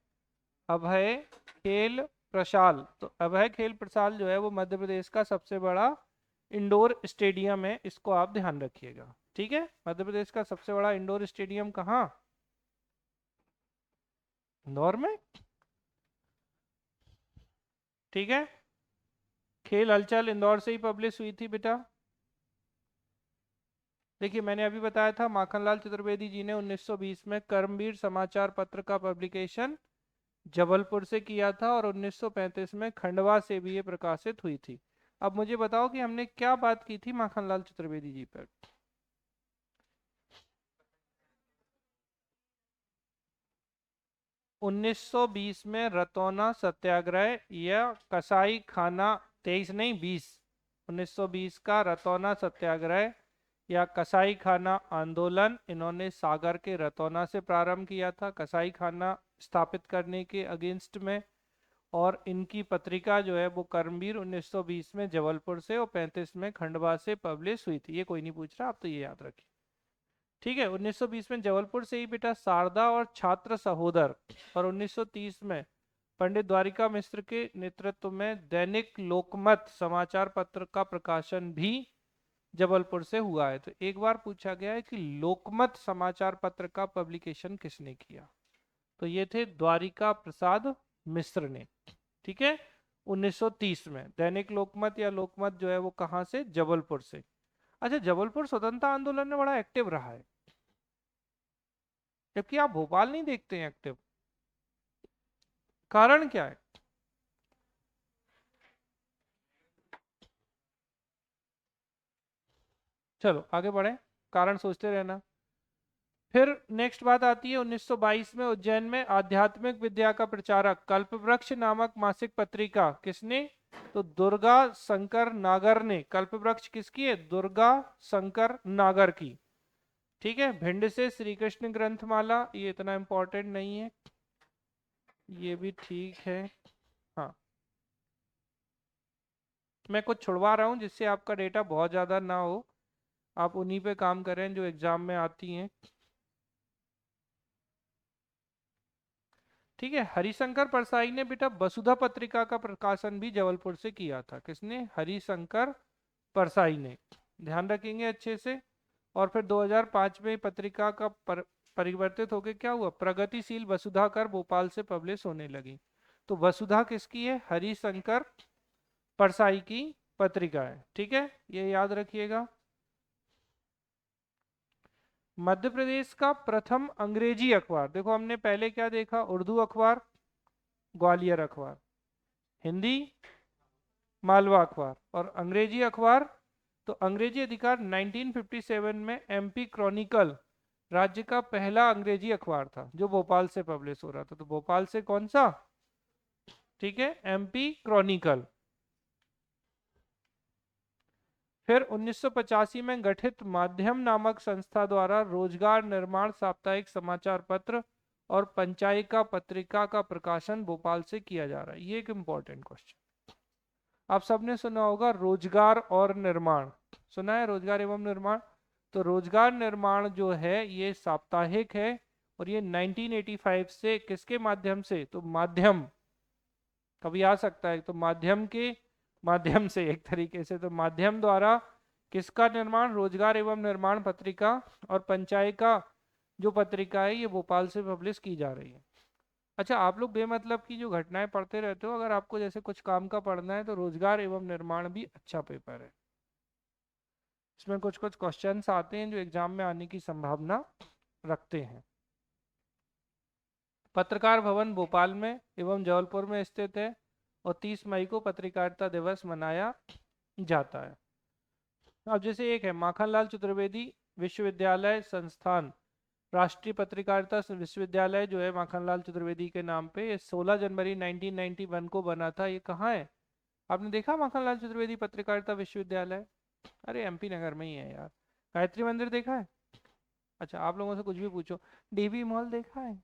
अभय खेल प्रसाल। तो अभय खेल प्रसाल जो है वो मध्य प्रदेश का सबसे बड़ा इंडोर स्टेडियम है, इसको आप ध्यान रखिएगा। ठीक है, मध्य प्रदेश का सबसे बड़ा इंडोर स्टेडियम कहाँ? इंदौर में। ठीक है। खेल हलचल इंदौर से ही पब्लिश हुई थी बेटा। देखिए मैंने अभी बताया था माखनलाल चतुर्वेदी जी ने 1920 में कर्मवीर समाचार पत्र का पब्लिकेशन जबलपुर से किया था और 1935 में खंडवा से भी ये प्रकाशित हुई थी। अब मुझे बताओ कि हमने क्या बात की थी माखनलाल चतुर्वेदी जी पर। 1920 में रतौना सत्याग्रह या कसाई खाना, 23 नहीं 20, 1920 का रतौना सत्याग्रह या कसाई खाना आंदोलन इन्होंने सागर के रतौना से प्रारंभ किया था कसाई खाना स्थापित करने के अगेंस्ट में। और इनकी पत्रिका जो है वो कर्मवीर 1920 में जबलपुर से और 35 में खंडवा से पब्लिश हुई थी। ये कोई नहीं पूछ रहा, आप तो ये याद रखिए। ठीक है, 1920 में जबलपुर से ही बेटा शारदा और छात्र सहोदर, और 1930 में पंडित द्वारिका मिश्र के नेतृत्व में दैनिक लोकमत समाचार पत्र का प्रकाशन भी जबलपुर से हुआ है। तो एक बार पूछा गया है कि लोकमत समाचार पत्र का पब्लिकेशन किसने किया, तो ये थे द्वारिका प्रसाद मिश्र ने। ठीक है, 1930 में दैनिक लोकमत या लोकमत जो है वो कहाँ से, जबलपुर से। अच्छा, जबलपुर स्वतंत्रता आंदोलन में बड़ा एक्टिव रहा है, जबकि आप भोपाल नहीं देखते हैं एक्टिव। कारण क्या है? चलो आगे बढ़े, कारण सोचते रहना। फिर नेक्स्ट बात आती है 1922 में उज्जैन में आध्यात्मिक विद्या का प्रचारक कल्पवृक्ष नामक मासिक पत्रिका किसने, तो दुर्गा शंकर नागर ने। कल्पवृक्ष किसकी है, दुर्गा शंकर नागर की। ठीक है, भिंड से श्री कृष्ण ग्रंथमाला, ये इतना इंपॉर्टेंट नहीं है, ये भी ठीक है। हाँ, मैं कुछ छुड़वा रहा हूँ जिससे आपका डेटा बहुत ज़्यादा ना हो, आप उन्हीं पे काम करें जो एग्जाम में आती हैं। ठीक है, हरिशंकर परसाई ने बेटा वसुधा पत्रिका का प्रकाशन भी जबलपुर से किया था। किसने, हरिशंकर परसाई ने, ध्यान रखेंगे अच्छे से। और फिर 2005 में पत्रिका का परिवर्तित होकर क्या हुआ, प्रगतिशील वसुधा कर भोपाल से पब्लिश होने लगी। तो वसुधा किसकी है, हरिशंकर परसाई की पत्रिका है। ठीक है, ये याद रखिएगा। मध्य प्रदेश का प्रथम अंग्रेजी अखबार, देखो हमने पहले क्या देखा, उर्दू अखबार ग्वालियर अखबार, हिंदी मालवा अखबार, और अंग्रेजी अखबार, तो अंग्रेजी अधिकार 1957 में एमपी क्रॉनिकल राज्य का पहला अंग्रेजी अखबार था जो भोपाल से पब्लिश हो रहा था। तो भोपाल से कौन सा, ठीक है, एमपी क्रॉनिकल। फिर 1985 में गठित माध्यम नामक संस्था द्वारा रोजगार निर्माण साप्ताहिक समाचार पत्र और पंचायिका पत्रिका का प्रकाशन भोपाल से किया जा रहा है। ये एक इंपॉर्टेंट क्वेश्चन आप सबने सुना होगा, रोजगार और निर्माण, सुना है रोजगार एवं निर्माण। तो रोजगार निर्माण जो है ये साप्ताहिक है, और ये 1985 से किसके माध्यम से, तो माध्यम, कभी आ सकता है तो माध्यम के माध्यम से, एक तरीके से तो माध्यम द्वारा किसका निर्माण, रोजगार एवं निर्माण पत्रिका और पंचायिका जो पत्रिका है ये भोपाल से पब्लिश की जा रही है। अच्छा, आप लोग बेमतलब की जो घटनाएं पढ़ते रहते हो, अगर आपको जैसे कुछ काम का पढ़ना है तो रोजगार एवं निर्माण भी अच्छा पेपर है। इसमें कुछ कुछ क्वेश्चंस आते हैं जो एग्जाम में आने की संभावना रखते हैं। पत्रकार भवन भोपाल में एवं जबलपुर में स्थित है, और 30 मई को पत्रकारिता दिवस मनाया जाता है। अब जैसे एक है माखनलाल चतुर्वेदी विश्वविद्यालय संस्थान, राष्ट्रीय पत्रकारिता विश्वविद्यालय जो है माखनलाल चतुर्वेदी के नाम पे, ये 16 जनवरी 1991 को बना था। ये कहाँ है, आपने देखा माखनलाल चतुर्वेदी पत्रकारिता विश्वविद्यालय, अरे एमपी नगर में ही है यार। गायत्री मंदिर देखा है, अच्छा आप लोगों से कुछ भी पूछो, डीबी मॉल देखा है,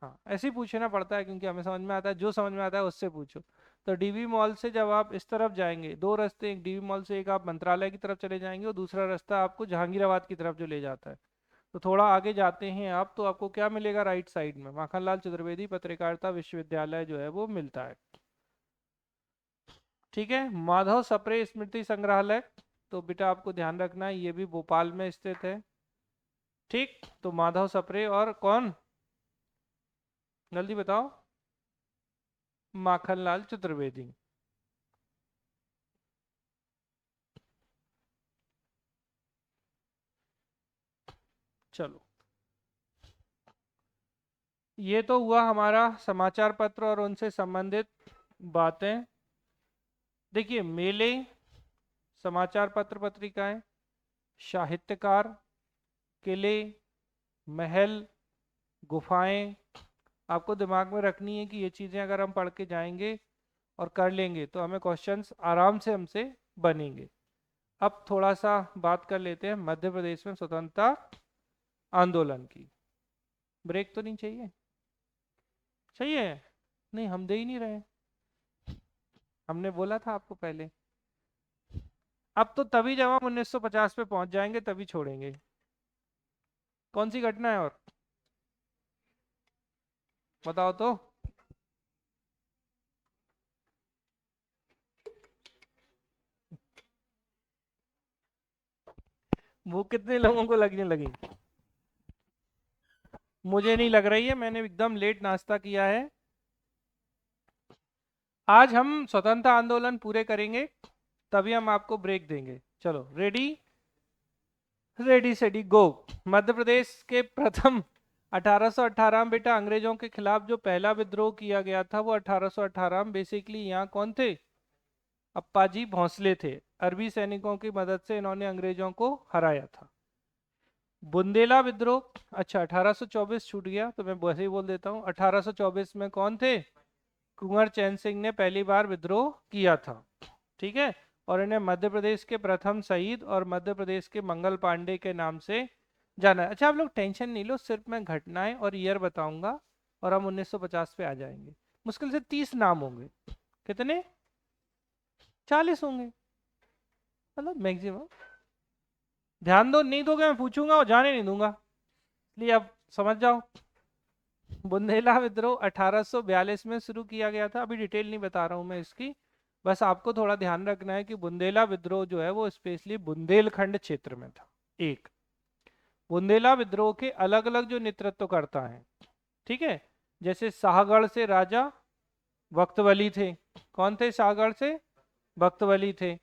हाँ ऐसे ही पूछना पड़ता है क्योंकि हमें समझ में आता है, जो समझ में आता है उससे पूछो। तो डीबी मॉल से जब आप इस तरफ जाएंगे, दो रास्ते, एक डीबी मॉल से एक आप मंत्रालय की तरफ चले जाएंगे और दूसरा रास्ता आपको जहांगीराबाद की तरफ जो ले जाता है। तो थोड़ा आगे जाते हैं आप तो आपको क्या मिलेगा, राइट साइड में माखनलाल चतुर्वेदी पत्रकारिता विश्वविद्यालय जो है वो मिलता है। ठीक है, माधव सप्रे स्मृति संग्रहालय, तो बेटा आपको ध्यान रखना है ये भी भोपाल में स्थित है। ठीक, तो माधव सप्रे और कौन, जल्दी बताओ, माखनलाल चतुर्वेदी। चलो, ये तो हुआ हमारा समाचार पत्र और उनसे संबंधित बातें। देखिए, मेले, समाचार पत्र पत्रिकाएं, साहित्यकार, किले, महल, गुफाएं, आपको दिमाग में रखनी है कि ये चीज़ें अगर हम पढ़ के जाएंगे और कर लेंगे तो हमें क्वेश्चंस आराम से हमसे बनेंगे। अब थोड़ा सा बात कर लेते हैं मध्य प्रदेश में स्वतंत्रता आंदोलन की। ब्रेक तो नहीं चाहिए? चाहिए? नहीं, हम दे ही नहीं रहे, हमने बोला था आपको पहले। अब तो तभी जब हम 1950 पे पहुंच जाएंगे तभी छोड़ेंगे। कौन सी घटना है और बताओ तो। वो कितने लोगों को लगने लगी? मुझे नहीं लग रही है, मैंने एकदम लेट नाश्ता किया है। आज हम स्वतंत्रता आंदोलन पूरे करेंगे, तभी हम आपको ब्रेक देंगे। चलो, रेडी? रेडी सेडी गो। मध्य प्रदेश के प्रथम 1818 में बेटा अंग्रेजों के खिलाफ जो पहला विद्रोह किया गया था वो 1818 में बेसिकली यहाँ कौन थे? अप्पाजी भोंसले थे। अरबी सैनिकों की मदद से इन्होंने अंग्रेजों को हराया था। बुंदेला विद्रोह, अच्छा 1824 छूट गया तो मैं वैसे ही बोल देता हूँ। 1824 में कौन थे? कुंवर चैन सिंह ने पहली बार विद्रोह किया था, ठीक है। और इन्हें मध्य प्रदेश के प्रथम शहीद और मध्य प्रदेश के मंगल पांडे के नाम से जाना है। अच्छा, आप लोग टेंशन नहीं लो, सिर्फ मैं घटनाएं और ईयर बताऊंगा और हम 1950 पे आ जाएंगे। मुश्किल से 30 नाम होंगे। कितने? 40 होंगे, मतलब मैक्सिमम। ध्यान दो, नहीं दोगे मैं पूछूंगा और जाने नहीं दूंगा, इसलिए अब समझ जाओ। बुंदेला विद्रोह 1842 में शुरू किया गया था। अभी डिटेल नहीं बता रहा हूँ मैं इसकी, बस आपको थोड़ा ध्यान रखना है कि बुंदेला विद्रोह जो है वो स्पेशली बुंदेलखंड क्षेत्र में था। एक, बुंदेला विद्रोह के अलग अलग जो नेतृत्व करता है, ठीक है, जैसे शाहगढ़ से राजा वक्तवली थे। कौन थे शाहगढ़ से? वक्तवली थे,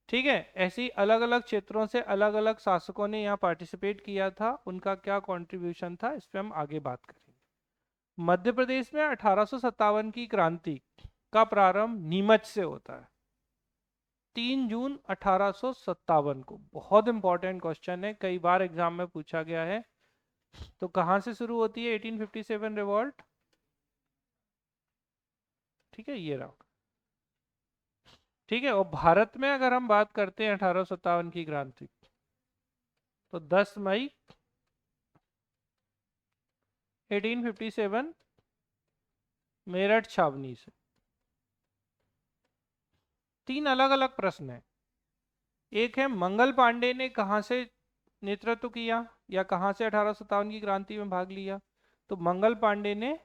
ठीक है। ऐसे ही अलग अलग क्षेत्रों से अलग अलग शासकों ने यहाँ पार्टिसिपेट किया था, उनका क्या कंट्रीब्यूशन था इस पर हम आगे बात करेंगे। मध्य प्रदेश में 1857 की क्रांति का प्रारंभ नीमच से होता है, 3 जून 1857 को। बहुत इंपॉर्टेंट क्वेश्चन है, कई बार एग्जाम में पूछा गया है। तो कहां से शुरू होती है 1857 रिवॉल्ट? ठीक है, ये रहा, ठीक है। और भारत में अगर हम बात करते हैं 1857 की क्रांति, तो 10 मई 1857 मेरठ छावनी से। 3 अलग अलग प्रश्न है। एक है मंगल पांडे ने कहां से नेतृत्व किया या कहां से 1857 की क्रांति में भाग लिया? तो मंगल पांडे ने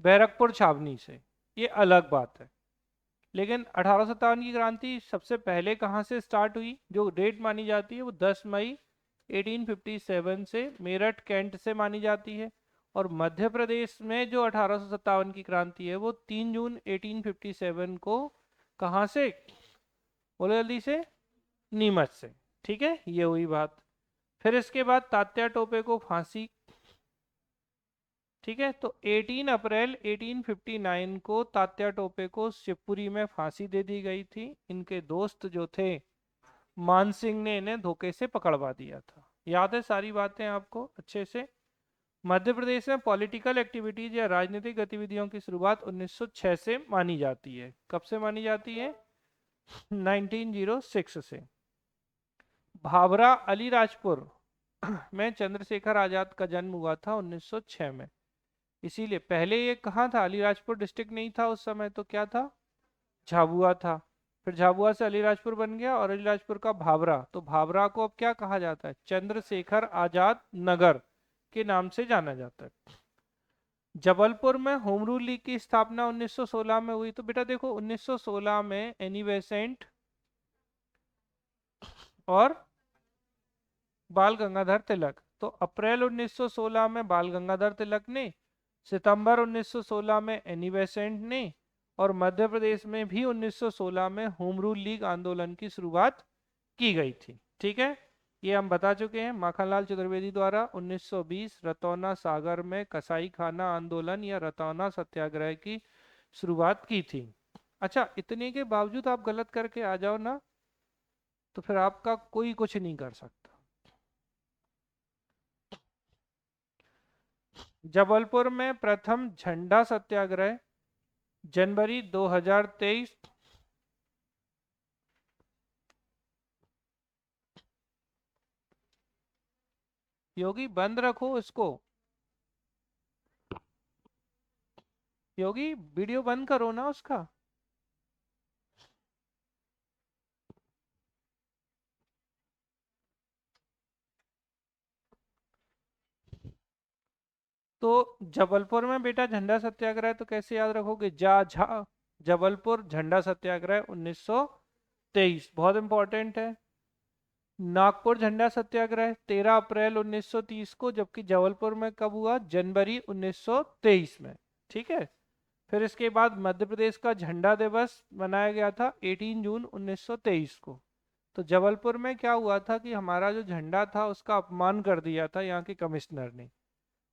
बैरकपुर छावनी से, ये अलग बात है। लेकिन 1857 की क्रांति सबसे पहले कहां से स्टार्ट हुई? जो डेट मानी जाती है वो 10 मई 1857 से मेरठ कैंट से मानी जाती है। और मध्य प्रदेश में जो 1857 की क्रांति है वो 3 जून 1857 को कहां से? बोलो जल्दी से। नीमच से, ठीक है, ये हुई बात। फिर इसके बाद तात्या टोपे को फांसी, ठीक है। तो 18 अप्रैल 1859 को तात्या टोपे को शिवपुरी में फांसी दे दी गई थी। इनके दोस्त जो थे मान सिंह ने इन्हें धोखे से पकड़वा दिया था। याद है सारी बातें आपको अच्छे से? मध्य प्रदेश में पॉलिटिकल एक्टिविटीज या राजनीतिक गतिविधियों की शुरुआत 1906 से मानी जाती है। कब से मानी जाती है? 1906 से। भाभरा अलीराजपुर में चंद्रशेखर आजाद का जन्म हुआ था 1906 में। इसीलिए पहले ये कहाँ था? अलीराजपुर डिस्ट्रिक्ट नहीं था उस समय, तो क्या था? झाबुआ था। फिर झाबुआ से अलीराजपुर बन गया और अलीराजपुर का भाभरा, तो भाभरा को अब क्या कहा जाता है? चंद्रशेखर आजाद नगर के नाम से जाना जाता है। जबलपुर में होम रूल लीग की स्थापना 1916 में हुई। तो बेटा देखो 1916 में एनी बेसेंट और बाल गंगाधर तिलक, तो अप्रैल 1916 में बाल गंगाधर तिलक ने, सितंबर 1916 में एनी बेसेंट ने, और मध्य प्रदेश में भी 1916 में होम रूल लीग आंदोलन की शुरुआत की गई थी। ठीक है, ये हम बता चुके हैं। माखनलाल चतुर्वेदी द्वारा 1920 रतौना सागर में कसाई खाना आंदोलन या रतौना सत्याग्रह की शुरुआत की थी। अच्छा, इतने के बावजूद आप गलत करके आ जाओ ना, तो फिर आपका कोई कुछ नहीं कर सकता। जबलपुर में प्रथम झंडा सत्याग्रह जनवरी 2023। योगी बंद रखो इसको, योगी वीडियो बंद करो ना उसका। तो जबलपुर में बेटा झंडा सत्याग्रह तो कैसे याद रखोगे, जा झा जबलपुर झंडा सत्याग्रह 1923, बहुत इंपॉर्टेंट है। नागपुर झंडा सत्याग्रह 13 अप्रैल 1930 को, जबकि जबलपुर में कब हुआ, जनवरी 1923 में। ठीक है, फिर इसके बाद मध्य प्रदेश का झंडा दिवस मनाया गया था 18 जून 1923 को। तो जबलपुर में क्या हुआ था कि हमारा जो झंडा था उसका अपमान कर दिया था यहाँ के कमिश्नर ने,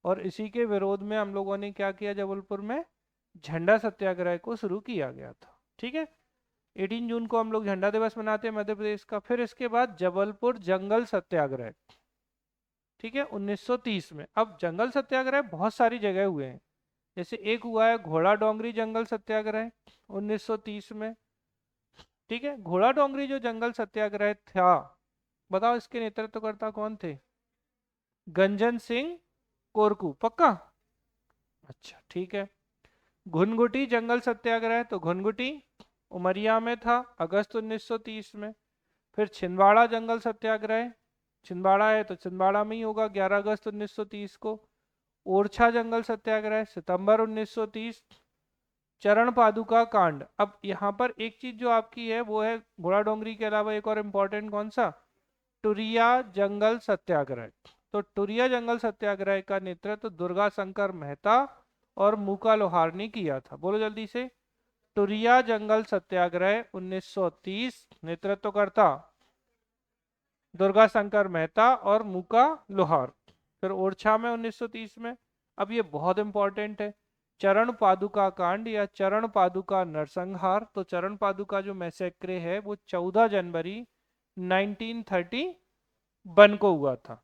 और इसी के विरोध में हम लोगों ने क्या किया, जबलपुर में झंडा सत्याग्रह को शुरू किया गया था। ठीक है, 18 जून को हम लोग झंडा दिवस मनाते हैं मध्य प्रदेश का। फिर इसके बाद जबलपुर जंगल सत्याग्रह, ठीक है, 1930 में। अब जंगल सत्याग्रह बहुत सारी जगह हुए हैं, जैसे एक हुआ है घोड़ा डोंगरी जंगल सत्याग्रह 1930 में। ठीक है, घोड़ा डोंगरी जो जंगल सत्याग्रह था, बताओ इसके नेतृत्वकर्ता कौन थे, गंजन सिंह कोरकू, पक्का। अच्छा ठीक है। घुनघुटी जंगल सत्याग्रह, तो घुनघुटी उमरिया में था अगस्त 1930 में। फिर छिंदवाड़ा जंगल सत्याग्रह, छिंदवाड़ा है तो छिंदवाड़ा में ही होगा, 11 अगस्त 1930 को। ओरछा जंगल सत्याग्रह सितंबर 1930। चरण पादुका कांड, अब यहाँ पर एक चीज जो आपकी है वो है घोड़ा डोंगरी के अलावा एक और इम्पोर्टेंट, कौन सा, टुरिया जंगल सत्याग्रह। तो टुरिया जंगल सत्याग्रह का नेतृत्व दुर्गा शंकर मेहता और मूका लोहार ने किया था। बोलो जल्दी से, टुरिया जंगल सत्याग्रह 1930, नेतृत्वकर्ता दुर्गा शंकर मेहता और मूका लोहार। फिर ओरछा में 1930 में। अब ये बहुत इंपॉर्टेंट है, चरण पादुका कांड या चरण पादुका नरसंहार। तो चरण पादुका जो मैसेक्रे है वो 14 जनवरी 1931 को हुआ था।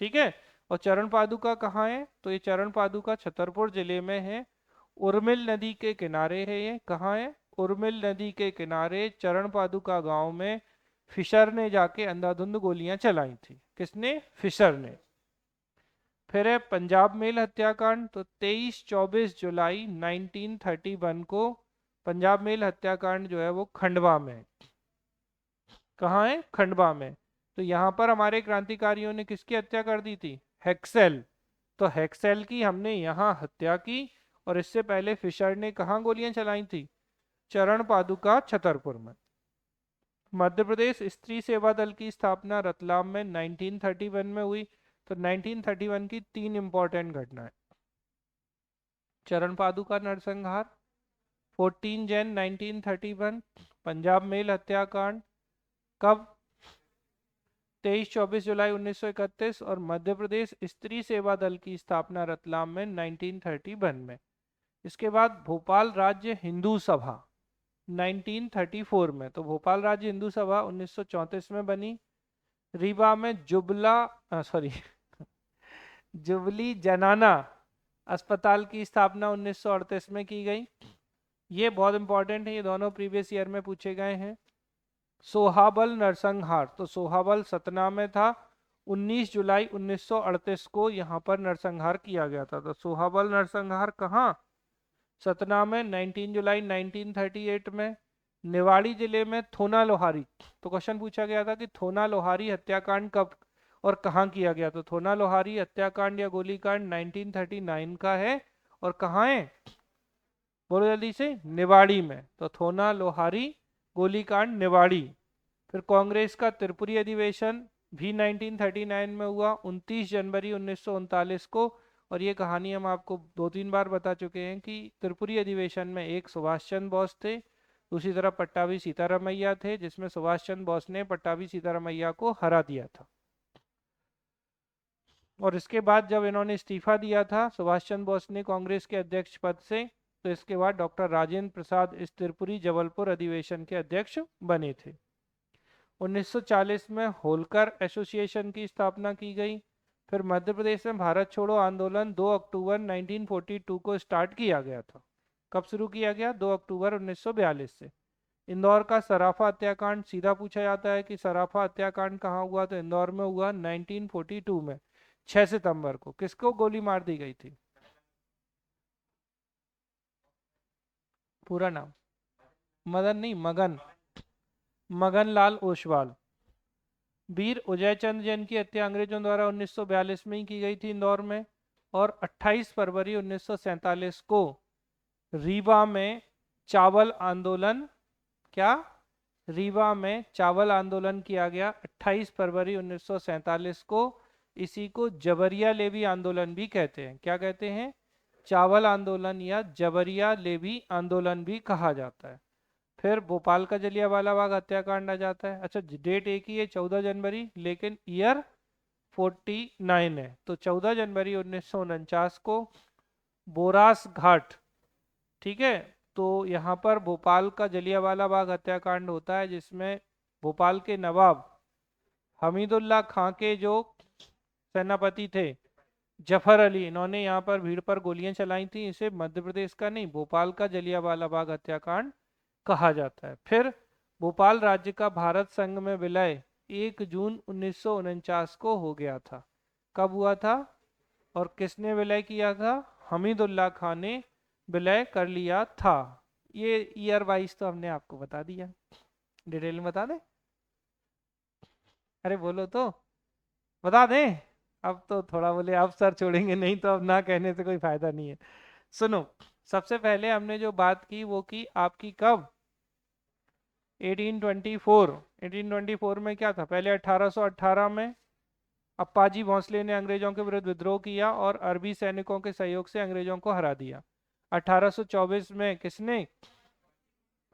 ठीक है, और चरण पादुका कहाँ है, तो ये चरण पादुका छतरपुर जिले में है, उर्मिल नदी के किनारे है। ये कहाँ है, उर्मिल नदी के किनारे चरण पादुका गांव में फिशर ने जाके अंधाधुंध गोलियां चलाई थी। किसने, फिशर ने। फिर है पंजाब मेल हत्याकांड, तो 23-24 जुलाई 1931 को पंजाब मेल हत्याकांड जो है वो खंडवा में है। कहाँ है, खंडवा में। तो यहाँ पर हमारे क्रांतिकारियों ने किसकी हत्या कर दी थी, हेक्सेल। तो हेक्सेल की हमने यहाँ हत्या की, और इससे पहले फिशर ने कहाँ गोलियां चलाई थी, चरण पादुका छतरपुर में। मध्य प्रदेश स्त्री सेवा दल की स्थापना रतलाम में 1931 में हुई। तो 1931 की 3 इंपॉर्टेंट घटनाएं, चरण पादुका नरसंहार, 14 जन 1931, पंजाब मेल हत्याकांड कब, 23-24 जुलाई 1931, और मध्य प्रदेश स्त्री सेवा दल की स्थापना रतलाम में 1931 में। इसके बाद भोपाल राज्य हिंदू सभा 1934 में। तो भोपाल राज्य हिंदू सभा 1934 में बनी। रीवा में जुबली जनाना अस्पताल की स्थापना 1938 में की गई। ये बहुत इंपॉर्टेंट है, ये दोनों प्रीवियस ईयर में पूछे गए हैं। सोहाबल नरसंहार, तो सोहाबल सतना में था, 19 जुलाई 1938 को यहाँ पर नरसंहार किया गया था। तो सोहाबल नरसंहार कहाँ, सतना में, 19 जुलाई 1938 में। निवाड़ी जिले में थोना लोहारी, तो क्वेश्चन पूछा गया था कि थोना लोहारी हत्याकांड कब और कहाँ किया गया, तो थोना लोहारी हत्याकांड या गोलीकांड 1939 का है, और कहाँ है, बोलो जल्दी से, निवाड़ी में। तो थोना लोहारी गोलीकांड निवाड़ी। फिर कांग्रेस का त्रिपुरी अधिवेशन भी 1939 में हुआ, 29 जनवरी 1939 को और ये कहानी हम आपको 2-3 बार बता चुके हैं कि त्रिपुरी अधिवेशन में एक सुभाष चंद्र बोस थे, दूसरी तरफ पट्टाभी सीतारामैया थे, जिसमें सुभाष चंद्र बोस ने पट्टाभी सीतारामैया को हरा दिया था। और इसके बाद जब इन्होंने इस्तीफा दिया था सुभाष चंद्र बोस ने कांग्रेस के अध्यक्ष पद से, तो इसके बाद डॉक्टर राजेंद्र प्रसाद इस त्रिपुरी जबलपुर अधिवेशन के अध्यक्ष बने थे। 1940 में होलकर एसोसिएशन की स्थापना की गई। फिर मध्य प्रदेश में भारत छोड़ो आंदोलन 2 अक्टूबर 1942 को स्टार्ट किया गया था। कब शुरू किया गया? 2 अक्टूबर 1942 से। इंदौर का सराफा हत्याकांड, सीधा पूछा जाता है कि सराफा हत्याकांड कहाँ हुआ, तो इंदौर में हुआ 1942 में 6 सितंबर को। किसको गोली मार दी गई थी? पूरा नाम? मदन नहीं, मगन, मगन लाल ओसवाल। वीर उदय चंद जैन की हत्या अंग्रेजों द्वारा 1942 में ही की गई थी इंदौर में। और 28 फरवरी 1947 को रीवा में चावल आंदोलन, क्या? रीवा में चावल आंदोलन किया गया 28 फरवरी 1947 को। इसी को जबरिया लेवी आंदोलन भी कहते हैं। क्या कहते हैं? चावल आंदोलन या जबरिया लेवी आंदोलन भी कहा जाता है। फिर भोपाल का जलियांवाला बाग हत्याकांड आ जाता है। अच्छा, डेट एक ही है 14 जनवरी, लेकिन ईयर 49 है। तो 14 जनवरी 1949 को बोरास घाट, ठीक है, तो यहाँ पर भोपाल का जलियांवाला बाग हत्याकांड होता है, जिसमें भोपाल के नवाब हमीदुल्ला खां के जो सेनापति थे जफर अली, इन्होंने यहाँ पर भीड़ पर गोलियां चलाई थी। इसे मध्य प्रदेश का नहीं, भोपाल का जलियांवाला बाग हत्याकांड कहा जाता है। फिर भोपाल राज्य का भारत संघ में विलय 1 जून 1949 को हो गया था। कब हुआ था और किसने विलय किया था? हमीदुल्ला खान ने विलय कर लिया था। ये ईयर वाइज तो हमने आपको बता दिया, डिटेल में बता दें? अरे बोलो तो, बता दें? अब तो थोड़ा बोले आप सर छोड़ेंगे, नहीं तो अब ना कहने से कोई फायदा नहीं है। सुनो, सबसे पहले हमने जो बात की वो की आपकी कब? 1824। 1824 में क्या था? पहले 1818 में अप्पाजी भोंसले ने अंग्रेजों के विरुद्ध विद्रोह किया और अरबी सैनिकों के सहयोग से अंग्रेजों को हरा दिया। 1824 में किसने?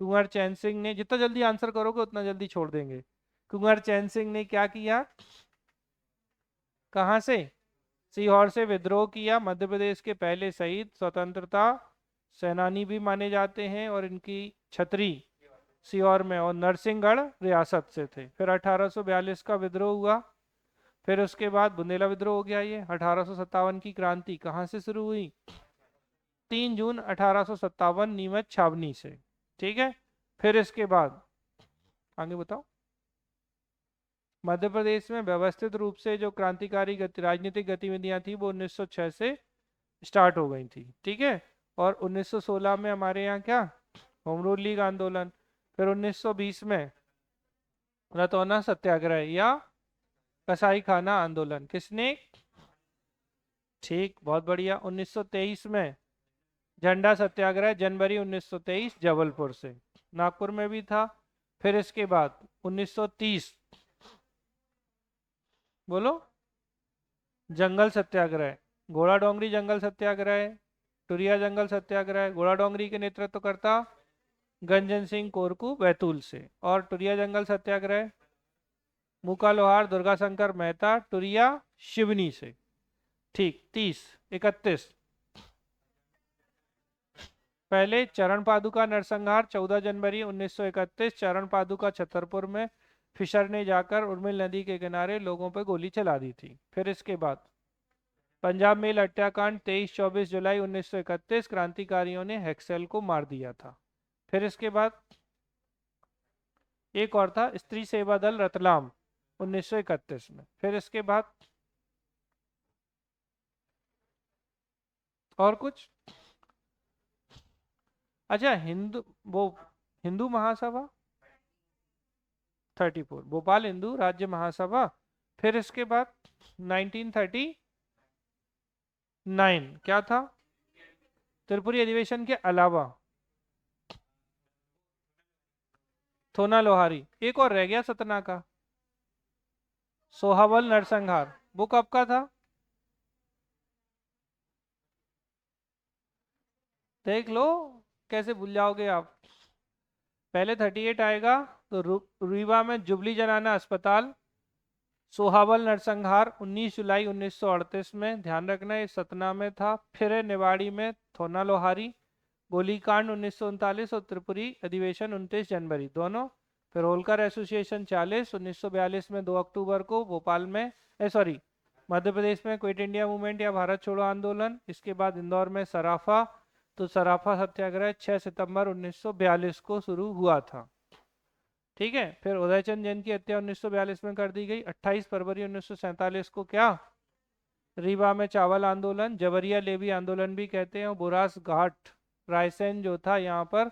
कुंवर चैन सिंह ने। जितना जल्दी आंसर करोगे उतना जल्दी छोड़ देंगे। कुंवर चैन सिंह ने क्या किया? कहां से? सीहोर से विद्रोह किया। मध्य प्रदेश के पहले शहीद, स्वतंत्रता सेनानी भी माने जाते हैं, और इनकी छतरी सीहोर में और नरसिंहगढ़ रियासत से थे। फिर 1842 का विद्रोह हुआ। फिर उसके बाद बुंदेला विद्रोह हो गया। ये 1857 की क्रांति कहाँ से शुरू हुई? 3 जून 1857 नीमच छावनी से। ठीक है, फिर इसके बाद आगे बताओ। मध्य प्रदेश में व्यवस्थित रूप से जो क्रांतिकारी राजनीतिक गतिविधियां थी वो 1906 से स्टार्ट हो गई थी। ठीक है, और 1916 में हमारे यहाँ क्या? होम रूल लीग आंदोलन। फिर 1920 में रतौना सत्याग्रह या कसाई खाना आंदोलन। किसने? ठीक, बहुत बढ़िया। 1923 में झंडा सत्याग्रह, जनवरी 1923 जबलपुर से। नागपुर में भी था। फिर इसके बाद 1930, बोलो, जंगल सत्याग्रह, घोड़ा डोंगरी जंगल सत्याग्रह, टुरिया जंगल सत्याग्रह। घोड़ा डोंगरी के नेतृत्व करता गंजन सिंह कोरकू बैतूल से। और टुरिया जंगल सत्याग्रह मुका लोहार दुर्गा शंकर मेहता टुरिया शिवनी से। ठीक। 30, 31 पहले चरण पादुका नरसंहार 14 जनवरी 1931 चरण पादुका छतरपुर में फिशर ने जाकर उर्मिल नदी के किनारे लोगों पर गोली चला दी थी। फिर इसके बाद पंजाब मेल हत्याकांड 23-24 जुलाई 1931 क्रांतिकारियों ने हेक्सेल को मार दिया था। फिर इसके बाद एक और था स्त्री सेवा दल रतलाम 1931 में। फिर इसके बाद और कुछ? अच्छा, हिंदू महासभा 34, भोपाल हिंदू राज्य महासभा। फिर इसके बाद 1939 क्या था? त्रिपुरी अधिवेशन के अलावा थोना लोहारी। एक और रह गया सतना का, सोहावल नरसंहार। वो कब का था? देख लो, कैसे भूल जाओगे आप। पहले 38 आएगा तो रीवा में जुबली जनाना अस्पताल, सोहाबल नरसंहार 19 जुलाई 1938 में, ध्यान रखना ये सतना में था। फिर है निवाड़ी में थोना लोहारी, गोलीकांड 1939 और त्रिपुरी अधिवेशन 29 जनवरी दोनों। फिर होलकर एसोसिएशन 40 1942 में 2 अक्टूबर को भोपाल में, सॉरी मध्य प्रदेश में क्विट इंडिया मूवमेंट या भारत छोड़ो आंदोलन। इसके बाद इंदौर में सराफा, तो सराफा सत्याग्रह 6 सितंबर 1942 को शुरू हुआ था। ठीक है। फिर उदयचंद जैन की हत्या 1942 में कर दी गई। 28 फरवरी 1947 को क्या, रीवा में चावल आंदोलन, जवरिया लेवी आंदोलन भी कहते हैं। और बुरास घाट रायसेन जो था यहाँ पर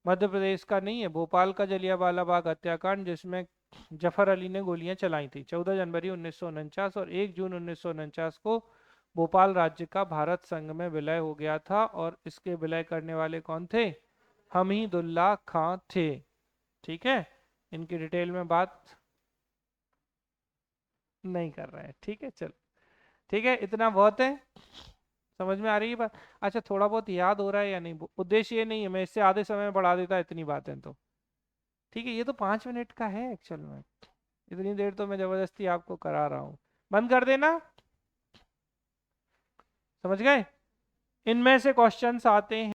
मध्य प्रदेश का नहीं है, भोपाल का जलियांवाला बाग हत्याकांड, जिसमें जफर अली ने गोलियां चलाई थी। 14 जनवरी 1949 और 1 जून 1949 को भोपाल राज्य का भारत संघ में विलय हो गया था। और इसके विलय करने वाले कौन थे, हमीदुल्लाह खां थे। ठीक है, इनकी डिटेल में बात नहीं कर रहे हैं। ठीक है, चलो ठीक है, इतना बहुत है। समझ में आ रही है बात? अच्छा, थोड़ा बहुत याद हो रहा है या नहीं, उद्देश्य ये नहीं है मैं इससे आधे समय में बढ़ा देता इतनी बातें तो। ठीक है, ये तो 5 मिनट का है एक्चुअल में, इतनी देर तो मैं जबरदस्ती आपको करा रहा हूँ। बंद कर देना, समझ गए? इनमें से क्वेश्चंस आते हैं।